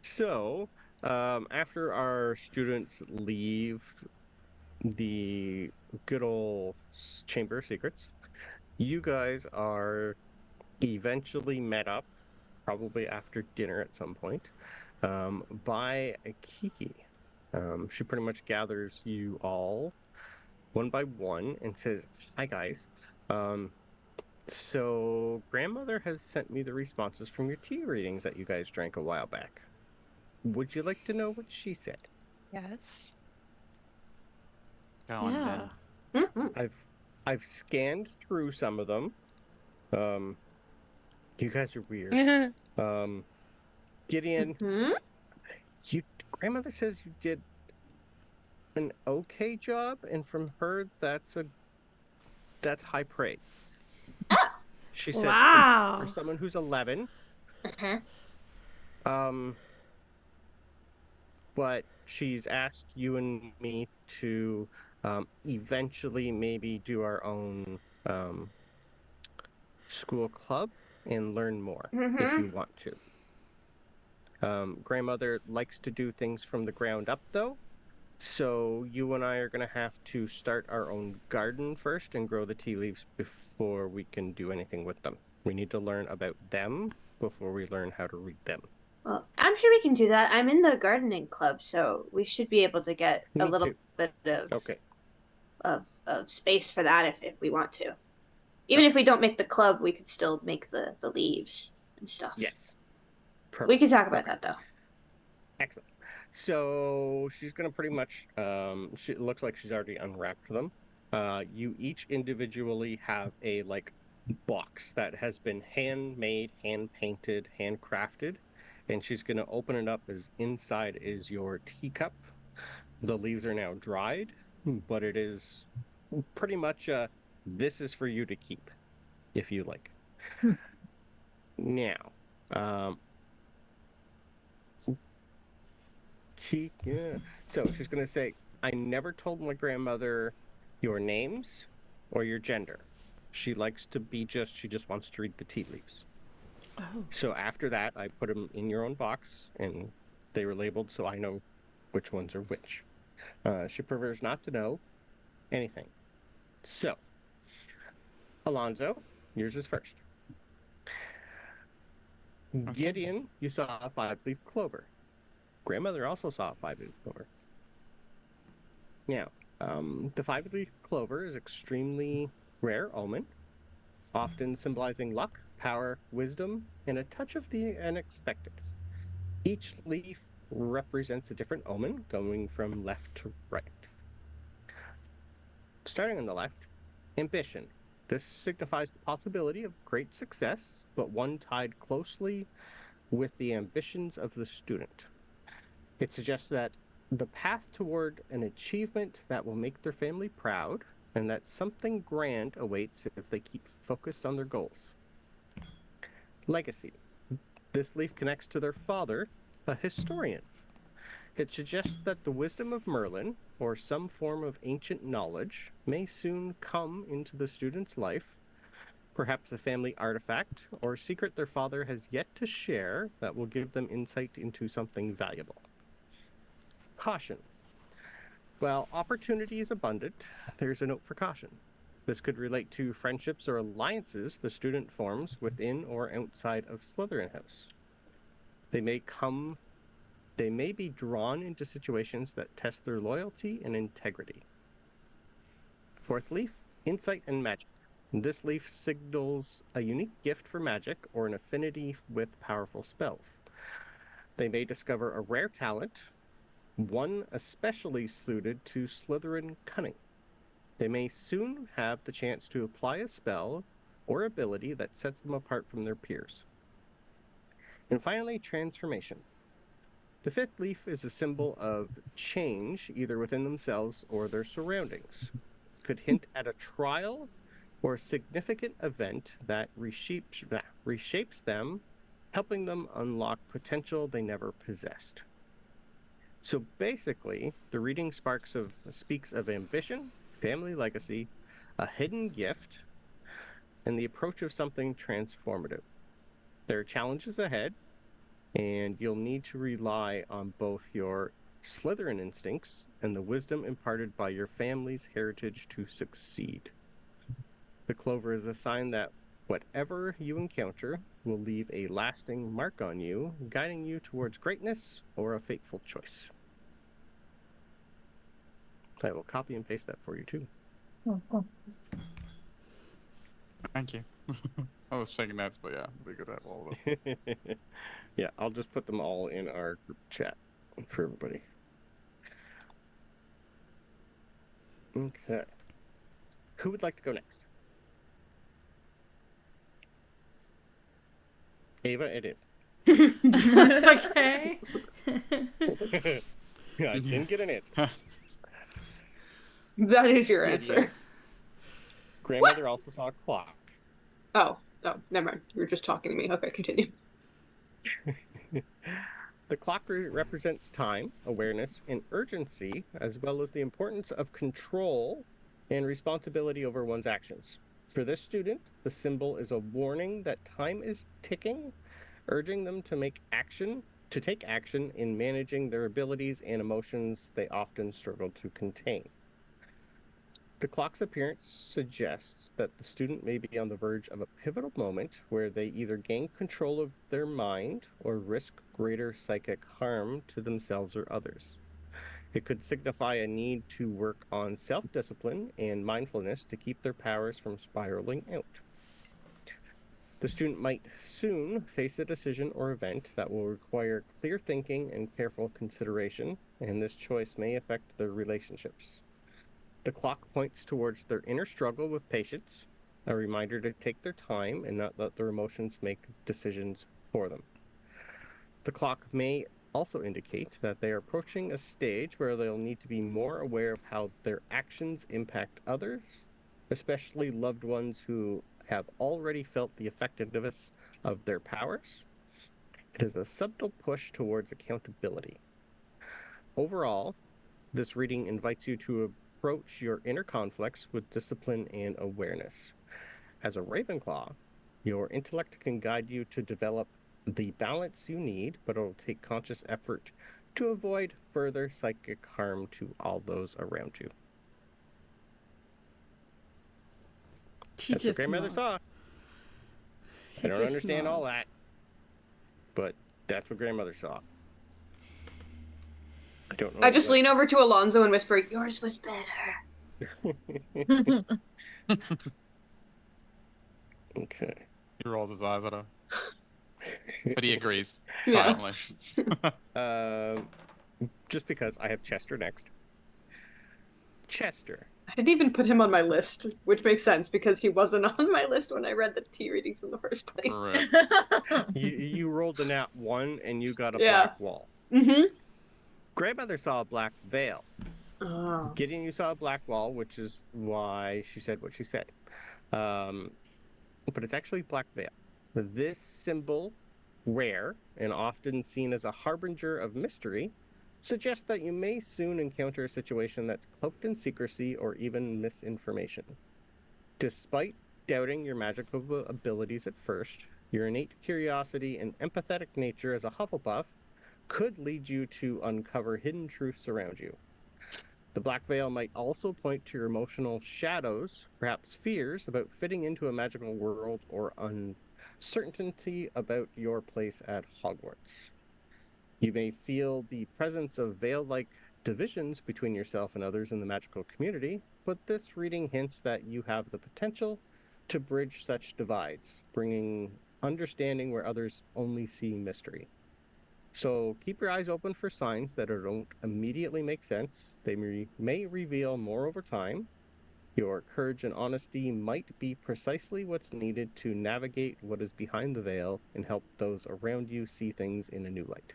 [SPEAKER 1] So after our students leave the good old Chamber of Secrets, you guys are eventually met up, probably after dinner at some point, by Kiki. She pretty much gathers you all one by one and says, "Hi guys. So grandmother has sent me the responses from your tea readings that you guys drank a while back. Would you like to know what she said?"
[SPEAKER 3] Yes.
[SPEAKER 5] Go on,
[SPEAKER 2] Yeah.
[SPEAKER 5] then.
[SPEAKER 4] Mm-hmm.
[SPEAKER 1] I've scanned through some of them. You guys are weird. Gideon,
[SPEAKER 4] Mm-hmm.
[SPEAKER 1] grandmother says you did an okay job, and from her that's high praise.
[SPEAKER 4] Oh.
[SPEAKER 1] She said
[SPEAKER 2] Wow.
[SPEAKER 1] for someone who's 11,
[SPEAKER 4] Uh-huh.
[SPEAKER 1] but she's asked you and me to eventually maybe do our own school club and learn more if you want to. Grandmother likes to do things from the ground up, though. So you and I are going to have to start our own garden first and grow the tea leaves before we can do anything with them. We need to learn about them before we learn how to read them.
[SPEAKER 4] Well, I'm sure we can do that. I'm in the gardening club, so we should be able to get a
[SPEAKER 1] Me
[SPEAKER 4] little
[SPEAKER 1] too.
[SPEAKER 4] bit of
[SPEAKER 1] Okay.
[SPEAKER 4] of space for that if we want to. Even if we don't make the club, we could still make the leaves and stuff.
[SPEAKER 1] Yes.
[SPEAKER 4] We can talk about that though.
[SPEAKER 1] Excellent. So she's going to pretty much, it looks like she's already unwrapped them. You each individually have a box that has been handmade, hand painted, handcrafted, and she's going to open it up as inside is your teacup. The leaves are now dried, but it is pretty much this is for you to keep if you like. Now, so she's going to say, I never told my grandmother your names or your gender. She likes to be she just wants to read the tea leaves.
[SPEAKER 2] Oh.
[SPEAKER 1] So after that, I put them in your own box, and they were labeled so I know which ones are which. She prefers not to know anything. So, Alonzo, yours is first.
[SPEAKER 5] Okay.
[SPEAKER 1] Gideon, you saw a 5-leaf clover. Grandmother also saw a five-leaf clover. Now, the five-leaf clover is extremely rare omen, often symbolizing luck, power, wisdom, and a touch of the unexpected. Each leaf represents a different omen, going from left to right. Starting on the left, ambition. This signifies the possibility of great success, but one tied closely with the ambitions of the student. It suggests that the path toward an achievement that will make their family proud, and that something grand awaits if they keep focused on their goals. Legacy. This leaf connects to their father, a historian. It suggests that the wisdom of Merlin, or some form of ancient knowledge, may soon come into the student's life, perhaps a family artifact or secret their father has yet to share that will give them insight into something valuable. Caution. While opportunity is abundant, there's a note for caution. This could relate to friendships or alliances the student forms within or outside of Slytherin House. They may be drawn into situations that test their loyalty and integrity. Fourth leaf, insight and magic. This leaf signals a unique gift for magic or an affinity with powerful spells. They may discover a rare talent, one especially suited to Slytherin cunning. They may soon have the chance to apply a spell or ability that sets them apart from their peers. And finally, transformation. The fifth leaf is a symbol of change, either within themselves or their surroundings. Could hint at a trial or a significant event that reshapes them, helping them unlock potential they never possessed. So basically, the reading speaks of ambition, family legacy, a hidden gift, and the approach of something transformative. There are challenges ahead, and you'll need to rely on both your Slytherin instincts and the wisdom imparted by your family's heritage to succeed. The clover is a sign that whatever you encounter will leave a lasting mark on you, guiding you towards greatness or a fateful choice. I will copy and paste that for you too.
[SPEAKER 6] Oh, cool.
[SPEAKER 5] Thank you. I was taking notes, but yeah, we could have all of them.
[SPEAKER 1] Yeah, I'll just put them all in our group chat for everybody. Okay. Who would like to go next? Ava, it is.
[SPEAKER 2] Okay.
[SPEAKER 1] Yeah, I didn't get an answer.
[SPEAKER 4] That is your
[SPEAKER 1] Idiot.
[SPEAKER 4] answer.
[SPEAKER 1] Grandmother also saw a clock.
[SPEAKER 4] Oh, never mind. You were just talking to me. Okay, continue.
[SPEAKER 1] The clock represents time, awareness, and urgency, as well as the importance of control and responsibility over one's actions. For this student, the symbol is a warning that time is ticking, urging them to take action in managing their abilities and emotions they often struggle to contain. The clock's appearance suggests that the student may be on the verge of a pivotal moment where they either gain control of their mind or risk greater psychic harm to themselves or others. It could signify a need to work on self-discipline and mindfulness to keep their powers from spiraling out. The student might soon face a decision or event that will require clear thinking and careful consideration, and this choice may affect their relationships. The clock points towards their inner struggle with patience, a reminder to take their time and not let their emotions make decisions for them. The clock may also indicate that they are approaching a stage where they'll need to be more aware of how their actions impact others, especially loved ones who have already felt the effectiveness of their powers. It is a subtle push towards accountability. Overall, this reading invites you to approach your inner conflicts with discipline and awareness. As a Ravenclaw, your intellect can guide you to develop the balance you need, but it'll take conscious effort to avoid further psychic harm to all those around you. That's what grandmother saw. I don't understand all that, but that's what grandmother saw. I don't know.
[SPEAKER 4] I just lean over to Alonzo and whisper, "Yours was better."
[SPEAKER 1] Okay.
[SPEAKER 5] He rolls his eyes at her, but he agrees
[SPEAKER 4] Yeah.
[SPEAKER 5] silently.
[SPEAKER 1] Just because I have Chester next. Chester.
[SPEAKER 4] I didn't even put him on my list, which makes sense because he wasn't on my list when I read the tea readings in the first place.
[SPEAKER 5] Correct.
[SPEAKER 1] You rolled the nat 1 and you got a
[SPEAKER 4] Yeah.
[SPEAKER 1] black wall.
[SPEAKER 4] Mm-hmm.
[SPEAKER 1] Grandmother saw a black veil.
[SPEAKER 4] Oh.
[SPEAKER 1] Gideon, you saw a black wall, which is why she said what she said. But it's actually black veil. This symbol, rare and often seen as a harbinger of mystery, suggests that you may soon encounter a situation that's cloaked in secrecy or even misinformation. Despite doubting your magical abilities at first, your innate curiosity and empathetic nature as a Hufflepuff could lead you to uncover hidden truths around you. The black veil might also point to your emotional shadows, perhaps fears about fitting into a magical world or uncertainty about your place at Hogwarts. You may feel the presence of veil-like divisions between yourself and others in the magical community, but this reading hints that you have the potential to bridge such divides, bringing understanding where others only see mystery. So keep your eyes open for signs that don't immediately make sense. They may reveal more over time. Your courage and honesty might be precisely what's needed to navigate what is behind the veil and help those around you see things in a new light.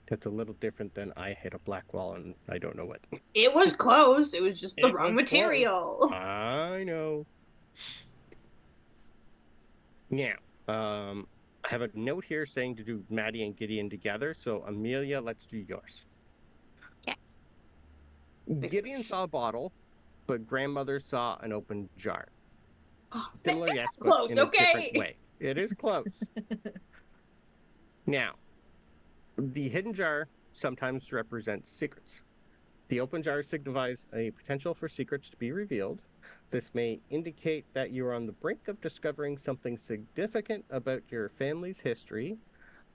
[SPEAKER 1] That's a little different than I hit a black wall and I don't know what.
[SPEAKER 4] It was close. It was just the
[SPEAKER 1] It
[SPEAKER 4] wrong
[SPEAKER 1] was
[SPEAKER 4] material.
[SPEAKER 1] close. I know. Now, I have a note here saying to do Maddie and Gideon together. So Amelia, let's do yours.
[SPEAKER 3] Yeah.
[SPEAKER 1] Gideon
[SPEAKER 4] sense.
[SPEAKER 1] saw a bottle, but grandmother saw an open jar.
[SPEAKER 4] Oh,
[SPEAKER 1] Similar,
[SPEAKER 4] that's
[SPEAKER 1] yes, but
[SPEAKER 4] close.
[SPEAKER 1] in a different
[SPEAKER 4] Okay.
[SPEAKER 1] way. It is close. Now, the hidden jar sometimes represents secrets. The open jar signifies a potential for secrets to be revealed. This may indicate that you are on the brink of discovering something significant about your family's history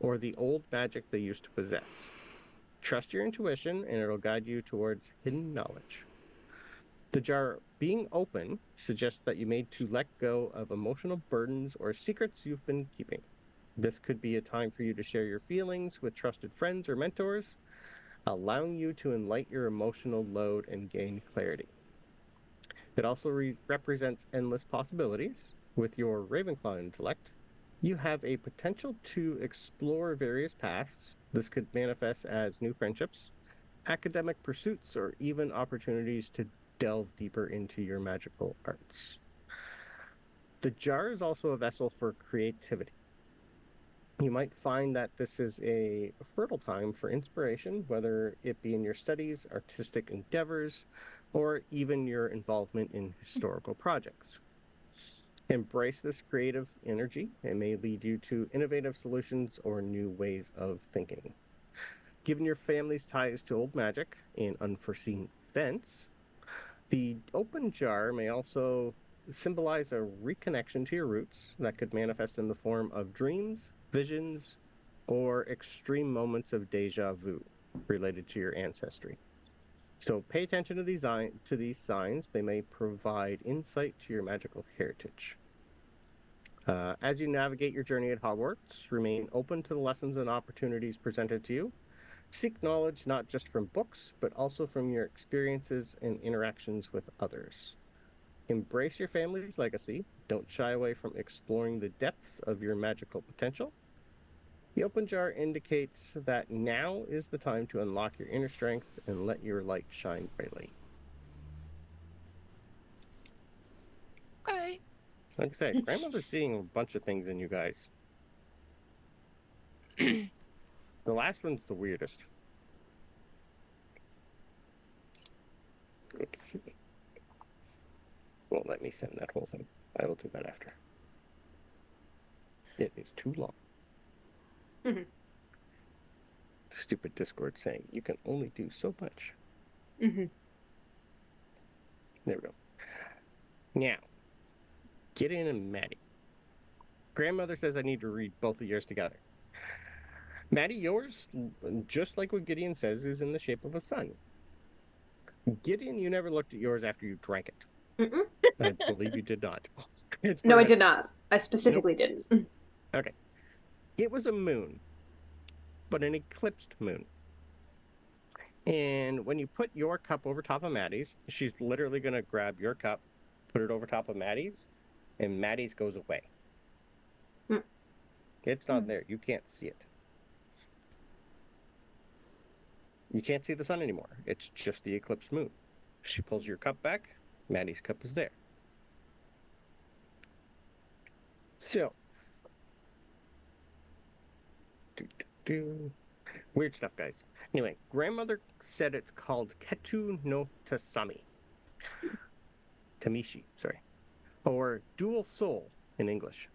[SPEAKER 1] or the old magic they used to possess. Trust your intuition and it'll guide you towards hidden knowledge. The jar being open suggests that you need to let go of emotional burdens or secrets you've been keeping. This could be a time for you to share your feelings with trusted friends or mentors, allowing you to enlighten your emotional load and gain clarity. It also represents endless possibilities. With your Ravenclaw intellect, you have a potential to explore various paths. This could manifest as new friendships, academic pursuits, or even opportunities to delve deeper into your magical arts. The jar is also a vessel for creativity. You might find that this is a fertile time for inspiration, whether it be in your studies, artistic endeavors, or even your involvement in historical projects. Embrace this creative energy. It may lead you to innovative solutions or new ways of thinking. Given your family's ties to old magic and unforeseen events, the open jar may also symbolize a reconnection to your roots that could manifest in the form of dreams, visions, or extreme moments of deja vu related to your ancestry. So pay attention to these signs. They may provide insight to your magical heritage. As you navigate your journey at Hogwarts, remain open to the lessons and opportunities presented to you. Seek knowledge not just from books, but also from your experiences and interactions with others. Embrace your family's legacy. Don't shy away from exploring the depths of your magical potential. The open jar indicates that now is the time to unlock your inner strength and let your light shine brightly.
[SPEAKER 3] Okay.
[SPEAKER 1] Like I said, grandmother's seeing a bunch of things in you guys. The last one's the weirdest. Oops. Won't let me send that whole thing. I will do that after. It is too long.
[SPEAKER 4] Mhm.
[SPEAKER 1] Stupid Discord saying you can only do so much.
[SPEAKER 4] Mm-hmm.
[SPEAKER 1] There we go. Now, Gideon and Maddie. Grandmother says I need to read both of yours together. Maddie, yours, just like what Gideon says, is in the shape of a sun. Gideon, you never looked at yours after you drank it.
[SPEAKER 4] Mm-mm.
[SPEAKER 1] I believe you did not. It's
[SPEAKER 4] No, I
[SPEAKER 1] perfect.
[SPEAKER 4] did not. I
[SPEAKER 1] Nope.
[SPEAKER 4] specifically didn't.
[SPEAKER 1] Okay. It was a moon, but an eclipsed moon. And when you put your cup over top of Maddie's, she's literally going to grab your cup, put it over top of Maddie's, and Maddie's goes away.
[SPEAKER 4] Mm.
[SPEAKER 1] It's not there. You can't see it. You can't see the sun anymore. It's just the eclipsed moon. She pulls your cup back, Maddie's cup is there. So, weird stuff, guys. Anyway, grandmother said it's called Ketu no Tasami. Tamishi, sorry. Or dual soul in English.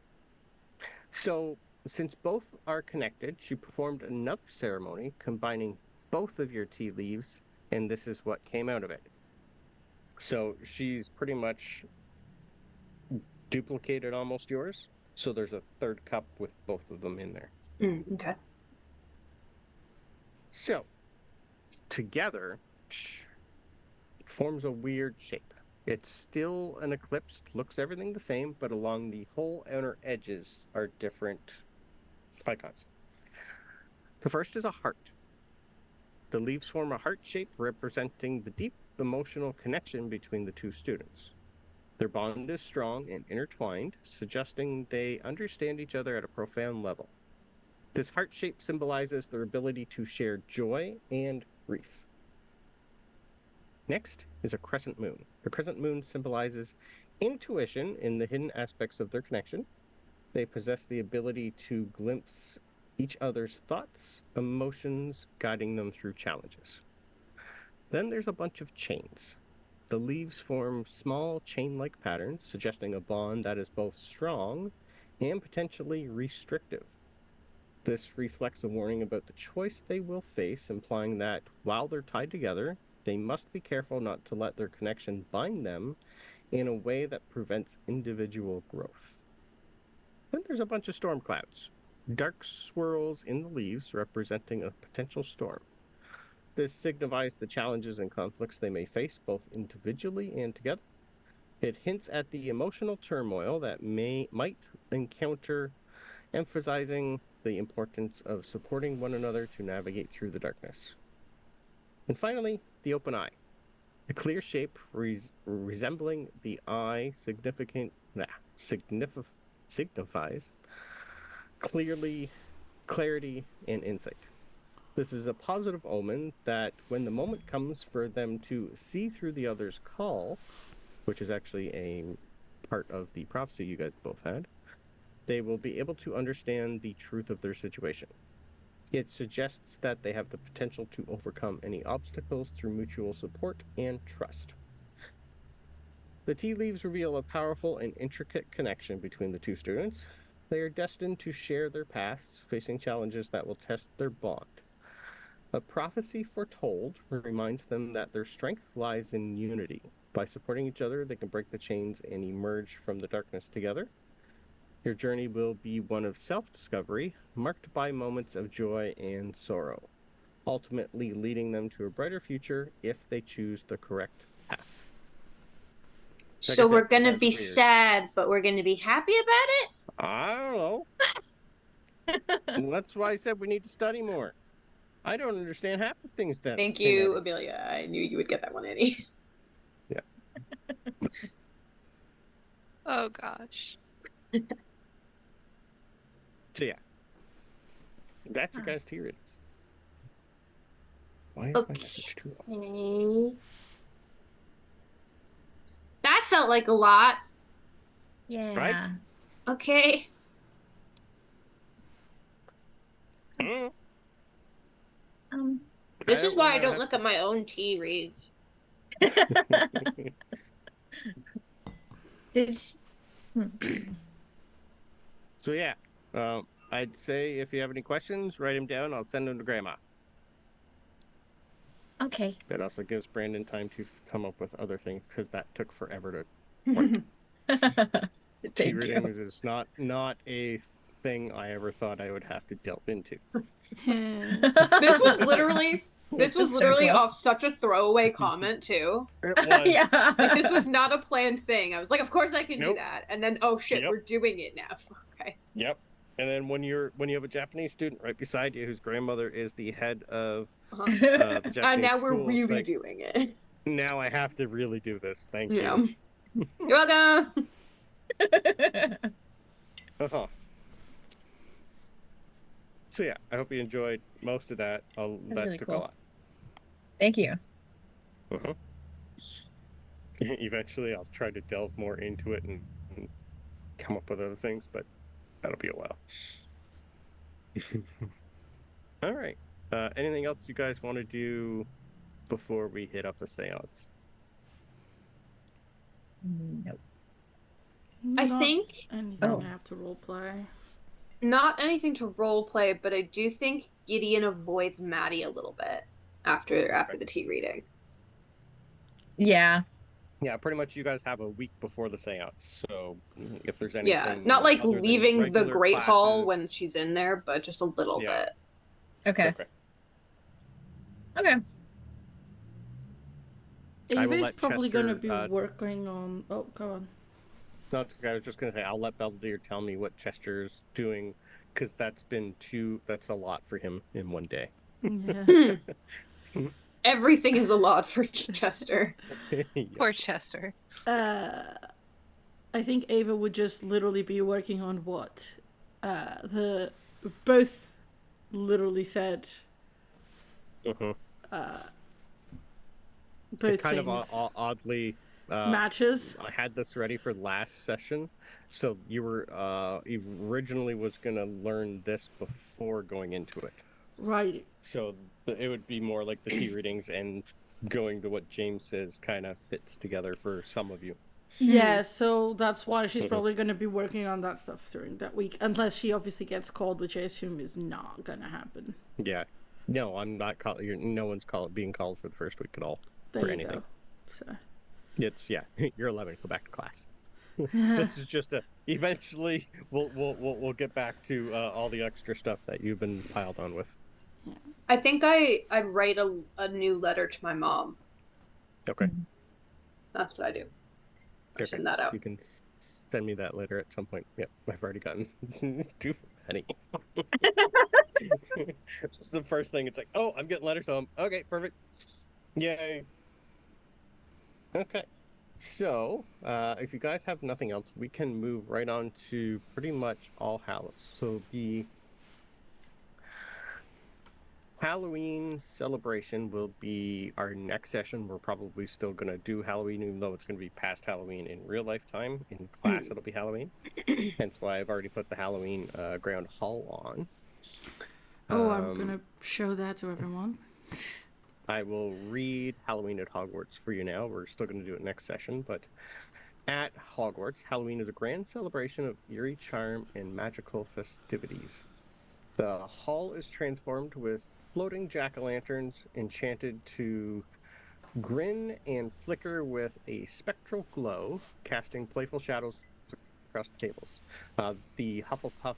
[SPEAKER 1] So, since both are connected, she performed another ceremony combining both of your tea leaves, and this is what came out of it. So, she's pretty much duplicated almost yours. So, there's a third cup with both of them in there.
[SPEAKER 4] Okay.
[SPEAKER 1] So, together, forms a weird shape. It's still an eclipse, looks everything the same, but along the whole outer edges are different icons. The first is a heart. The leaves form a heart shape representing the deep emotional connection between the two students. Their bond is strong and intertwined, suggesting they understand each other at a profound level. This heart shape symbolizes their ability to share joy and grief. Next is a crescent moon. The crescent moon symbolizes intuition in the hidden aspects of their connection. They possess the ability to glimpse each other's thoughts, emotions, guiding them through challenges. Then there's a bunch of chains. The leaves form small chain-like patterns, suggesting a bond that is both strong and potentially restrictive. This reflects a warning about the choice they will face, implying that while they're tied together, they must be careful not to let their connection bind them in a way that prevents individual growth. Then there's a bunch of storm clouds, dark swirls in the leaves representing a potential storm. This signifies the challenges and conflicts they may face both individually and together. It hints at the emotional turmoil that might encounter, emphasizing the importance of supporting one another to navigate through the darkness. And finally, the open eye. A clear shape resembling the eye signifies clarity and insight. This is a positive omen that when the moment comes for them to see through the other's call, which is actually a part of the prophecy you guys both had, they will be able to understand the truth of their situation. It suggests that they have the potential to overcome any obstacles through mutual support and trust. The tea leaves reveal a powerful and intricate connection between the two students. They are destined to share their pasts, facing challenges that will test their bond. A prophecy foretold reminds them that their strength lies in unity. By supporting each other, they can break the chains and emerge from the darkness together. Your journey will be one of self-discovery, marked by moments of joy and sorrow, ultimately leading them to a brighter future if they choose the correct path. Like
[SPEAKER 4] So
[SPEAKER 1] I said,
[SPEAKER 4] we're gonna
[SPEAKER 1] that's
[SPEAKER 4] be
[SPEAKER 1] weird.
[SPEAKER 4] sad, but we're gonna be happy about it?
[SPEAKER 1] I don't know. That's why I said we need to study more. I don't understand half the things that
[SPEAKER 4] Thank
[SPEAKER 1] came out
[SPEAKER 4] you,
[SPEAKER 1] of it.
[SPEAKER 4] Amelia. I knew you would get that one, Annie.
[SPEAKER 3] Oh gosh.
[SPEAKER 1] So yeah, that's your guys' tea readings. Why is my message too long?
[SPEAKER 4] Okay. That felt like a lot.
[SPEAKER 6] Yeah.
[SPEAKER 1] Right?
[SPEAKER 4] Okay.
[SPEAKER 1] Mm.
[SPEAKER 6] Um.
[SPEAKER 4] This is why I
[SPEAKER 1] wanna
[SPEAKER 4] don't
[SPEAKER 1] have
[SPEAKER 4] look at my own tea reads.
[SPEAKER 6] Did she...
[SPEAKER 1] So yeah, I'd say if you have any questions, write them down. I'll send them to Grandma.
[SPEAKER 6] Okay.
[SPEAKER 1] That also gives Brandon time to come up with other things because that took forever to write. Tea
[SPEAKER 6] Thank you.
[SPEAKER 1] readings is not a thing I ever thought I would have to delve into.
[SPEAKER 4] This was literally
[SPEAKER 6] So
[SPEAKER 4] off such a throwaway comment too.
[SPEAKER 1] It
[SPEAKER 6] close.
[SPEAKER 1] was.
[SPEAKER 6] Yeah.
[SPEAKER 4] Like this was not a planned thing. I was like, of course I can do
[SPEAKER 1] Nope.
[SPEAKER 4] that. And then oh shit,
[SPEAKER 1] Yep.
[SPEAKER 4] we're doing it now. Okay.
[SPEAKER 1] Yep. And then when you have a Japanese student right beside you whose grandmother is the head of
[SPEAKER 4] Uh-huh.
[SPEAKER 1] the
[SPEAKER 4] And
[SPEAKER 1] Japanese
[SPEAKER 4] now we're
[SPEAKER 1] school, it's
[SPEAKER 4] really
[SPEAKER 1] like,
[SPEAKER 4] doing it.
[SPEAKER 1] now I have to really do this. Thank
[SPEAKER 4] Yeah.
[SPEAKER 1] you.
[SPEAKER 4] You're welcome.
[SPEAKER 1] Uh-huh. So yeah, I hope you enjoyed most of that. That
[SPEAKER 6] really
[SPEAKER 1] took
[SPEAKER 6] cool.
[SPEAKER 1] a lot.
[SPEAKER 6] Thank you.
[SPEAKER 1] Uh-huh. Eventually, I'll try to delve more into it and come up with other things, but that'll be a while. All right. Anything else you guys want to do before we hit up the seance?
[SPEAKER 6] Nope.
[SPEAKER 4] I
[SPEAKER 2] Not
[SPEAKER 4] think
[SPEAKER 2] anything
[SPEAKER 6] Oh.
[SPEAKER 2] I have to roleplay.
[SPEAKER 4] not anything to role play, but I do think Gideon avoids Maddie a little bit after the tea reading.
[SPEAKER 6] Yeah.
[SPEAKER 1] Yeah, pretty much you guys have a week before the seance, so if there's
[SPEAKER 4] Yeah,
[SPEAKER 1] anything
[SPEAKER 4] not like
[SPEAKER 1] other than
[SPEAKER 4] leaving the
[SPEAKER 1] regular
[SPEAKER 4] Great Hall
[SPEAKER 1] classes-
[SPEAKER 4] when she's in there, but just a little
[SPEAKER 1] Yeah.
[SPEAKER 4] bit.
[SPEAKER 6] Okay.
[SPEAKER 1] Okay.
[SPEAKER 6] Okay.
[SPEAKER 1] I will
[SPEAKER 2] Ava's
[SPEAKER 1] let
[SPEAKER 2] probably going to
[SPEAKER 1] Chester,
[SPEAKER 2] be working on. Oh, go on.
[SPEAKER 1] No, it's okay. I was just gonna say I'll let Belvedere tell me what Chester's doing, because that's a lot for him in one day.
[SPEAKER 2] Yeah.
[SPEAKER 4] Everything is a lot for Chester.
[SPEAKER 1] Yeah.
[SPEAKER 3] Poor Chester.
[SPEAKER 2] I think Ava would just literally be working on what the both literally said.
[SPEAKER 1] Mhm.
[SPEAKER 2] Both
[SPEAKER 1] Kind
[SPEAKER 2] things
[SPEAKER 1] of oddly
[SPEAKER 2] matches.
[SPEAKER 1] I had this ready for last session, so you originally was gonna learn this before going into it.
[SPEAKER 2] Right.
[SPEAKER 1] So it would be more like the tea readings and going to what James says kind of fits together for some of you.
[SPEAKER 2] Yeah, so that's why she's
[SPEAKER 1] Mhm.
[SPEAKER 2] probably going to be working on that stuff during that week, unless she obviously gets called, which I assume is not going to happen.
[SPEAKER 1] Yeah. No, I'm not called. No one's being called for the first week at all.
[SPEAKER 2] There
[SPEAKER 1] For
[SPEAKER 2] you
[SPEAKER 1] anything.
[SPEAKER 2] go. So.
[SPEAKER 1] It's you're 11. Go back to class. This is just eventually we'll get back to all the extra stuff that you've been piled on with.
[SPEAKER 4] I think I write a new letter to my mom.
[SPEAKER 1] Okay.
[SPEAKER 4] That's what I do. I send that out.
[SPEAKER 1] You can send me that later at some point. Yep, I've already gotten too many. Just the first thing. It's like, oh, I'm getting letters home. Okay, perfect. Yay. Okay. So, if you guys have nothing else, we can move right on to pretty much All Hallows. So the Halloween celebration will be our next session. We're probably still going to do Halloween, even though it's going to be past Halloween in real life time. In class, it'll be Halloween. Hence why I've already put the Halloween Ground Hall on.
[SPEAKER 2] Oh, I'm going to show that to everyone.
[SPEAKER 1] I will read Halloween at Hogwarts for you now. We're still going to do it next session, but at Hogwarts, Halloween is a grand celebration of eerie charm and magical festivities. The hall is transformed with floating jack-o'-lanterns enchanted to grin and flicker with a spectral glow, casting playful shadows across the tables. The Hufflepuff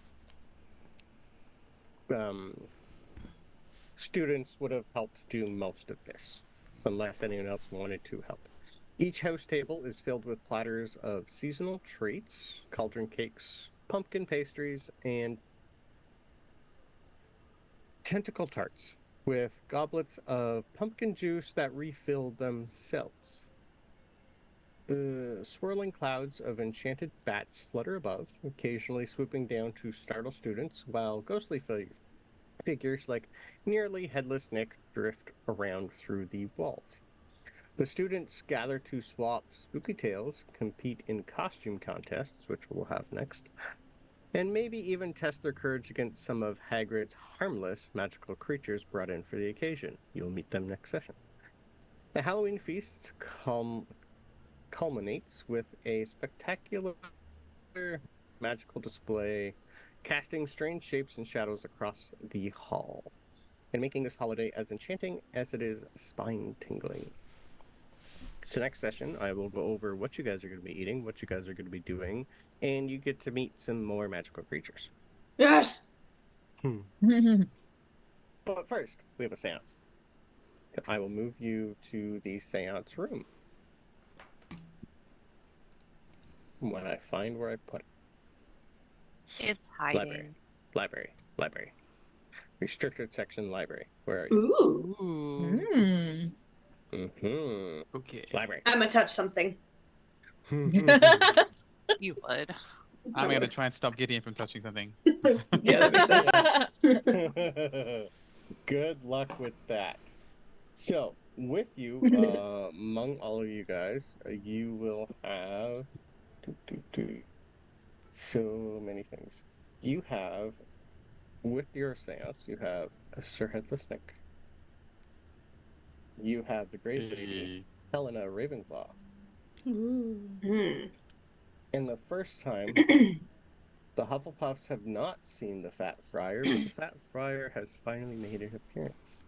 [SPEAKER 1] students would have helped do most of this, unless anyone else wanted to help. Each house table is filled with platters of seasonal treats, cauldron cakes, pumpkin pastries, and tentacle tarts, with goblets of pumpkin juice that refill themselves. Swirling clouds of enchanted bats flutter above, occasionally swooping down to startle students, while ghostly figures like nearly headless Nick drift around through the walls. The students gather to swap spooky tales, compete in costume contests, which we'll have next, and maybe even test their courage against some of Hagrid's harmless magical creatures brought in for the occasion. You'll meet them next session. The Halloween feast culminates with a spectacular magical display, casting strange shapes and shadows across the hall, and making this holiday as enchanting as it is spine-tingling. So next session, I will go over what you guys are going to be eating, what you guys are going to be doing, and you get to meet some more magical creatures.
[SPEAKER 4] Yes.
[SPEAKER 1] But first, we have a seance. I will move you to the seance room when I find where I put it.
[SPEAKER 3] It's
[SPEAKER 1] Library.
[SPEAKER 3] hiding.
[SPEAKER 1] Library. Restricted section library. Where are you?
[SPEAKER 4] Ooh.
[SPEAKER 3] Ooh.
[SPEAKER 1] Mm-hmm.
[SPEAKER 5] Okay.
[SPEAKER 1] Library.
[SPEAKER 4] I'm gonna touch something.
[SPEAKER 3] You would.
[SPEAKER 5] I'm gonna try and stop Gideon from touching something.
[SPEAKER 4] Yeah, that makes sense.
[SPEAKER 1] Good luck with that. So, with you, among all of you guys, you will have so many things. You have, with your seance, you have a Sir Headless Nick. You have the Great Lady,
[SPEAKER 5] Hey.
[SPEAKER 1] Helena Ravenclaw.
[SPEAKER 2] Ooh.
[SPEAKER 1] And the first time, the Hufflepuffs have not seen the Fat Friar, but the Fat Friar has finally made an appearance.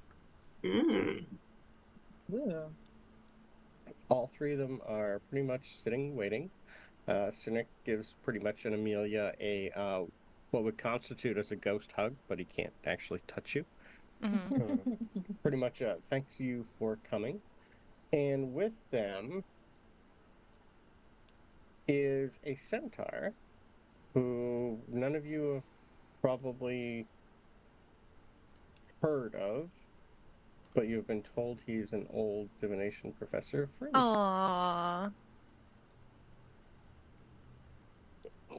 [SPEAKER 6] Ooh.
[SPEAKER 1] All three of them are pretty much sitting, waiting. Sir Nick gives pretty much an Amelia a what would constitute as a ghost hug, but he can't actually touch you. Pretty much thanks you for coming. And with them is a centaur who none of you have probably heard of, but you've been told he's an old divination professor friend.
[SPEAKER 3] Aww.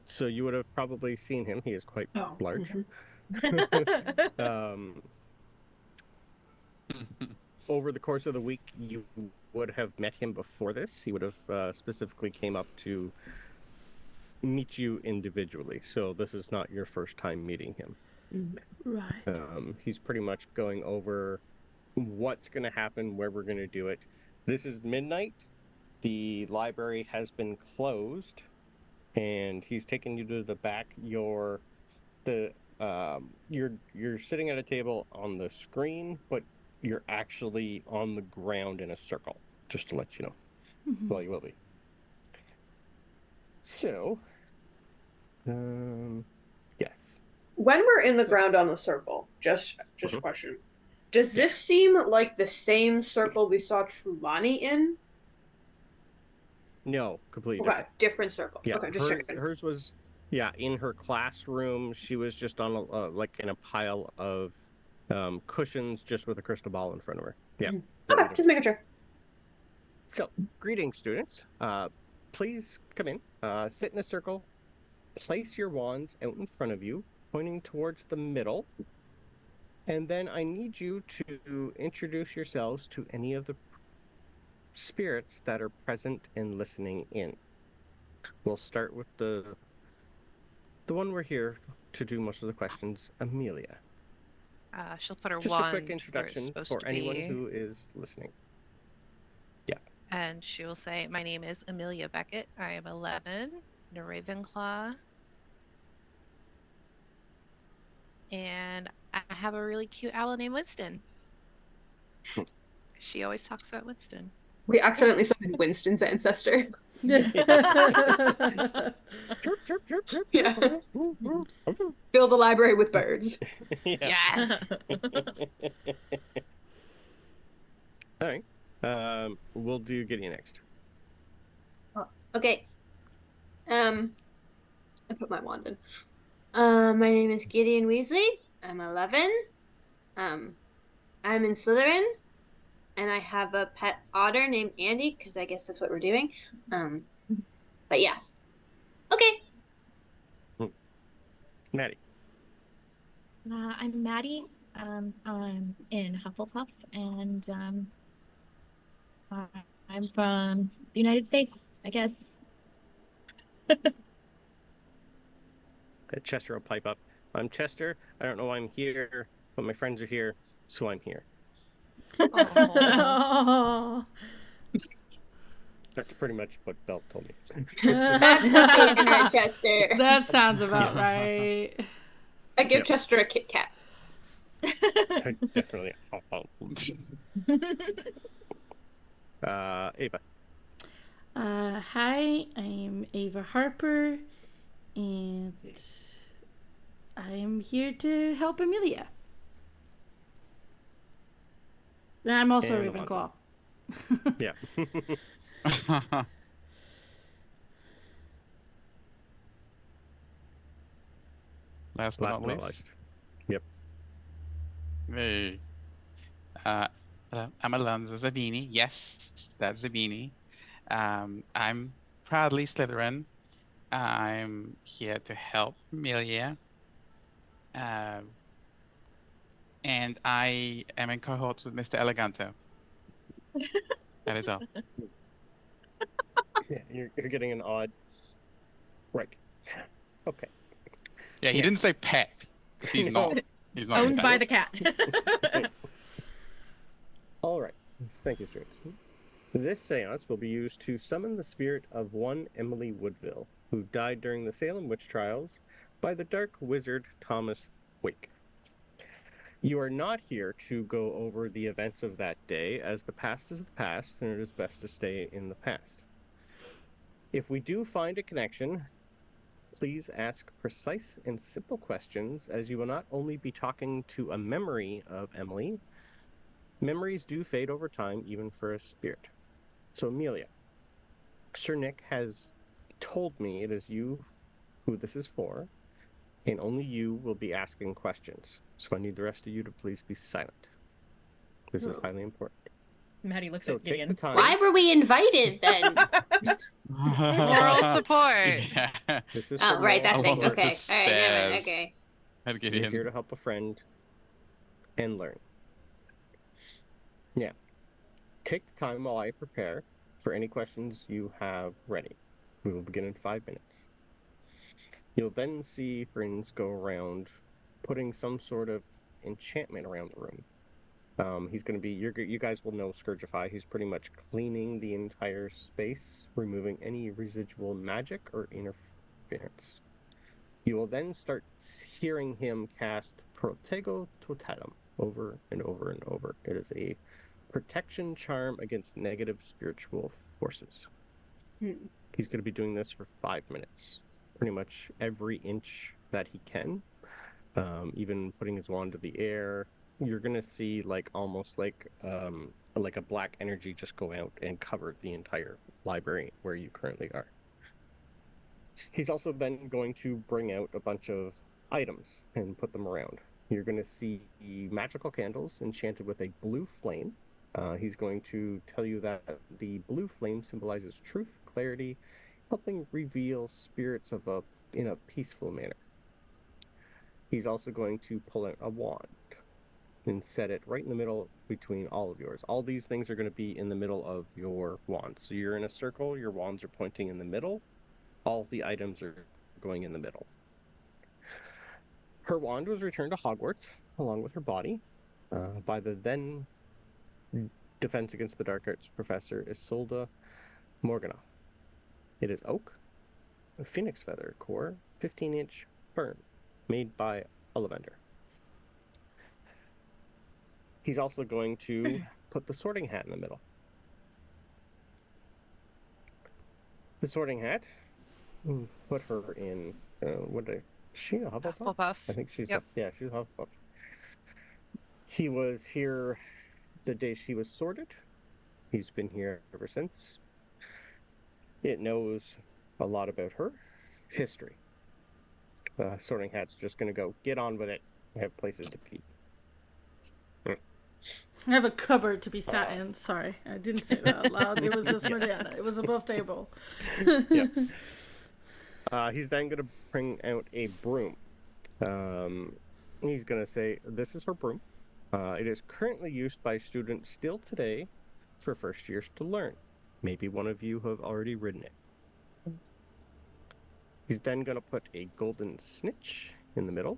[SPEAKER 1] So you would have probably seen him. He is quite
[SPEAKER 4] Oh.
[SPEAKER 1] large. Um, over the course of the week, you would have met him before this. He would have specifically came up to meet you individually. So this is not your first time meeting him.
[SPEAKER 2] Right.
[SPEAKER 1] He's pretty much going over what's going to happen, where we're going to do it. This is midnight. The library has been closed, and he's taken you to the back. You're sitting at a table on the screen, but you're actually on the ground in a circle, just to let you know. Well, you will be. So, yes.
[SPEAKER 4] When we're in the ground on the circle, just a question. Does this seem like the same circle we saw Trulawney in?
[SPEAKER 1] No, completely
[SPEAKER 4] Okay, different circle.
[SPEAKER 1] Yeah,
[SPEAKER 4] Okay, just checking.
[SPEAKER 1] hers was in her classroom. She was just on like in a pile of cushions, just with a crystal ball in front of her. Yeah.
[SPEAKER 4] Okay, just making sure.
[SPEAKER 1] So, greetings, students. Please come in. Sit in a circle. Place your wands out in front of you, pointing towards the middle. And then I need you to introduce yourselves to any of the spirits that are present and listening in. We'll start with the one we're here to do most of the questions, Amelia.
[SPEAKER 3] She'll put her
[SPEAKER 1] Just
[SPEAKER 3] wand
[SPEAKER 1] a quick
[SPEAKER 3] where it's
[SPEAKER 1] introduction
[SPEAKER 3] supposed
[SPEAKER 1] for
[SPEAKER 3] to
[SPEAKER 1] anyone
[SPEAKER 3] be,
[SPEAKER 1] who is listening. Yeah.
[SPEAKER 3] and she will say, "My name is Amelia Beckett. I am 11, a Ravenclaw, and I have a really cute owl named Winston." She always talks about Winston.
[SPEAKER 4] We accidentally summoned Winston's ancestor.
[SPEAKER 1] Chirp, chirp, chirp, chirp,
[SPEAKER 4] Yeah.
[SPEAKER 1] chirp.
[SPEAKER 4] Fill the library with birds.
[SPEAKER 1] Yeah.
[SPEAKER 3] Yes.
[SPEAKER 1] All right. We'll do Gideon next.
[SPEAKER 4] Okay. I put my wand in. My name is Gideon Weasley. I'm 11. I'm in Slytherin, and I have a pet otter named Andy because I guess that's what we're doing. But yeah. Okay.
[SPEAKER 1] Maddie.
[SPEAKER 6] I'm Maddie. I'm in Hufflepuff, and I'm from the United States, I guess.
[SPEAKER 1] Chester will pipe up. I'm Chester. I don't know why I'm here, but my friends are here, so I'm here.
[SPEAKER 3] Oh.
[SPEAKER 1] That's pretty much what Belle told me.
[SPEAKER 4] That could be in her, Chester.
[SPEAKER 2] That sounds about right.
[SPEAKER 4] I give
[SPEAKER 1] Yep.
[SPEAKER 4] Chester a Kit Kat.
[SPEAKER 1] Definitely. Ava.
[SPEAKER 2] Hi, I'm Ava Harper, and I am here to help Amelia. I'm also
[SPEAKER 1] And
[SPEAKER 2] Ravenclaw.
[SPEAKER 1] Yeah.
[SPEAKER 5] Last but
[SPEAKER 1] Last
[SPEAKER 5] not
[SPEAKER 1] but not
[SPEAKER 5] least.
[SPEAKER 1] least. Yep.
[SPEAKER 5] Hey. Uh, I'm Alonzo Zabini. Yes, that's Zabini. I'm proudly Slytherin. I'm here to help Amelia. Um, and I am in cohorts with Mr. Eleganto. That is all.
[SPEAKER 1] Yeah, you're getting an odd. Right. Okay.
[SPEAKER 5] Yeah, he
[SPEAKER 1] Yeah.
[SPEAKER 5] didn't say pet, because he's
[SPEAKER 1] No.
[SPEAKER 5] not. He's not his
[SPEAKER 6] Owned
[SPEAKER 5] pet.
[SPEAKER 6] by the cat.
[SPEAKER 1] All right. Thank you, students. This seance will be used to summon the spirit of one Emily Woodville, who died during the Salem witch trials by the dark wizard Thomas Wake. You are not here to go over the events of that day, as the past is the past, and it is best to stay in the past. If we do find a connection, please ask precise and simple questions, as you will not only be talking to a memory of Emily, memories do fade over time, even for a spirit. So, Amelia, Sir Nick has told me it is you who this is for, and only you will be asking questions. So I need the rest of you to please be silent. This is
[SPEAKER 4] Oh.
[SPEAKER 1] highly important.
[SPEAKER 6] Maddie looks
[SPEAKER 1] So
[SPEAKER 6] at
[SPEAKER 1] take the
[SPEAKER 6] Gideon.
[SPEAKER 1] time.
[SPEAKER 4] Why were we invited then?
[SPEAKER 3] Moral support.
[SPEAKER 5] Yeah.
[SPEAKER 1] This is
[SPEAKER 4] Oh,
[SPEAKER 1] for
[SPEAKER 4] right,
[SPEAKER 1] moral
[SPEAKER 4] that thing.
[SPEAKER 5] Alonso
[SPEAKER 1] support.
[SPEAKER 4] Okay.
[SPEAKER 5] just
[SPEAKER 4] All right, never mind.
[SPEAKER 5] stares
[SPEAKER 4] Okay.
[SPEAKER 5] at
[SPEAKER 1] You're here
[SPEAKER 5] Gideon.
[SPEAKER 1] to help a friend and learn. Yeah. Take the time while I prepare for any questions you have ready. We will begin in 5 minutes. You'll then see friends go around putting some sort of enchantment around the room. He's going to be, you guys will know Scourgify. He's pretty much cleaning the entire space, removing any residual magic or interference. You will then start hearing him cast Protego Totalum over and over and over. It is a protection charm against negative spiritual forces.
[SPEAKER 4] Hmm.
[SPEAKER 1] He's going to be doing this for 5 minutes, pretty much every inch that he can, even putting his wand to the air. You're going to see like almost like a black energy just go out and cover the entire library where you currently are. He's also then going to bring out a bunch of items and put them around. You're going to see magical candles enchanted with a blue flame. He's going to tell you that the blue flame symbolizes truth, clarity, helping reveal spirits in a peaceful manner. He's also going to pull out a wand and set it right in the middle between all of yours. All these things are going to be in the middle of your wand. So you're in a circle, your wands are pointing in the middle, all the items are going in the middle. Her wand was returned to Hogwarts, along with her body, by the then Defense Against the Dark Arts professor Isolde Morgana. It is oak, a phoenix feather core, 15-inch firm, made by Ollivander. He's also going to put the sorting hat in the middle. The sorting hat, put her in, is she a Hufflepuff?
[SPEAKER 3] Hufflepuff.
[SPEAKER 1] I think she's
[SPEAKER 3] Yep.
[SPEAKER 1] she's a Hufflepuff. He was here the day she was sorted. He's been here ever since. It knows a lot about her history. Sorting Hat's just going to go, get on with it. I have places to pee.
[SPEAKER 2] I have a cupboard to be sat in. Sorry, I didn't say that out loud. It was just Mariana. It was above table.
[SPEAKER 1] Yep. He's then going to bring out a broom. He's going to say, this is her broom. It is currently used by students still today for first years to learn. Maybe one of you have already ridden it. He's then going to put a golden snitch in the middle.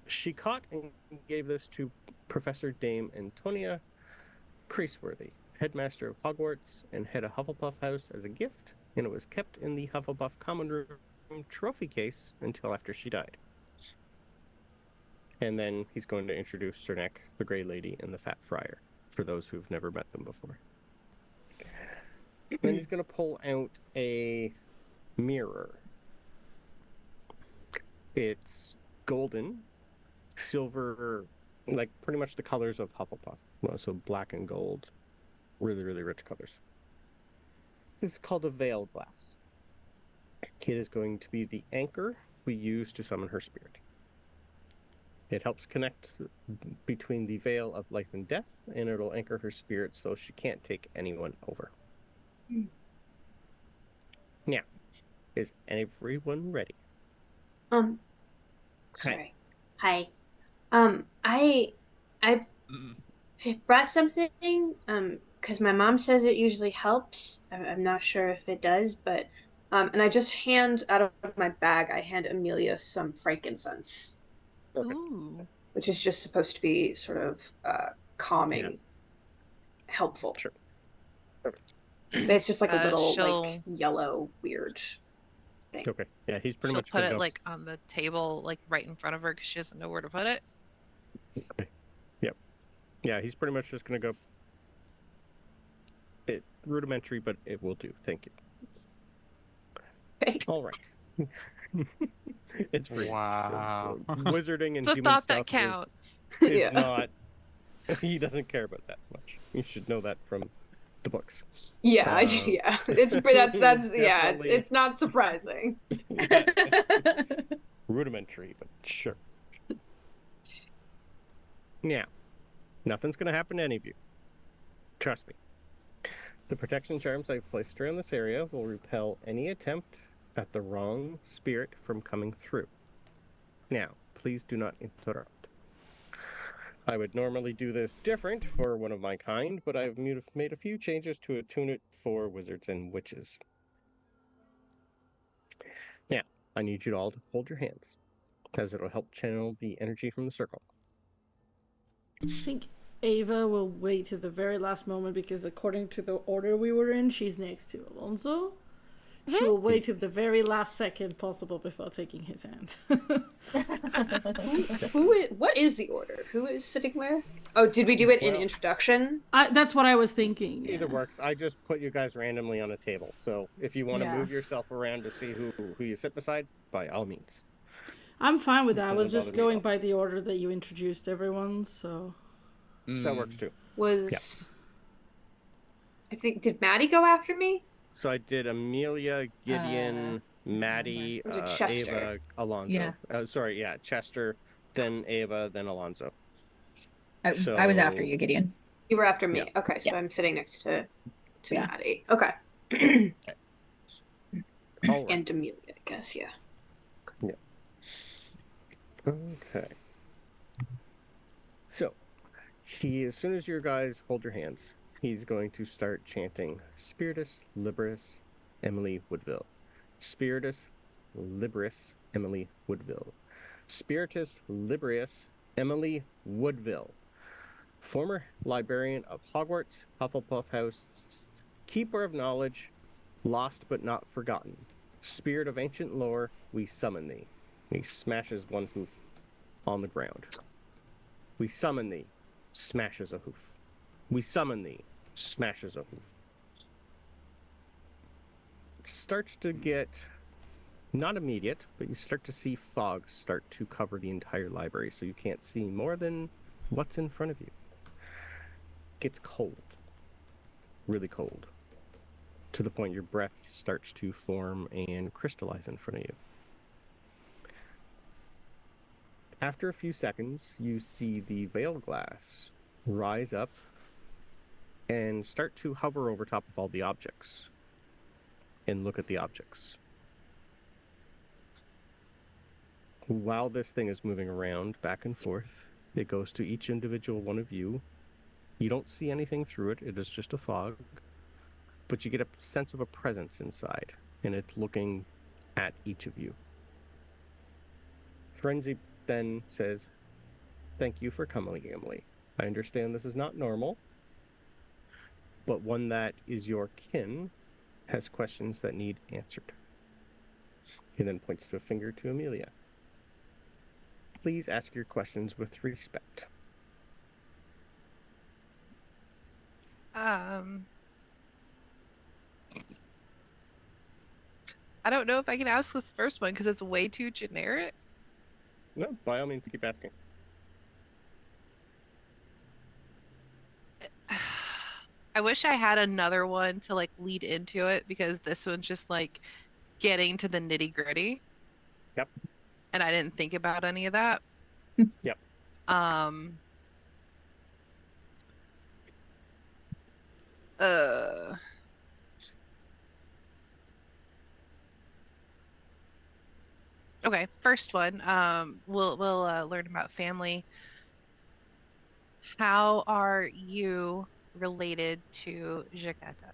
[SPEAKER 1] She caught and gave this to Professor Dame Antonia Creaseworthy, headmaster of Hogwarts and head of Hufflepuff House, as a gift, and it was kept in the Hufflepuff Common Room trophy case until after she died. And then he's going to introduce Sir Neck, the Grey Lady, and the Fat Friar, for those who've never met them before. Then he's going to pull out a mirror. It's golden, silver, like pretty much the colors of Hufflepuff. Well, so black and gold, really, really rich colors. This is called a veil glass. It is going to be the anchor we use to summon her spirit. It helps connect between the veil of life and death, and it'll anchor her spirit so she can't take anyone over. Now, is everyone ready?
[SPEAKER 4] Sorry. Hi. I brought something. Because my mom says it usually helps. I'm not sure if it does, but and I just hand out of my bag. I hand Amelia some frankincense,
[SPEAKER 1] Okay.
[SPEAKER 3] Ooh.
[SPEAKER 4] which is just supposed to be sort of calming, helpful.
[SPEAKER 1] Sure.
[SPEAKER 4] It's just like a little
[SPEAKER 3] she'll
[SPEAKER 4] like yellow weird thing.
[SPEAKER 1] Okay. Yeah, he's pretty
[SPEAKER 3] she'll
[SPEAKER 1] much
[SPEAKER 3] put
[SPEAKER 1] gonna
[SPEAKER 3] it
[SPEAKER 1] go.
[SPEAKER 3] like on the table, like right in front of her, because she doesn't know where to put it.
[SPEAKER 1] Yep. Yeah, he's pretty much just gonna go. Rudimentary, but it will do. Thank you.
[SPEAKER 4] Okay.
[SPEAKER 1] All right. It's free.
[SPEAKER 5] Wow.
[SPEAKER 1] Wizarding and
[SPEAKER 3] The
[SPEAKER 1] human
[SPEAKER 3] thought
[SPEAKER 1] stuff
[SPEAKER 3] that counts.
[SPEAKER 1] is
[SPEAKER 4] Yeah.
[SPEAKER 1] not. He doesn't care about that much. You should know that from the books.
[SPEAKER 4] Yeah, yeah. It's that's yeah.
[SPEAKER 1] Definitely.
[SPEAKER 4] It's not surprising.
[SPEAKER 1] Yeah, it's rudimentary, but sure. Now, nothing's gonna happen to any of you. Trust me. The protection charms I've placed around this area will repel any attempt at the wrong spirit from coming through. Now, please do not interrupt. I would normally do this different for one of my kind, but I've made a few changes to attune it for wizards and witches. Now, I need you all to hold your hands, as it'll help channel the energy from the circle.
[SPEAKER 2] I think Ava will wait to the very last moment because according to the order we were in, she's next to Alonso. She will wait to the very last second possible before taking his hand.
[SPEAKER 4] What is the order? Who is sitting where? Oh, did we do it in
[SPEAKER 1] Well-
[SPEAKER 4] introduction?
[SPEAKER 2] That's what I was thinking.
[SPEAKER 1] Either works. I just put you guys randomly on a table, so if you want to
[SPEAKER 2] Yeah.
[SPEAKER 1] move yourself around to see who you sit beside, by all means.
[SPEAKER 2] I'm fine with that. I was
[SPEAKER 1] Doesn't
[SPEAKER 2] just
[SPEAKER 1] bother me at
[SPEAKER 2] going
[SPEAKER 1] all.
[SPEAKER 2] by the order that you introduced everyone, so.
[SPEAKER 1] That works too.
[SPEAKER 4] Was I think did Maddie go after me?
[SPEAKER 1] So I did Amelia, Gideon, Maddie,
[SPEAKER 4] Was it Chester?
[SPEAKER 1] Ava, Alonso.
[SPEAKER 6] Yeah.
[SPEAKER 1] Chester, then Ava, then Alonso.
[SPEAKER 6] I was after
[SPEAKER 1] So-
[SPEAKER 6] you, Gideon.
[SPEAKER 4] You were after me.
[SPEAKER 1] Yeah.
[SPEAKER 4] Okay, so I'm sitting next to
[SPEAKER 6] Yeah.
[SPEAKER 4] Maddie. Okay.
[SPEAKER 1] All right.
[SPEAKER 4] And Amelia, I guess, yeah.
[SPEAKER 1] Okay. So, as soon as you guys hold your hands, he's going to start chanting Spiritus Liberis Emily Woodville. Spiritus Liberis Emily Woodville. Spiritus Liberis Emily Woodville. Former librarian of Hogwarts, Hufflepuff House, keeper of knowledge, lost but not forgotten. Spirit of ancient lore, we summon thee. He smashes one hoof on the ground. We summon thee, smashes a hoof. We summon thee, smashes a hoof. It starts to get, not immediate, but you start to see fog start to cover the entire library, so you can't see more than what's in front of you. It gets cold, really cold, to the point your breath starts to form and crystallize in front of you. After a few seconds, you see the veil glass rise up and start to hover over top of all the objects and look at the objects. While this thing is moving around back and forth, it goes to each individual one of you. You don't see anything through it, it is just a fog, but you get a sense of a presence inside, and it's looking at each of you. Frenzy then says, "Thank you for coming, Emily. I understand this is not normal, but one that is your kin has questions that need answered." He then points to a finger to Amelia. "Please ask your questions with respect."
[SPEAKER 3] I don't know if I can ask this first one because it's way too generic.
[SPEAKER 1] No, by all means, keep asking.
[SPEAKER 3] I wish I had another one to like lead into it because this one's just like getting to the nitty-gritty.
[SPEAKER 1] Yep.
[SPEAKER 3] And I didn't think about any of that.
[SPEAKER 1] Yep.
[SPEAKER 3] Um uh okay, first one. We'll learn about family. How are you related to Jaquetta?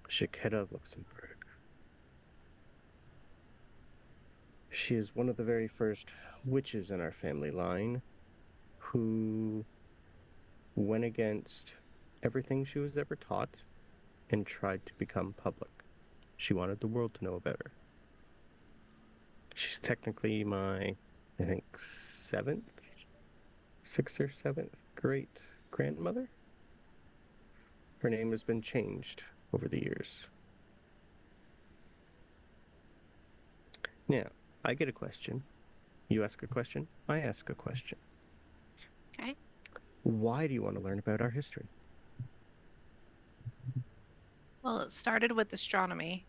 [SPEAKER 1] Shiketa Luxembourg. She is one of the very first witches in our family line who went against everything she was ever taught and tried to become public. She wanted the world to know about her. She's technically my, I think, sixth or seventh great grandmother. Her name has been changed over the years. Now, I get a question. You ask a question. I ask a question.
[SPEAKER 3] Okay.
[SPEAKER 1] Why do you want to learn about our history?
[SPEAKER 3] Well, it started with astronomy.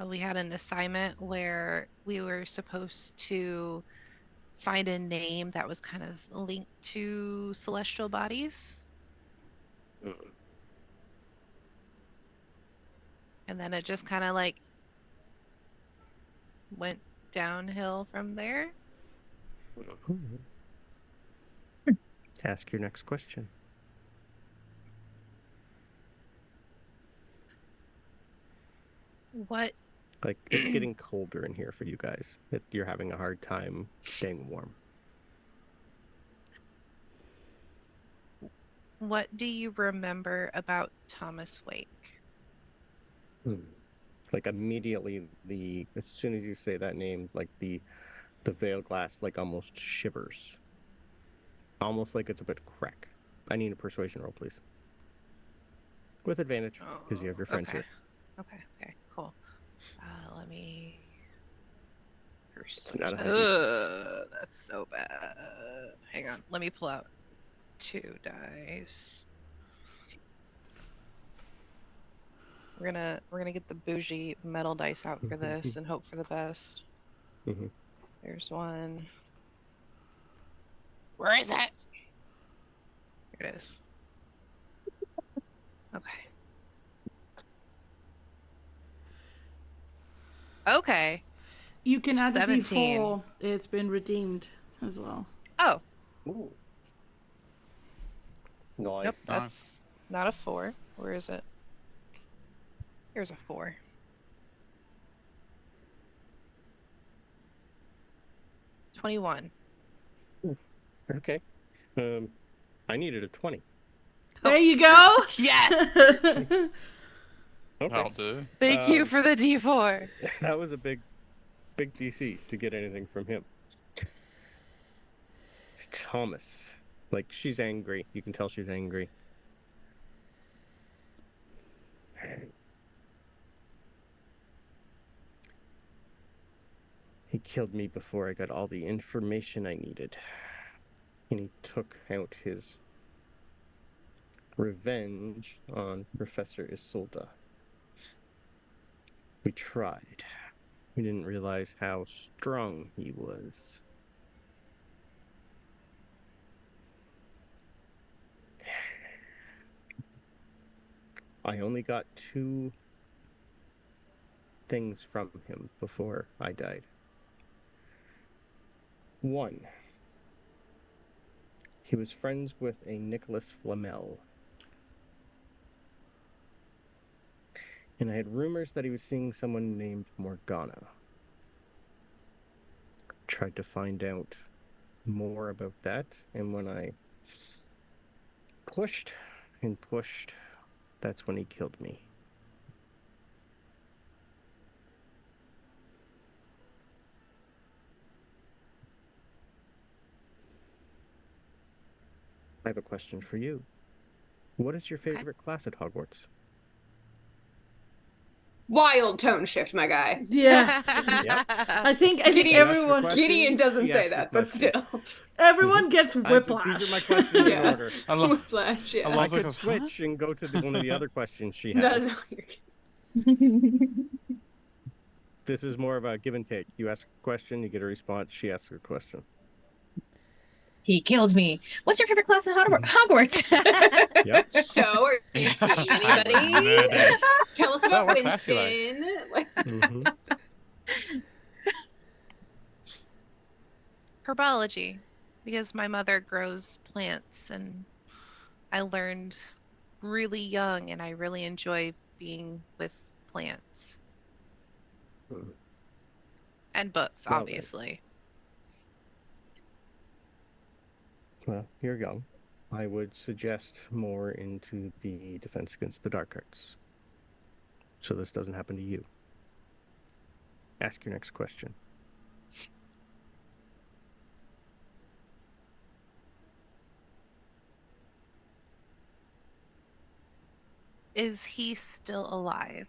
[SPEAKER 3] We had an assignment where we were supposed to find a name that was kind of linked to celestial bodies.
[SPEAKER 1] Mm.
[SPEAKER 3] And then it just kind of like went downhill from there.
[SPEAKER 1] Ask your next question.
[SPEAKER 3] What
[SPEAKER 1] Like, it's getting colder in here for you guys. You're having a hard time staying warm.
[SPEAKER 3] what do you remember about Thomas Wake?
[SPEAKER 1] Like immediately, as soon as you say that name, like the veil glass like almost shivers, almost like it's a bit crack. I need a persuasion roll, please, with advantage because you have your friends
[SPEAKER 3] Okay.
[SPEAKER 1] here.
[SPEAKER 3] Okay, cool. Let me
[SPEAKER 1] Not
[SPEAKER 3] persuasion.
[SPEAKER 1] a high DC.
[SPEAKER 3] That's so bad. Hang on, let me pull out 2 dice. We're gonna get the bougie metal dice out for this and hope for the best.
[SPEAKER 1] Mhm.
[SPEAKER 3] There's one. Where is it? Here it is. Okay. Okay.
[SPEAKER 2] You can add the
[SPEAKER 3] 17.
[SPEAKER 2] D4. It's been redeemed as well.
[SPEAKER 3] Oh,
[SPEAKER 1] Ooh. Nice.
[SPEAKER 3] nope, that's not a 4. Where is it? Here's a 4. 21.
[SPEAKER 1] Okay. I needed a 20.
[SPEAKER 2] There you go.
[SPEAKER 3] Yes!
[SPEAKER 1] Okay.
[SPEAKER 5] That'll do.
[SPEAKER 3] Thank you for the D4.
[SPEAKER 1] That was a big DC to get anything from him. Thomas. Like, she's angry. You can tell she's angry. He killed me before I got all the information I needed. And he took out his revenge on Professor Isolda. We tried. We didn't realize how strong he was. I only got 2 things from him before I died. One, he was friends with a Nicholas Flamel. And I had rumors that he was seeing someone named Morgana. Tried to find out more about that, and when I pushed and pushed, that's when he killed me. I have a question for you. What is your
[SPEAKER 3] Okay.
[SPEAKER 1] favorite class at Hogwarts?
[SPEAKER 4] Wild tone shift, my guy.
[SPEAKER 2] Yeah.
[SPEAKER 1] Yep.
[SPEAKER 2] I think
[SPEAKER 1] You ask your
[SPEAKER 2] everyone
[SPEAKER 1] question,
[SPEAKER 4] Gideon doesn't
[SPEAKER 1] she
[SPEAKER 4] say
[SPEAKER 1] asks your
[SPEAKER 4] that, but
[SPEAKER 1] question.
[SPEAKER 4] still.
[SPEAKER 2] everyone gets
[SPEAKER 1] These
[SPEAKER 2] whiplash.
[SPEAKER 1] are my questions in
[SPEAKER 4] Yeah.
[SPEAKER 1] order.
[SPEAKER 4] Whiplash, yeah.
[SPEAKER 5] I
[SPEAKER 1] I
[SPEAKER 5] love
[SPEAKER 1] could
[SPEAKER 5] goes,
[SPEAKER 1] switch and go to one of the other questions she
[SPEAKER 4] No,
[SPEAKER 1] has.
[SPEAKER 4] no, you're kidding.
[SPEAKER 1] This is more of a give and take. You ask a question, you get a response. She asks a question.
[SPEAKER 6] He killed me. What's your favorite class in Hogwarts?
[SPEAKER 1] Yep.
[SPEAKER 4] So, are you seeing
[SPEAKER 5] I was
[SPEAKER 4] anybody?
[SPEAKER 5] murdered.
[SPEAKER 4] Tell us
[SPEAKER 5] So,
[SPEAKER 4] about
[SPEAKER 5] what class you like?
[SPEAKER 4] Winston.
[SPEAKER 3] Herbology, because my mother grows plants, and I learned really young, and I really enjoy being with plants
[SPEAKER 1] Mhm.
[SPEAKER 3] and books,
[SPEAKER 1] Well then.
[SPEAKER 3] obviously.
[SPEAKER 1] Well, you're young. I would suggest more into the defense against the dark arts, so this doesn't happen to you. Ask your next question.
[SPEAKER 3] Is he still alive?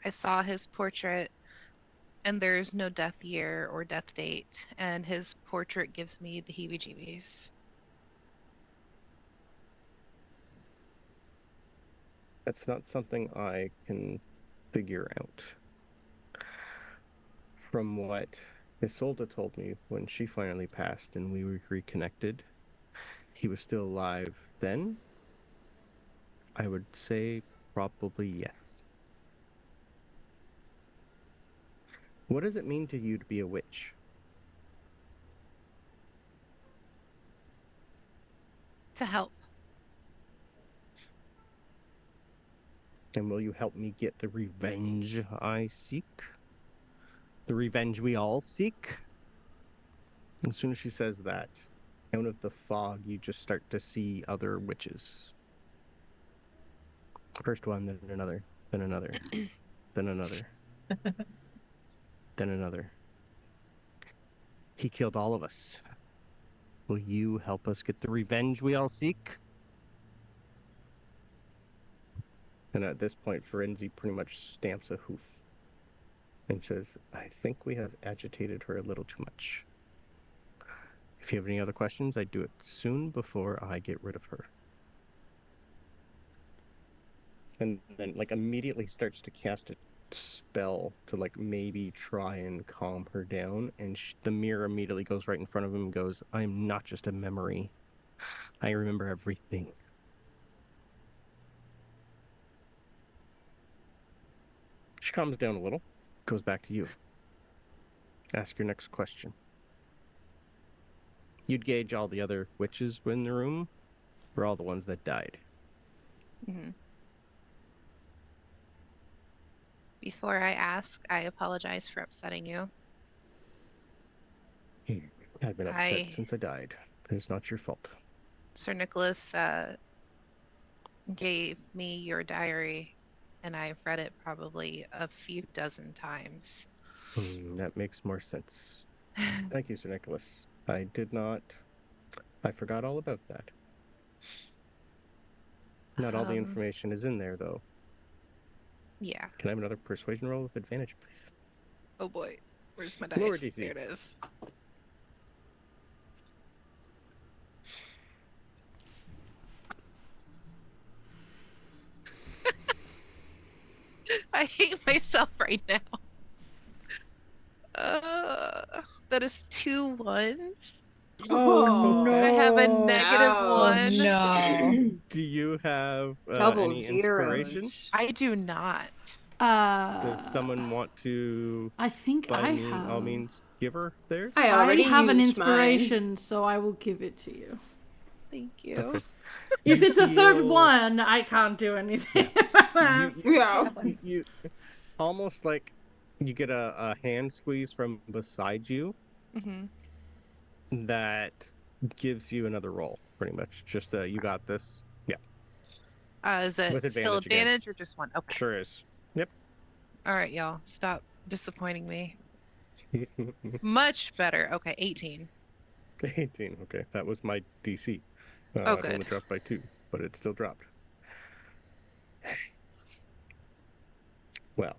[SPEAKER 3] I saw his portrait, and there's no death year or death date, and his portrait gives me the heebie-jeebies.
[SPEAKER 1] That's not something I can figure out. From what Isolde told me when she finally passed and we reconnected, he was still alive then? I would say probably yes. What does it mean to you to be a witch?
[SPEAKER 3] To help.
[SPEAKER 1] And will you help me get the revenge I seek? The revenge we all seek? As soon as she says that, out of the fog, you just start to see other witches. First one, then another, then another, then another, then another. He killed all of us. Will you help us get the revenge we all seek? And at this point, Ferenzi pretty much stamps a hoof and says, I think we have agitated her a little too much. If you have any other questions, I'd do it soon before I get rid of her. And then, like, immediately starts to cast a spell to, like, maybe try and calm her down. And the mirror immediately goes right in front of him and goes, I'm not just a memory. I remember everything. She calms down a little, goes back to you. Ask your next question. You'd gauge all the other witches in the room, or all the ones that died.
[SPEAKER 3] Mm-hmm. Before I ask, I apologize for upsetting you.
[SPEAKER 1] I've been upset since I died. It's not your fault.
[SPEAKER 3] Sir Nicholas gave me your diary, and I've read it probably a few dozen times.
[SPEAKER 1] That makes more sense. Thank you, Sir Nicholas. I forgot all about that. Not all the information is in there, though.
[SPEAKER 3] Yeah.
[SPEAKER 1] Can I have another persuasion roll with advantage, please?
[SPEAKER 3] Oh boy. Where's my dice?
[SPEAKER 1] Lower DC.
[SPEAKER 3] There it is. I hate myself right now. That is 2 1s.
[SPEAKER 2] Oh no!
[SPEAKER 3] I have a negative
[SPEAKER 4] Ouch.
[SPEAKER 3] 1.
[SPEAKER 6] No.
[SPEAKER 1] Do you have
[SPEAKER 4] Double
[SPEAKER 1] any inspiration?
[SPEAKER 4] zeros.
[SPEAKER 3] I do not.
[SPEAKER 1] Does someone want to,
[SPEAKER 2] I think
[SPEAKER 1] by
[SPEAKER 2] I have.
[SPEAKER 1] all means, give her theirs?
[SPEAKER 4] I
[SPEAKER 2] I
[SPEAKER 4] already
[SPEAKER 2] have an
[SPEAKER 4] used mine.
[SPEAKER 2] inspiration, so I will give it to you.
[SPEAKER 3] Thank you.
[SPEAKER 1] Okay.
[SPEAKER 2] If
[SPEAKER 1] You
[SPEAKER 2] it's a third
[SPEAKER 1] feel-
[SPEAKER 2] one, I can't do anything.
[SPEAKER 4] Yeah.
[SPEAKER 1] You almost like you get a hand squeeze from beside you
[SPEAKER 3] Mm-hmm.
[SPEAKER 1] that gives you another roll, pretty much. Just you got this. Yeah,
[SPEAKER 3] Is it
[SPEAKER 1] with
[SPEAKER 3] still
[SPEAKER 1] advantage again.
[SPEAKER 3] advantage or just 1? Okay.
[SPEAKER 1] Sure is. Yep.
[SPEAKER 3] All right, y'all. Stop disappointing me. Much better. Okay, 18.
[SPEAKER 1] 18. Okay, that was my DC.
[SPEAKER 3] Oh,
[SPEAKER 1] It only
[SPEAKER 3] good.
[SPEAKER 1] dropped by 2, but it still dropped. Well,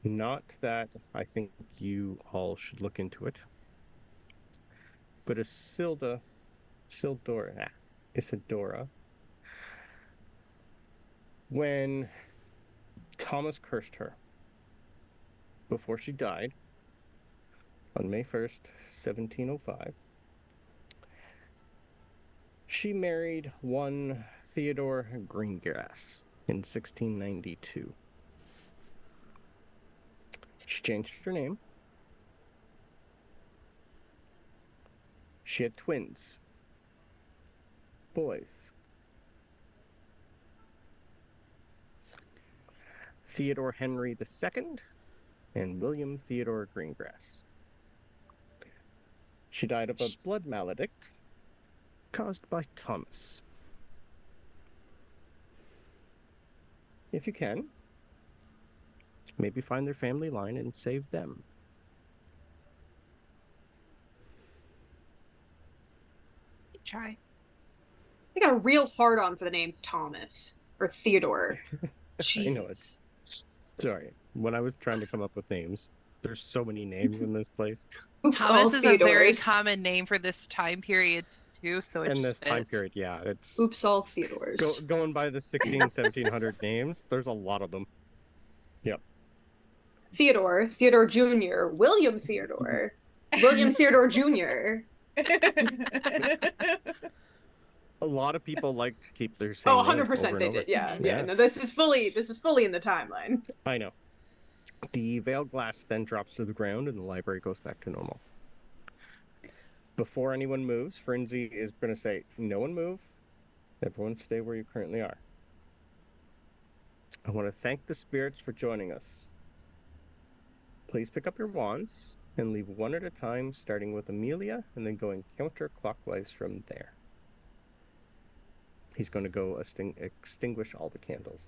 [SPEAKER 1] not that I think you all should look into it, but Isadora, when Thomas cursed her before she died on May 1st, 1705, she married one Theodore Greengrass in 1692. She changed her name. She had twins, boys. Theodore Henry II and William Theodore Greengrass. She died of a blood maledict caused by Thomas. If you can, maybe find their family line and save them.
[SPEAKER 3] Try.
[SPEAKER 4] I got a real hard on for the name Thomas or Theodore.
[SPEAKER 1] I know it's
[SPEAKER 4] Jesus.
[SPEAKER 1] sorry. When I was trying to come up with names, there's so many names in this place.
[SPEAKER 4] Oops, all
[SPEAKER 3] Thomas is a very
[SPEAKER 4] Theodores.
[SPEAKER 3] common name for this time period too, so it
[SPEAKER 1] In
[SPEAKER 3] just
[SPEAKER 1] this time
[SPEAKER 3] fits.
[SPEAKER 1] period, yeah, it's
[SPEAKER 4] Oops, all Theodores.
[SPEAKER 1] going by the 1700 names. There's a lot of them. Yep.
[SPEAKER 4] Theodore Jr., William Theodore, William Theodore Jr.
[SPEAKER 1] A lot of people like to keep their same.
[SPEAKER 4] Oh,
[SPEAKER 1] names
[SPEAKER 4] 100%
[SPEAKER 1] over and
[SPEAKER 4] they
[SPEAKER 1] over.
[SPEAKER 4] did. Yeah.
[SPEAKER 1] Yeah.
[SPEAKER 4] No, this is fully in the timeline.
[SPEAKER 1] I know. The veiled glass then drops to the ground and the library goes back to normal. Before anyone moves, Frenzy is going to say, no one move. Everyone stay where you currently are. I want to thank the spirits for joining us. Please pick up your wands and leave one at a time, starting with Amelia and then going counterclockwise from there. He's going to go extinguish all the candles.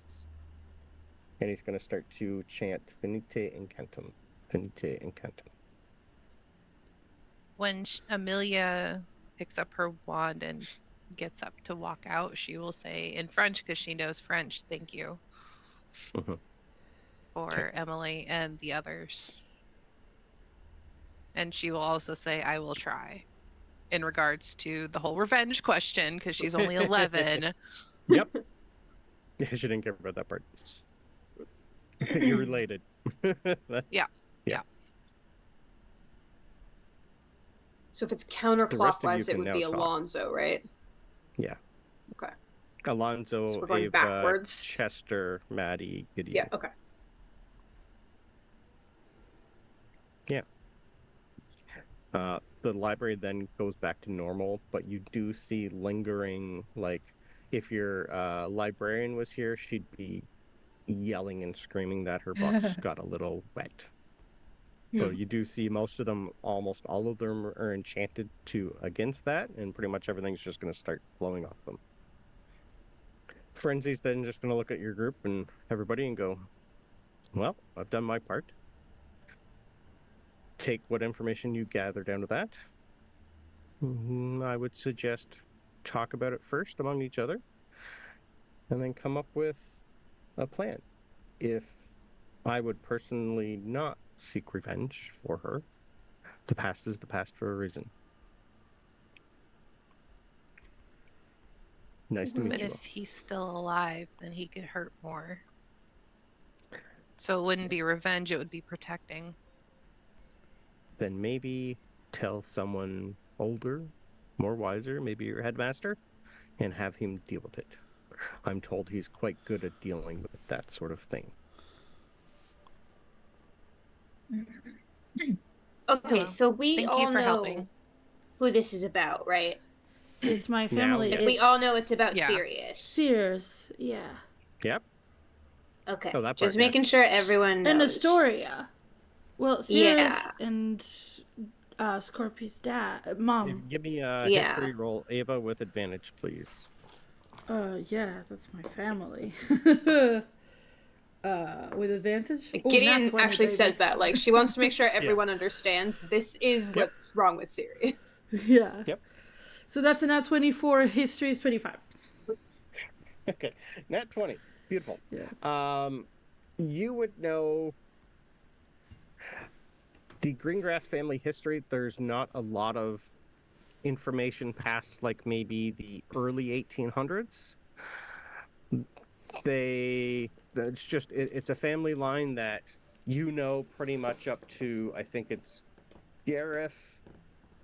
[SPEAKER 1] And he's going to start to chant Finite Incantum. Finite Incantum.
[SPEAKER 3] When Amelia picks up her wand and gets up to walk out, she will say in French, because she knows French, thank you
[SPEAKER 1] Mhm.
[SPEAKER 3] for
[SPEAKER 1] Okay.
[SPEAKER 3] Emily and the others. And she will also say, I will try, in regards to the whole revenge question, because she's only 11.
[SPEAKER 1] Yep. Yeah, she didn't care about that part. You're related.
[SPEAKER 3] Yeah.
[SPEAKER 4] So if it's
[SPEAKER 1] rest of you
[SPEAKER 4] counterclockwise, it
[SPEAKER 1] can
[SPEAKER 4] would
[SPEAKER 1] now
[SPEAKER 4] be
[SPEAKER 1] talk.
[SPEAKER 4] Alonzo, right?
[SPEAKER 1] Yeah.
[SPEAKER 4] Okay.
[SPEAKER 1] Alonzo,
[SPEAKER 4] So we're going
[SPEAKER 1] Ava,
[SPEAKER 4] backwards.
[SPEAKER 1] Chester, Maddie, Gideon.
[SPEAKER 4] Yeah. Okay.
[SPEAKER 1] The library then goes back to normal, but you do see lingering, like, if your librarian was here, she'd be yelling and screaming that her books got a little wet. But you do see most of them, almost all of them are enchanted against that, and pretty much everything's just going to start flowing off them. Frenzy's then just going to look at your group and everybody and go, well, I've done my part. Take what information you gather down to that. I would suggest talk about it first among each other and then come up with a plan. If I would personally not seek revenge for her, the past is the past for a reason. Nice to meet
[SPEAKER 3] But
[SPEAKER 1] you
[SPEAKER 3] if
[SPEAKER 1] all.
[SPEAKER 3] he's still alive, then he could hurt more. So it wouldn't be revenge, it would be protecting.
[SPEAKER 1] Then maybe tell someone older, more wiser, maybe your headmaster, and have him deal with it. I'm told he's quite good at dealing with that sort of thing.
[SPEAKER 4] Okay,
[SPEAKER 3] Hello.
[SPEAKER 4] so we
[SPEAKER 3] Thank
[SPEAKER 4] all
[SPEAKER 3] you for
[SPEAKER 4] know
[SPEAKER 3] helping.
[SPEAKER 4] who this is about, right?
[SPEAKER 2] It's my
[SPEAKER 1] Now,
[SPEAKER 2] family.
[SPEAKER 1] yes.
[SPEAKER 4] Like, we all know it's about
[SPEAKER 3] Yeah.
[SPEAKER 4] Sirius.
[SPEAKER 2] Sears, yeah.
[SPEAKER 1] Yep.
[SPEAKER 4] Okay.
[SPEAKER 1] Oh, that part,
[SPEAKER 4] Just
[SPEAKER 1] yeah.
[SPEAKER 4] making sure everyone knows.
[SPEAKER 2] And Astoria. Well, Sears
[SPEAKER 4] Yeah.
[SPEAKER 2] and Scorpy's dad, mom.
[SPEAKER 1] Give me a
[SPEAKER 4] Yeah.
[SPEAKER 1] history roll, Ava, with advantage, please.
[SPEAKER 2] Yeah, that's my family. With advantage.
[SPEAKER 4] Like,
[SPEAKER 2] Ooh,
[SPEAKER 4] Gideon
[SPEAKER 2] nat 20,
[SPEAKER 4] actually
[SPEAKER 2] baby.
[SPEAKER 4] says that. Like, she wants to make sure everyone understands this is
[SPEAKER 1] Yep.
[SPEAKER 4] what's wrong with Sirius.
[SPEAKER 2] Yeah.
[SPEAKER 1] Yep.
[SPEAKER 2] So that's a nat 24. History is 25.
[SPEAKER 1] Okay, nat 20. Beautiful.
[SPEAKER 2] Yeah.
[SPEAKER 1] You would know the Greengrass family history. There's not a lot of information past like maybe the early 1800s. It's a family line that pretty much up to, I think it's Gareth,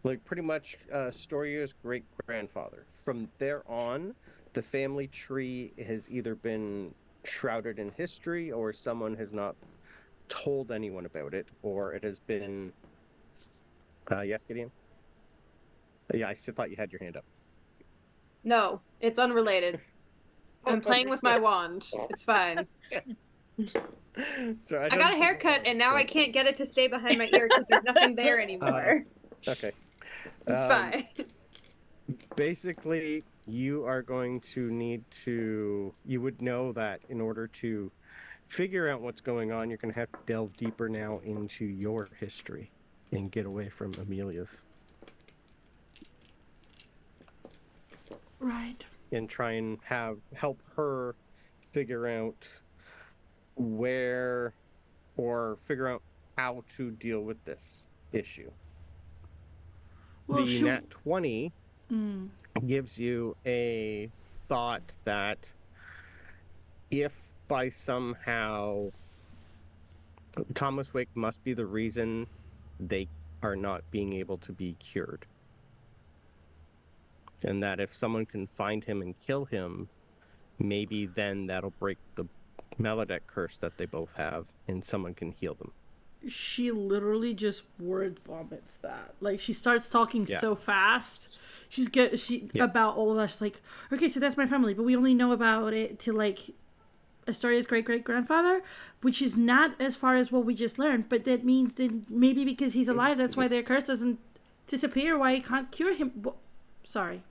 [SPEAKER 1] like pretty much Storier's great grandfather. From there on, the family tree has either been shrouded in history, or someone has not told anyone about it, or it has been. Yes, Gideon. Yeah, I still thought you had your hand up.
[SPEAKER 4] No, it's unrelated. I'm playing with my wand. It's fine.
[SPEAKER 1] So
[SPEAKER 4] I got a haircut and now I can't get it to stay behind my ear because there's nothing there anymore.
[SPEAKER 1] Okay.
[SPEAKER 4] It's fine.
[SPEAKER 1] Basically, you are going to need to. You would know that in order to figure out what's going on, you're going to have to delve deeper now into your history and get away from Amelia's.
[SPEAKER 2] Right.
[SPEAKER 1] And try and help her figure out where or figure out how to deal with this issue.
[SPEAKER 2] Well,
[SPEAKER 1] The nat 20 gives you a thought that if by somehow Thomas Wake must be the reason they are not being able to be cured. And that if someone can find him and kill him, maybe then that'll break the Melodec curse that they both have, and someone can heal them.
[SPEAKER 2] She literally just word vomits that. Like, she starts talking so fast. About all of that. She's like, okay, so that's my family, but we only know about it to, like, Astoria's great-great-grandfather, which is not as far as what we just learned, but that means that maybe because he's alive, that's why their curse doesn't disappear, why he can't cure him. Sorry.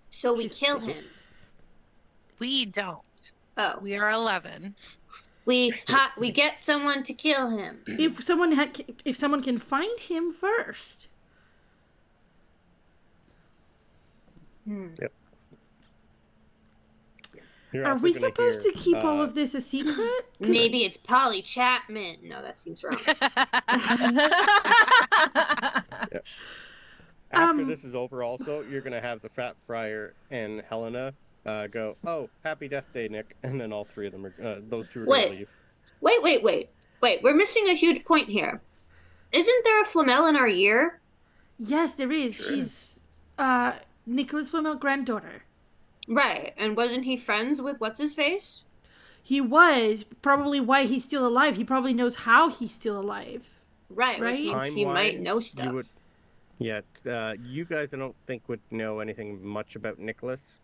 [SPEAKER 4] So we kill him.
[SPEAKER 3] We don't.
[SPEAKER 4] Oh.
[SPEAKER 3] We are 11.
[SPEAKER 4] We get someone to kill him.
[SPEAKER 2] If someone can find him first.
[SPEAKER 1] Yep.
[SPEAKER 2] Are we supposed to keep all of this a secret?
[SPEAKER 4] Maybe it's Polly Chapman. No, that seems wrong.
[SPEAKER 1] Yep. After this is over, also, you're going to have the Fat Friar and Helena go, oh, happy death day, Nick. And then all three of them are, those two are going to leave.
[SPEAKER 4] Wait. We're missing a huge point here. Isn't there a Flamel in our year?
[SPEAKER 2] Yes, there is.
[SPEAKER 1] Sure
[SPEAKER 2] She's Nicholas Flamel's granddaughter.
[SPEAKER 4] Right. And wasn't he friends with what's-his-face?
[SPEAKER 2] He was. Probably why he's still alive. He probably knows how he's still alive.
[SPEAKER 4] Right? Which means he might know stuff.
[SPEAKER 1] You guys, I don't think, would know anything much about Nicholas.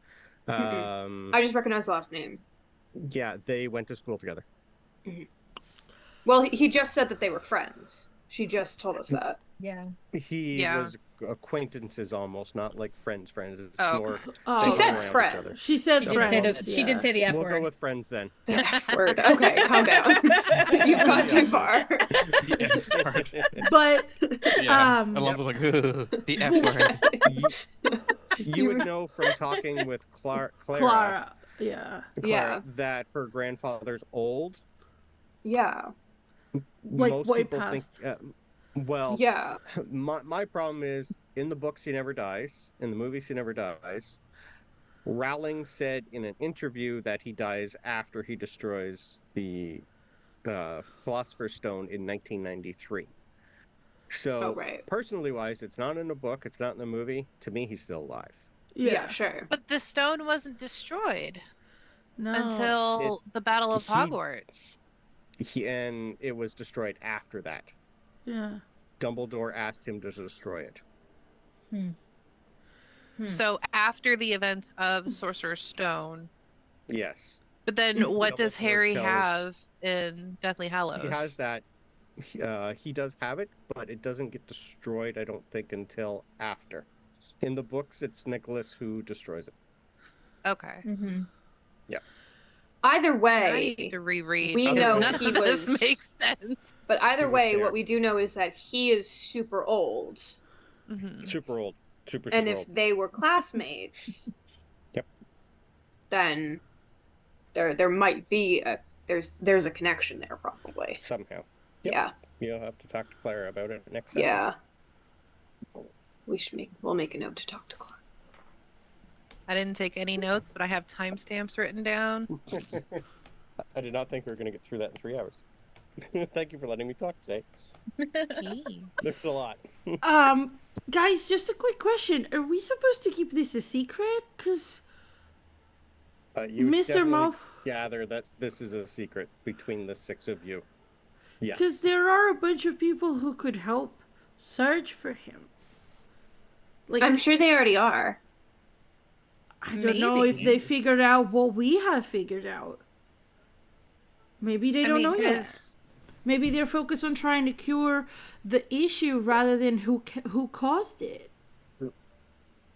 [SPEAKER 4] I just recognize the last name.
[SPEAKER 1] Yeah, they went to school together.
[SPEAKER 4] Mm-hmm. Well, he just said that they were friends. She just told us that.
[SPEAKER 6] Yeah.
[SPEAKER 1] He was acquaintances almost, not like friends. It's
[SPEAKER 4] more. She said friends.
[SPEAKER 2] She said friends.
[SPEAKER 6] She did say the F word.
[SPEAKER 1] We'll go with friends then.
[SPEAKER 4] The F word. Okay, calm down. You've gone too far.
[SPEAKER 2] But
[SPEAKER 5] Alonso's like, the F word.
[SPEAKER 1] You would know from talking with
[SPEAKER 2] Clara. Yeah.
[SPEAKER 1] That her grandfather's old.
[SPEAKER 4] Yeah.
[SPEAKER 2] Like
[SPEAKER 1] most
[SPEAKER 2] way
[SPEAKER 1] people
[SPEAKER 2] past.
[SPEAKER 1] think. My problem is, in the books he never dies. In the movies he never dies. Rowling said in an interview that he dies after he destroys the Philosopher's Stone in 1993. So, personally wise, it's not in the book, it's not in the movie. To me, he's still alive.
[SPEAKER 4] Yeah, sure.
[SPEAKER 3] But the stone wasn't destroyed
[SPEAKER 2] No.
[SPEAKER 3] until the Battle of Hogwarts.
[SPEAKER 1] And it was destroyed after that.
[SPEAKER 2] Yeah.
[SPEAKER 1] Dumbledore asked him to destroy it.
[SPEAKER 3] So after the events of Sorcerer's Stone.
[SPEAKER 1] Yes.
[SPEAKER 3] But then what does Harry have in Deathly Hallows?
[SPEAKER 1] He has that. He does have it, but it doesn't get destroyed, I don't think, until after. In the books, it's Nicholas who destroys it.
[SPEAKER 3] Okay.
[SPEAKER 6] Mm-hmm.
[SPEAKER 1] Yeah.
[SPEAKER 4] Either way,
[SPEAKER 3] I need to reread.
[SPEAKER 4] We know
[SPEAKER 3] none
[SPEAKER 4] he
[SPEAKER 3] of this
[SPEAKER 4] was.
[SPEAKER 3] makes sense.
[SPEAKER 4] But either way, what we do know is that he is super old.
[SPEAKER 3] Mm-hmm.
[SPEAKER 1] Super old. Super
[SPEAKER 4] and
[SPEAKER 1] old.
[SPEAKER 4] if they were classmates,
[SPEAKER 1] Yep.
[SPEAKER 4] Then there might be there's a connection there probably.
[SPEAKER 1] Somehow. Yep.
[SPEAKER 4] Yeah.
[SPEAKER 1] You'll have to talk to Clara about it next session.
[SPEAKER 4] Yeah. We'll make a note to talk to Clara.
[SPEAKER 3] I didn't take any notes, but I have timestamps written down.
[SPEAKER 1] I did not think we were going to get through that in 3 hours. Thank you for letting me talk today.
[SPEAKER 3] Hey.
[SPEAKER 1] There's a lot.
[SPEAKER 2] Guys, just a quick question. Are we supposed to keep this a secret? Because
[SPEAKER 1] You
[SPEAKER 2] Mr.
[SPEAKER 1] definitely
[SPEAKER 2] Malfoy...
[SPEAKER 1] gather that this is a secret between the 6 of you. Yeah.
[SPEAKER 2] Because there are a bunch of people who could help search for him. Like,
[SPEAKER 4] I'm sure they already are.
[SPEAKER 2] I don't know if
[SPEAKER 3] Maybe.
[SPEAKER 2] they figured out what we have figured out. Maybe they don't know yet.
[SPEAKER 3] 'cause
[SPEAKER 2] Maybe they're focused on trying to cure the issue rather than who caused it.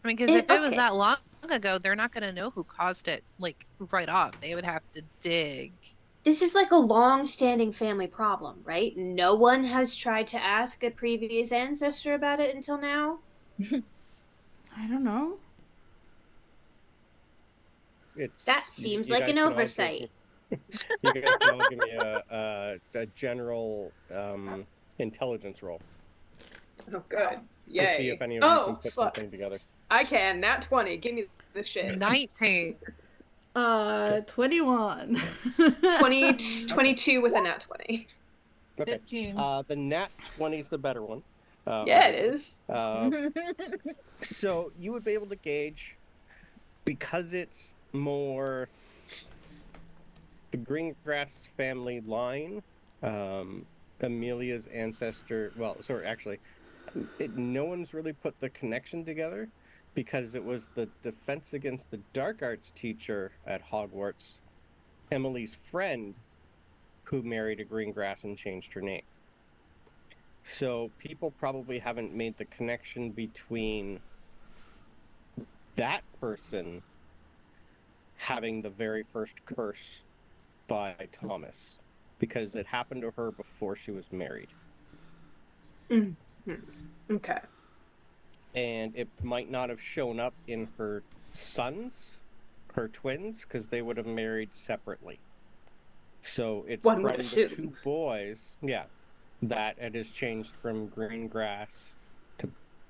[SPEAKER 3] because if it was
[SPEAKER 4] Okay.
[SPEAKER 3] that long ago, they're not going to know who caused it, like, right off. They would have to dig.
[SPEAKER 4] This is like a long-standing family problem, right? No one has tried to ask a previous ancestor about it until now.
[SPEAKER 2] I don't know.
[SPEAKER 4] That seems
[SPEAKER 1] you
[SPEAKER 4] like
[SPEAKER 1] guys
[SPEAKER 4] an
[SPEAKER 1] can all
[SPEAKER 4] oversight.
[SPEAKER 1] You guys can all give me a general intelligence roll
[SPEAKER 4] Oh, good.
[SPEAKER 1] to see if any of you can put something together.
[SPEAKER 4] I can. Nat 20. Give me this shit.
[SPEAKER 3] 19.
[SPEAKER 2] 21.
[SPEAKER 4] 22 with a nat 20.
[SPEAKER 1] Okay.
[SPEAKER 6] 15.
[SPEAKER 1] The nat 20 is the better one.
[SPEAKER 4] Yeah, it is.
[SPEAKER 1] So you would be able to gauge, because it's more the Greengrass family line, Amelia's ancestor. Well, sorry, actually, no one's really put the connection together because it was the Defense Against the Dark Arts teacher at Hogwarts, Emily's friend, who married a Greengrass and changed her name. So people probably haven't made the connection between that person having the very first curse by Thomas, because it happened to her before she was married.
[SPEAKER 4] Mm-hmm. Okay.
[SPEAKER 1] And it might not have shown up in her sons, her twins, because they would have married separately. So it's
[SPEAKER 4] One would
[SPEAKER 1] from the
[SPEAKER 4] assume.
[SPEAKER 1] 2 boys, that it has changed from Greengrass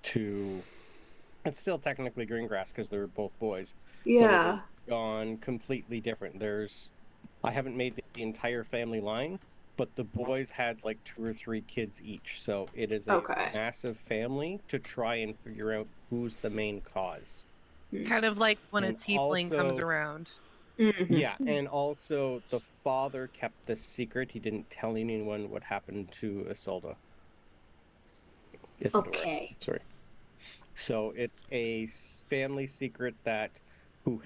[SPEAKER 1] to it's still technically Greengrass because they're both boys.
[SPEAKER 4] Yeah.
[SPEAKER 1] Gone completely different. I haven't made the entire family line, but the boys had like 2 or 3 kids each. So it is a
[SPEAKER 4] Okay.
[SPEAKER 1] massive family to try and figure out who's the main cause.
[SPEAKER 3] Kind of like when a
[SPEAKER 1] And
[SPEAKER 3] tiefling comes
[SPEAKER 1] also-
[SPEAKER 3] around.
[SPEAKER 4] Mhm.
[SPEAKER 1] Yeah, and also the father kept this secret. He didn't tell anyone what happened to Isolde. Isidore,
[SPEAKER 4] Okay.
[SPEAKER 1] sorry. So it's a family secret that who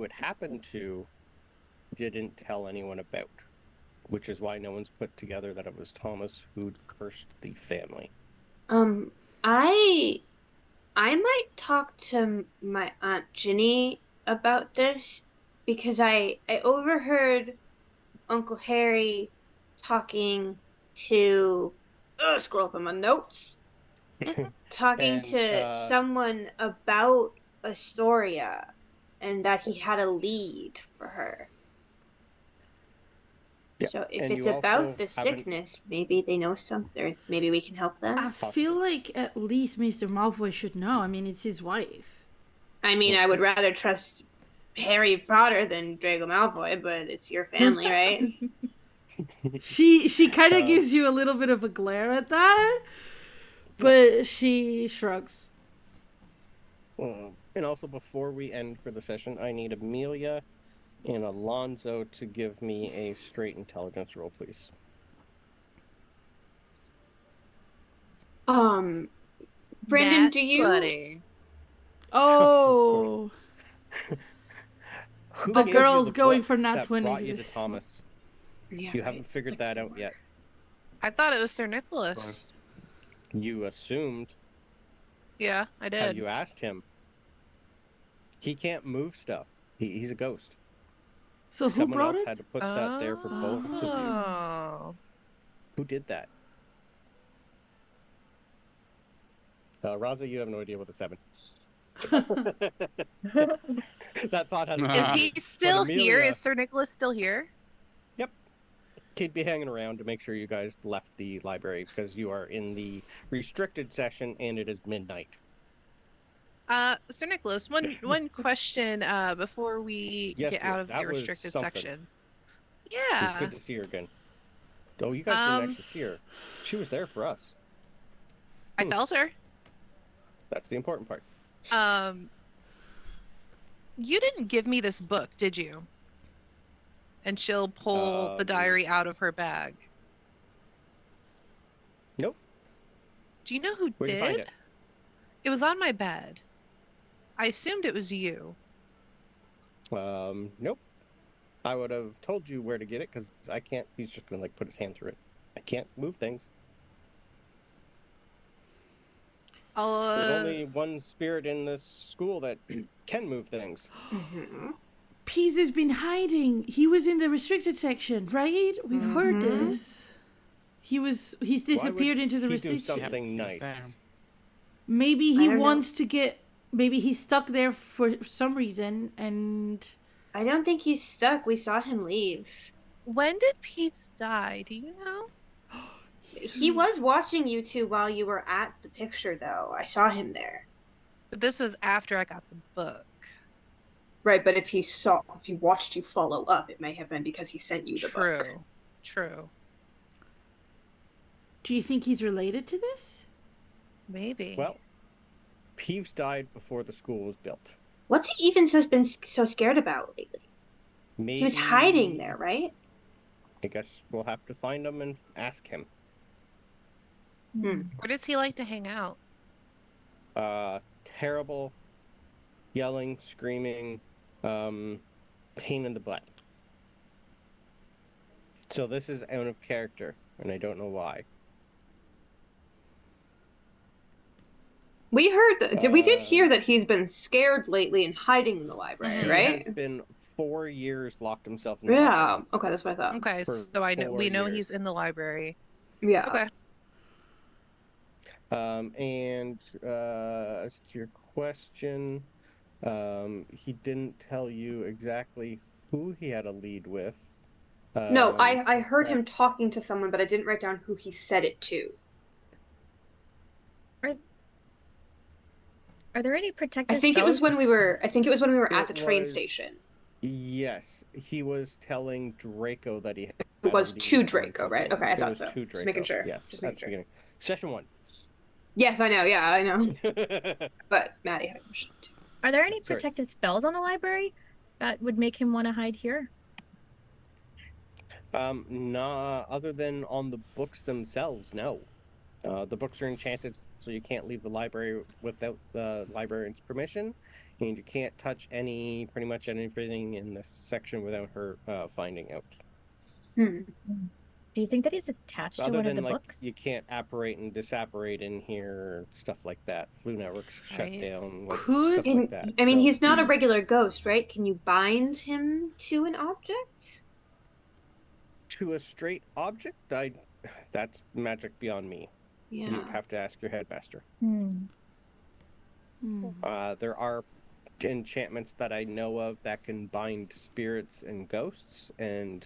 [SPEAKER 1] it happened to didn't tell anyone about, which is why no one's put together that it was Thomas who cursed the family.
[SPEAKER 4] I might talk to my Aunt Ginny about this because I overheard Uncle Harry talking to scroll up in my notes. Talking
[SPEAKER 1] And,
[SPEAKER 4] to someone about Astoria and that he had a lead for her.
[SPEAKER 1] Yeah,
[SPEAKER 4] So if
[SPEAKER 1] and
[SPEAKER 4] it's
[SPEAKER 1] you
[SPEAKER 4] about
[SPEAKER 1] also
[SPEAKER 4] the
[SPEAKER 1] haven't-
[SPEAKER 4] sickness, maybe they know something. Or maybe we can help them.
[SPEAKER 2] I feel like at least Mr. Malfoy should know. I mean, it's his wife.
[SPEAKER 4] I mean, I would rather trust Harry Potter than Draco Malfoy, but it's your family, right?
[SPEAKER 2] She kind of gives you a little bit of a glare at that, but she shrugs.
[SPEAKER 1] And also, before we end for the session, I need Amelia and Alonzo to give me a straight intelligence roll, please.
[SPEAKER 4] Brendan,
[SPEAKER 3] Nat
[SPEAKER 4] do you?
[SPEAKER 3] 20.
[SPEAKER 2] Oh,
[SPEAKER 1] Who
[SPEAKER 2] the
[SPEAKER 1] gave you
[SPEAKER 2] girl's
[SPEAKER 1] the
[SPEAKER 2] going
[SPEAKER 1] book
[SPEAKER 2] for nat
[SPEAKER 1] that
[SPEAKER 2] 20s.
[SPEAKER 1] brought you to Thomas?
[SPEAKER 4] Yeah,
[SPEAKER 1] You
[SPEAKER 4] right.
[SPEAKER 1] haven't
[SPEAKER 4] It's
[SPEAKER 1] figured
[SPEAKER 4] like
[SPEAKER 1] that out
[SPEAKER 4] 4.
[SPEAKER 1] yet.
[SPEAKER 3] I thought it was Sir Nicholas.
[SPEAKER 1] You assumed.
[SPEAKER 3] Yeah, I
[SPEAKER 1] Have
[SPEAKER 3] did.
[SPEAKER 1] you asked him? He can't move stuff. He's a ghost.
[SPEAKER 2] So who
[SPEAKER 1] Someone
[SPEAKER 2] brought
[SPEAKER 1] else
[SPEAKER 2] it?
[SPEAKER 1] had to put that there for both of you.
[SPEAKER 3] Oh.
[SPEAKER 1] Who did that? Raza, you have no idea what the 7. That thought has
[SPEAKER 3] Is he still here?
[SPEAKER 1] Amelia-
[SPEAKER 3] Is Sir Nicholas still here?
[SPEAKER 1] Yep. He'd be hanging around to make sure you guys left the library because you are in the restricted session and it is midnight.
[SPEAKER 3] Sir Nicholas, one question before we
[SPEAKER 1] Yes,
[SPEAKER 3] get
[SPEAKER 1] dear,
[SPEAKER 3] out of
[SPEAKER 1] that
[SPEAKER 3] the
[SPEAKER 1] was
[SPEAKER 3] restricted
[SPEAKER 1] something.
[SPEAKER 3] section.
[SPEAKER 1] It was
[SPEAKER 3] Yeah.
[SPEAKER 1] good to see her again. Oh, you guys didn't
[SPEAKER 3] Um,
[SPEAKER 1] actually see her. She was there for us.
[SPEAKER 3] I felt her.
[SPEAKER 1] That's the important part.
[SPEAKER 3] You didn't give me this book, did you? And she'll pull the diary out of her bag.
[SPEAKER 1] Nope.
[SPEAKER 3] Do you know who
[SPEAKER 1] Where'd you
[SPEAKER 3] did?
[SPEAKER 1] find it?
[SPEAKER 3] It was on my bed. I assumed it was you.
[SPEAKER 1] Nope. I would have told you where to get it because I can't. He's just gonna like put his hand through it. I can't move things. There's only one spirit in this school that can move things.
[SPEAKER 2] Pease has been hiding. He was in the restricted section, right? We've heard this. He's disappeared into the
[SPEAKER 1] he do
[SPEAKER 2] restricted.
[SPEAKER 1] something nice?
[SPEAKER 2] Maybe he
[SPEAKER 4] I don't
[SPEAKER 2] wants to get. Maybe he's stuck there for some reason, and
[SPEAKER 4] I don't think he's stuck. We saw him leave.
[SPEAKER 3] When did Peeps die? Do you know?
[SPEAKER 4] He was watching you two while you were at the picture, though. I saw him there.
[SPEAKER 3] But this was after I got the book.
[SPEAKER 4] Right, but if he watched you follow up, it may have been because he sent you the book.
[SPEAKER 3] True.
[SPEAKER 2] do you think he's related to this?
[SPEAKER 3] Maybe.
[SPEAKER 1] Well, Peeves died before the school was built.
[SPEAKER 4] What's he even been so scared about lately?
[SPEAKER 1] Maybe
[SPEAKER 4] He was hiding there, right?
[SPEAKER 1] I guess we'll have to find him and ask him.
[SPEAKER 3] Where does he like to hang out?
[SPEAKER 1] Terrible, yelling, screaming, pain in the butt. So this is out of character, and I don't know why.
[SPEAKER 4] We heard that. We did hear that he's been scared lately and hiding in the library,
[SPEAKER 1] He
[SPEAKER 4] right?
[SPEAKER 1] has been 4 years locked himself in the library.
[SPEAKER 4] Yeah. Okay, that's what I thought.
[SPEAKER 3] Okay,
[SPEAKER 1] For
[SPEAKER 3] so we know
[SPEAKER 1] 4
[SPEAKER 3] he's
[SPEAKER 1] years.
[SPEAKER 3] in the library.
[SPEAKER 4] Yeah.
[SPEAKER 3] Okay.
[SPEAKER 1] And as to your question, he didn't tell you exactly who he had a lead with.
[SPEAKER 4] No, I heard him talking to someone, but I didn't write down who he said it to.
[SPEAKER 6] Are there any protective
[SPEAKER 4] I think it was
[SPEAKER 6] spells?
[SPEAKER 4] when we were at the train
[SPEAKER 1] was-
[SPEAKER 4] station.
[SPEAKER 1] Yes, he was telling Draco that he had
[SPEAKER 4] It was
[SPEAKER 1] a lead
[SPEAKER 4] to
[SPEAKER 1] on
[SPEAKER 4] Draco, right?
[SPEAKER 1] something.
[SPEAKER 4] Okay, I
[SPEAKER 1] It
[SPEAKER 4] thought
[SPEAKER 1] was
[SPEAKER 4] so.
[SPEAKER 1] to
[SPEAKER 4] Just making
[SPEAKER 1] Draco,
[SPEAKER 4] sure.
[SPEAKER 1] Yes,
[SPEAKER 4] Just
[SPEAKER 1] at
[SPEAKER 4] making
[SPEAKER 1] the
[SPEAKER 4] sure.
[SPEAKER 1] beginning. Session 1.
[SPEAKER 4] Yes, I know. Yeah, I know. But Maddie had a question too.
[SPEAKER 6] Are there any
[SPEAKER 1] Sorry.
[SPEAKER 6] protective spells on the library that would make him want to hide here?
[SPEAKER 1] Nah, other than on the books themselves, no. The books are enchanted, so you can't leave the library without the librarian's permission, and you can't touch pretty much anything in this section without her finding out.
[SPEAKER 6] Do you think that he's attached to
[SPEAKER 1] Other
[SPEAKER 6] one of
[SPEAKER 1] than
[SPEAKER 6] the
[SPEAKER 1] like
[SPEAKER 6] books?
[SPEAKER 1] you can't apparate and disapparate in here, stuff like that. Flu networks shut
[SPEAKER 3] Right.
[SPEAKER 1] down, like,
[SPEAKER 2] Could-
[SPEAKER 1] stuff like that.
[SPEAKER 4] I mean,
[SPEAKER 1] So,
[SPEAKER 4] he's not a regular ghost, right? Can you bind him to an object?
[SPEAKER 1] to a straight object. That's magic beyond me.
[SPEAKER 4] Yeah.
[SPEAKER 1] You'd have to ask your headmaster.
[SPEAKER 2] Hmm.
[SPEAKER 1] There are enchantments that I know of that can bind spirits and ghosts and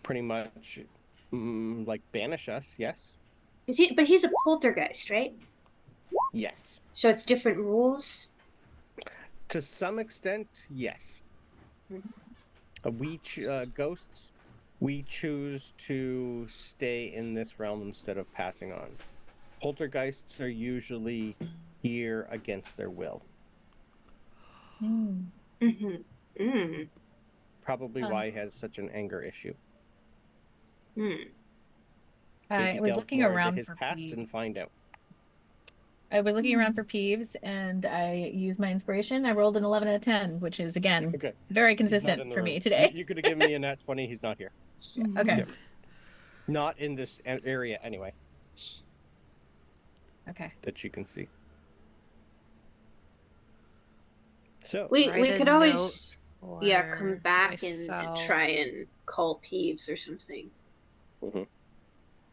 [SPEAKER 1] pretty much like banish us. Yes.
[SPEAKER 4] But he's a poltergeist, right?
[SPEAKER 1] Yes.
[SPEAKER 4] So it's different rules.
[SPEAKER 1] To some extent, yes. Ghosts, we choose to stay in this realm instead of passing on. Poltergeists are usually here against their will. Probably why he has such an anger issue.
[SPEAKER 6] I was looking around for
[SPEAKER 1] past
[SPEAKER 6] Peeves.
[SPEAKER 1] and find out.
[SPEAKER 6] I was looking around for Peeves, and I used my inspiration. I rolled an 11 out of 10, which is, again,
[SPEAKER 1] Okay.
[SPEAKER 6] very
[SPEAKER 1] He's not in
[SPEAKER 6] consistent
[SPEAKER 1] the
[SPEAKER 6] for
[SPEAKER 1] room.
[SPEAKER 6] me today.
[SPEAKER 1] You could have given me a nat 20. He's not here.
[SPEAKER 6] Okay.
[SPEAKER 1] Yep. Not in this area anyway.
[SPEAKER 6] Okay.
[SPEAKER 1] That you can see. So
[SPEAKER 4] We
[SPEAKER 3] Write a
[SPEAKER 4] could always
[SPEAKER 3] note
[SPEAKER 4] come
[SPEAKER 3] for
[SPEAKER 4] back and
[SPEAKER 3] myself.
[SPEAKER 4] try and call Peeves or something.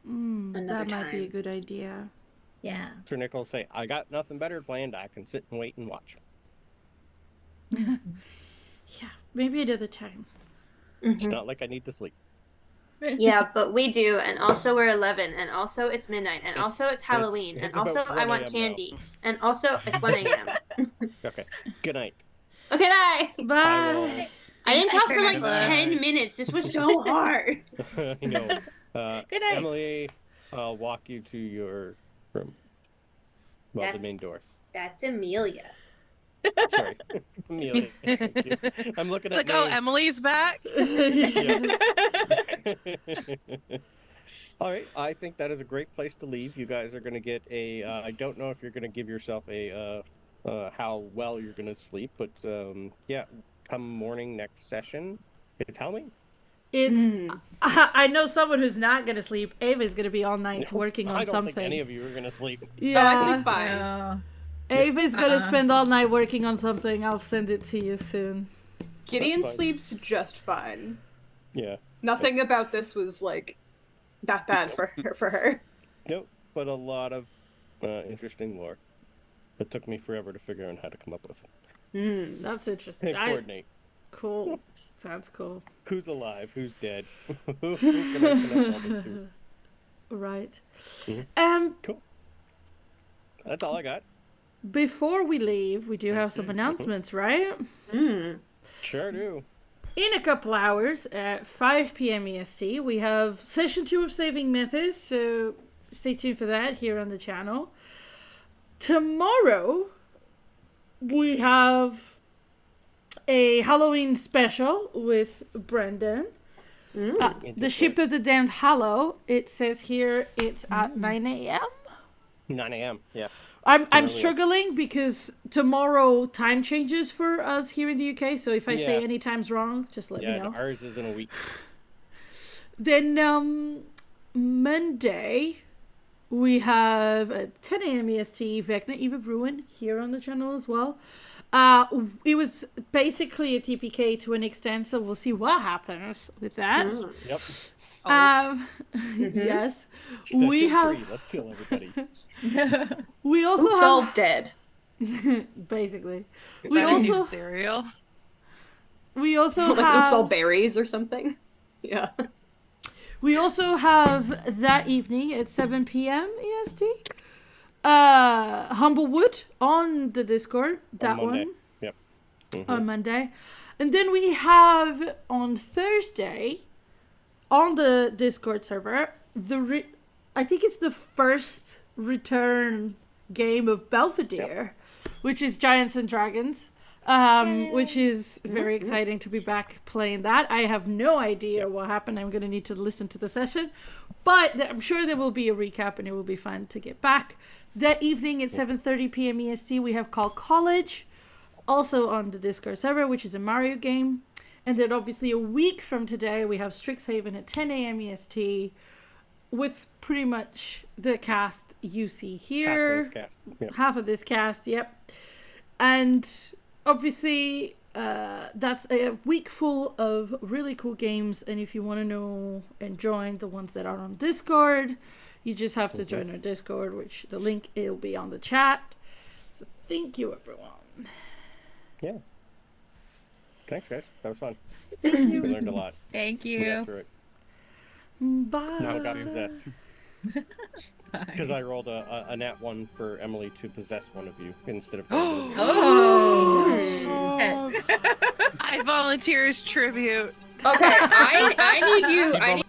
[SPEAKER 4] Another
[SPEAKER 2] That might be a
[SPEAKER 4] time.
[SPEAKER 2] good idea.
[SPEAKER 6] Yeah.
[SPEAKER 1] Sir Nick will say, I got nothing better planned. I can sit and wait and watch.
[SPEAKER 2] Yeah, maybe another time.
[SPEAKER 1] It's not like I need to sleep.
[SPEAKER 4] Yeah, but we do, and also we're 11, and also it's midnight, and also it's Halloween,
[SPEAKER 1] it's
[SPEAKER 4] and also
[SPEAKER 1] about
[SPEAKER 4] I
[SPEAKER 1] 1
[SPEAKER 4] want
[SPEAKER 1] a.m.
[SPEAKER 4] candy, and also it's 1 a.m.
[SPEAKER 1] Okay. Good night.
[SPEAKER 4] Okay, bye.
[SPEAKER 1] I
[SPEAKER 2] Bye.
[SPEAKER 4] I didn't talk for like
[SPEAKER 3] Internet love.
[SPEAKER 4] 10 minutes. This was so hard.
[SPEAKER 1] will. I know.
[SPEAKER 6] Good night.
[SPEAKER 1] Emily, I'll walk you to your room. Well, the main door.
[SPEAKER 4] That's Amelia.
[SPEAKER 1] Sorry. Amelia. Thank you. I'm looking
[SPEAKER 3] It's
[SPEAKER 1] at
[SPEAKER 3] like, oh,
[SPEAKER 1] me.
[SPEAKER 3] Emily's back.
[SPEAKER 1] All right, I think that is a great place to leave. You guys are going to get a. I don't know if you're going to give yourself a how well you're going to sleep, but yeah, come morning next session, it's Halloween.
[SPEAKER 2] It's. I know someone who's not gonna sleep. Ava's gonna be all night
[SPEAKER 1] No,
[SPEAKER 2] working on
[SPEAKER 1] I don't
[SPEAKER 2] something.
[SPEAKER 1] think any of you are going to sleep.
[SPEAKER 2] Yeah.
[SPEAKER 4] Oh, I sleep fine.
[SPEAKER 6] No.
[SPEAKER 2] Ava's gonna
[SPEAKER 6] Uh-uh.
[SPEAKER 2] spend all night working on something. I'll send it to you soon.
[SPEAKER 4] Gideon
[SPEAKER 1] That's fine.
[SPEAKER 4] sleeps just fine.
[SPEAKER 1] Yeah.
[SPEAKER 4] Nothing about this was like that bad for her.
[SPEAKER 1] Nope, but a lot of interesting lore. It took me forever to figure out how to come up with
[SPEAKER 2] That's
[SPEAKER 1] and
[SPEAKER 2] interesting.
[SPEAKER 1] coordinate.
[SPEAKER 2] Cool. Sounds cool.
[SPEAKER 1] Who's alive? Who's dead? Who can I connect all this to?
[SPEAKER 2] Right.
[SPEAKER 1] Mhm. Cool. That's all I got.
[SPEAKER 2] Before we leave, we do have some announcements, right?
[SPEAKER 1] Sure do.
[SPEAKER 2] In a couple hours at 5 p.m. EST, we have session 2 of Saving Mythos, so stay tuned for that here on the channel. Tomorrow, we have a Halloween special with Brendan. The Ship of the Damned Hallow. It says here it's at 9 a.m.
[SPEAKER 1] 9 a.m. Yeah.
[SPEAKER 2] I'm
[SPEAKER 1] early.
[SPEAKER 2] struggling because tomorrow time changes for us here in the UK. So if I say
[SPEAKER 1] Yeah.
[SPEAKER 2] any time's wrong, just let me
[SPEAKER 1] Yeah,
[SPEAKER 2] know.
[SPEAKER 1] ours is in a week.
[SPEAKER 2] Then Monday we have at 10 a.m. EST Vecna Eve of Ruin here on the channel as well. It was basically a TPK to an extent, so we'll see what happens with that.
[SPEAKER 1] Yep.
[SPEAKER 2] Yes,
[SPEAKER 1] Session
[SPEAKER 2] we have.
[SPEAKER 1] 3. Let's kill everybody.
[SPEAKER 2] We also
[SPEAKER 4] Oops,
[SPEAKER 2] have
[SPEAKER 4] all dead.
[SPEAKER 2] basically.
[SPEAKER 3] Is
[SPEAKER 2] We
[SPEAKER 3] that a new
[SPEAKER 2] also
[SPEAKER 3] cereal?
[SPEAKER 2] we also
[SPEAKER 4] Like
[SPEAKER 2] have
[SPEAKER 4] oops, all berries or something. Yeah.
[SPEAKER 2] we also have that evening at 7 p.m. EST. Humblewood on the Discord. That
[SPEAKER 1] On Monday.
[SPEAKER 2] one.
[SPEAKER 1] Yep.
[SPEAKER 2] On Monday. And then we have on Thursday on the Discord server I think it's the first return game of Belvedere, which is Giants and Dragons, which is very exciting to be back playing that. I have no idea what happened. I'm going to need to listen to the session, but I'm sure there will be a recap and it will be fun to get back. That evening at 7:30 p.m. EST, we have Call College, also on the Discord server, which is a Mario game. And then obviously a week from today, we have Strixhaven at 10 a.m. EST with pretty much the cast you see here. Half of this cast, yep. And obviously, that's a week full of really cool games. And if you want to know and join the ones that are on Discord, you just have to join our Discord, which the link will be on the chat. So thank you, everyone.
[SPEAKER 1] Yeah. Thanks, guys. That was fun.
[SPEAKER 2] Thank you.
[SPEAKER 1] We learned a lot.
[SPEAKER 6] Thank
[SPEAKER 1] We got
[SPEAKER 6] you.
[SPEAKER 1] through it.
[SPEAKER 2] Bye.
[SPEAKER 1] Now I got possessed. Because I rolled a nat 1 for Emily to possess one of you instead of going to the
[SPEAKER 6] Oh.
[SPEAKER 3] I volunteer as tribute.
[SPEAKER 4] Okay, I need you. I need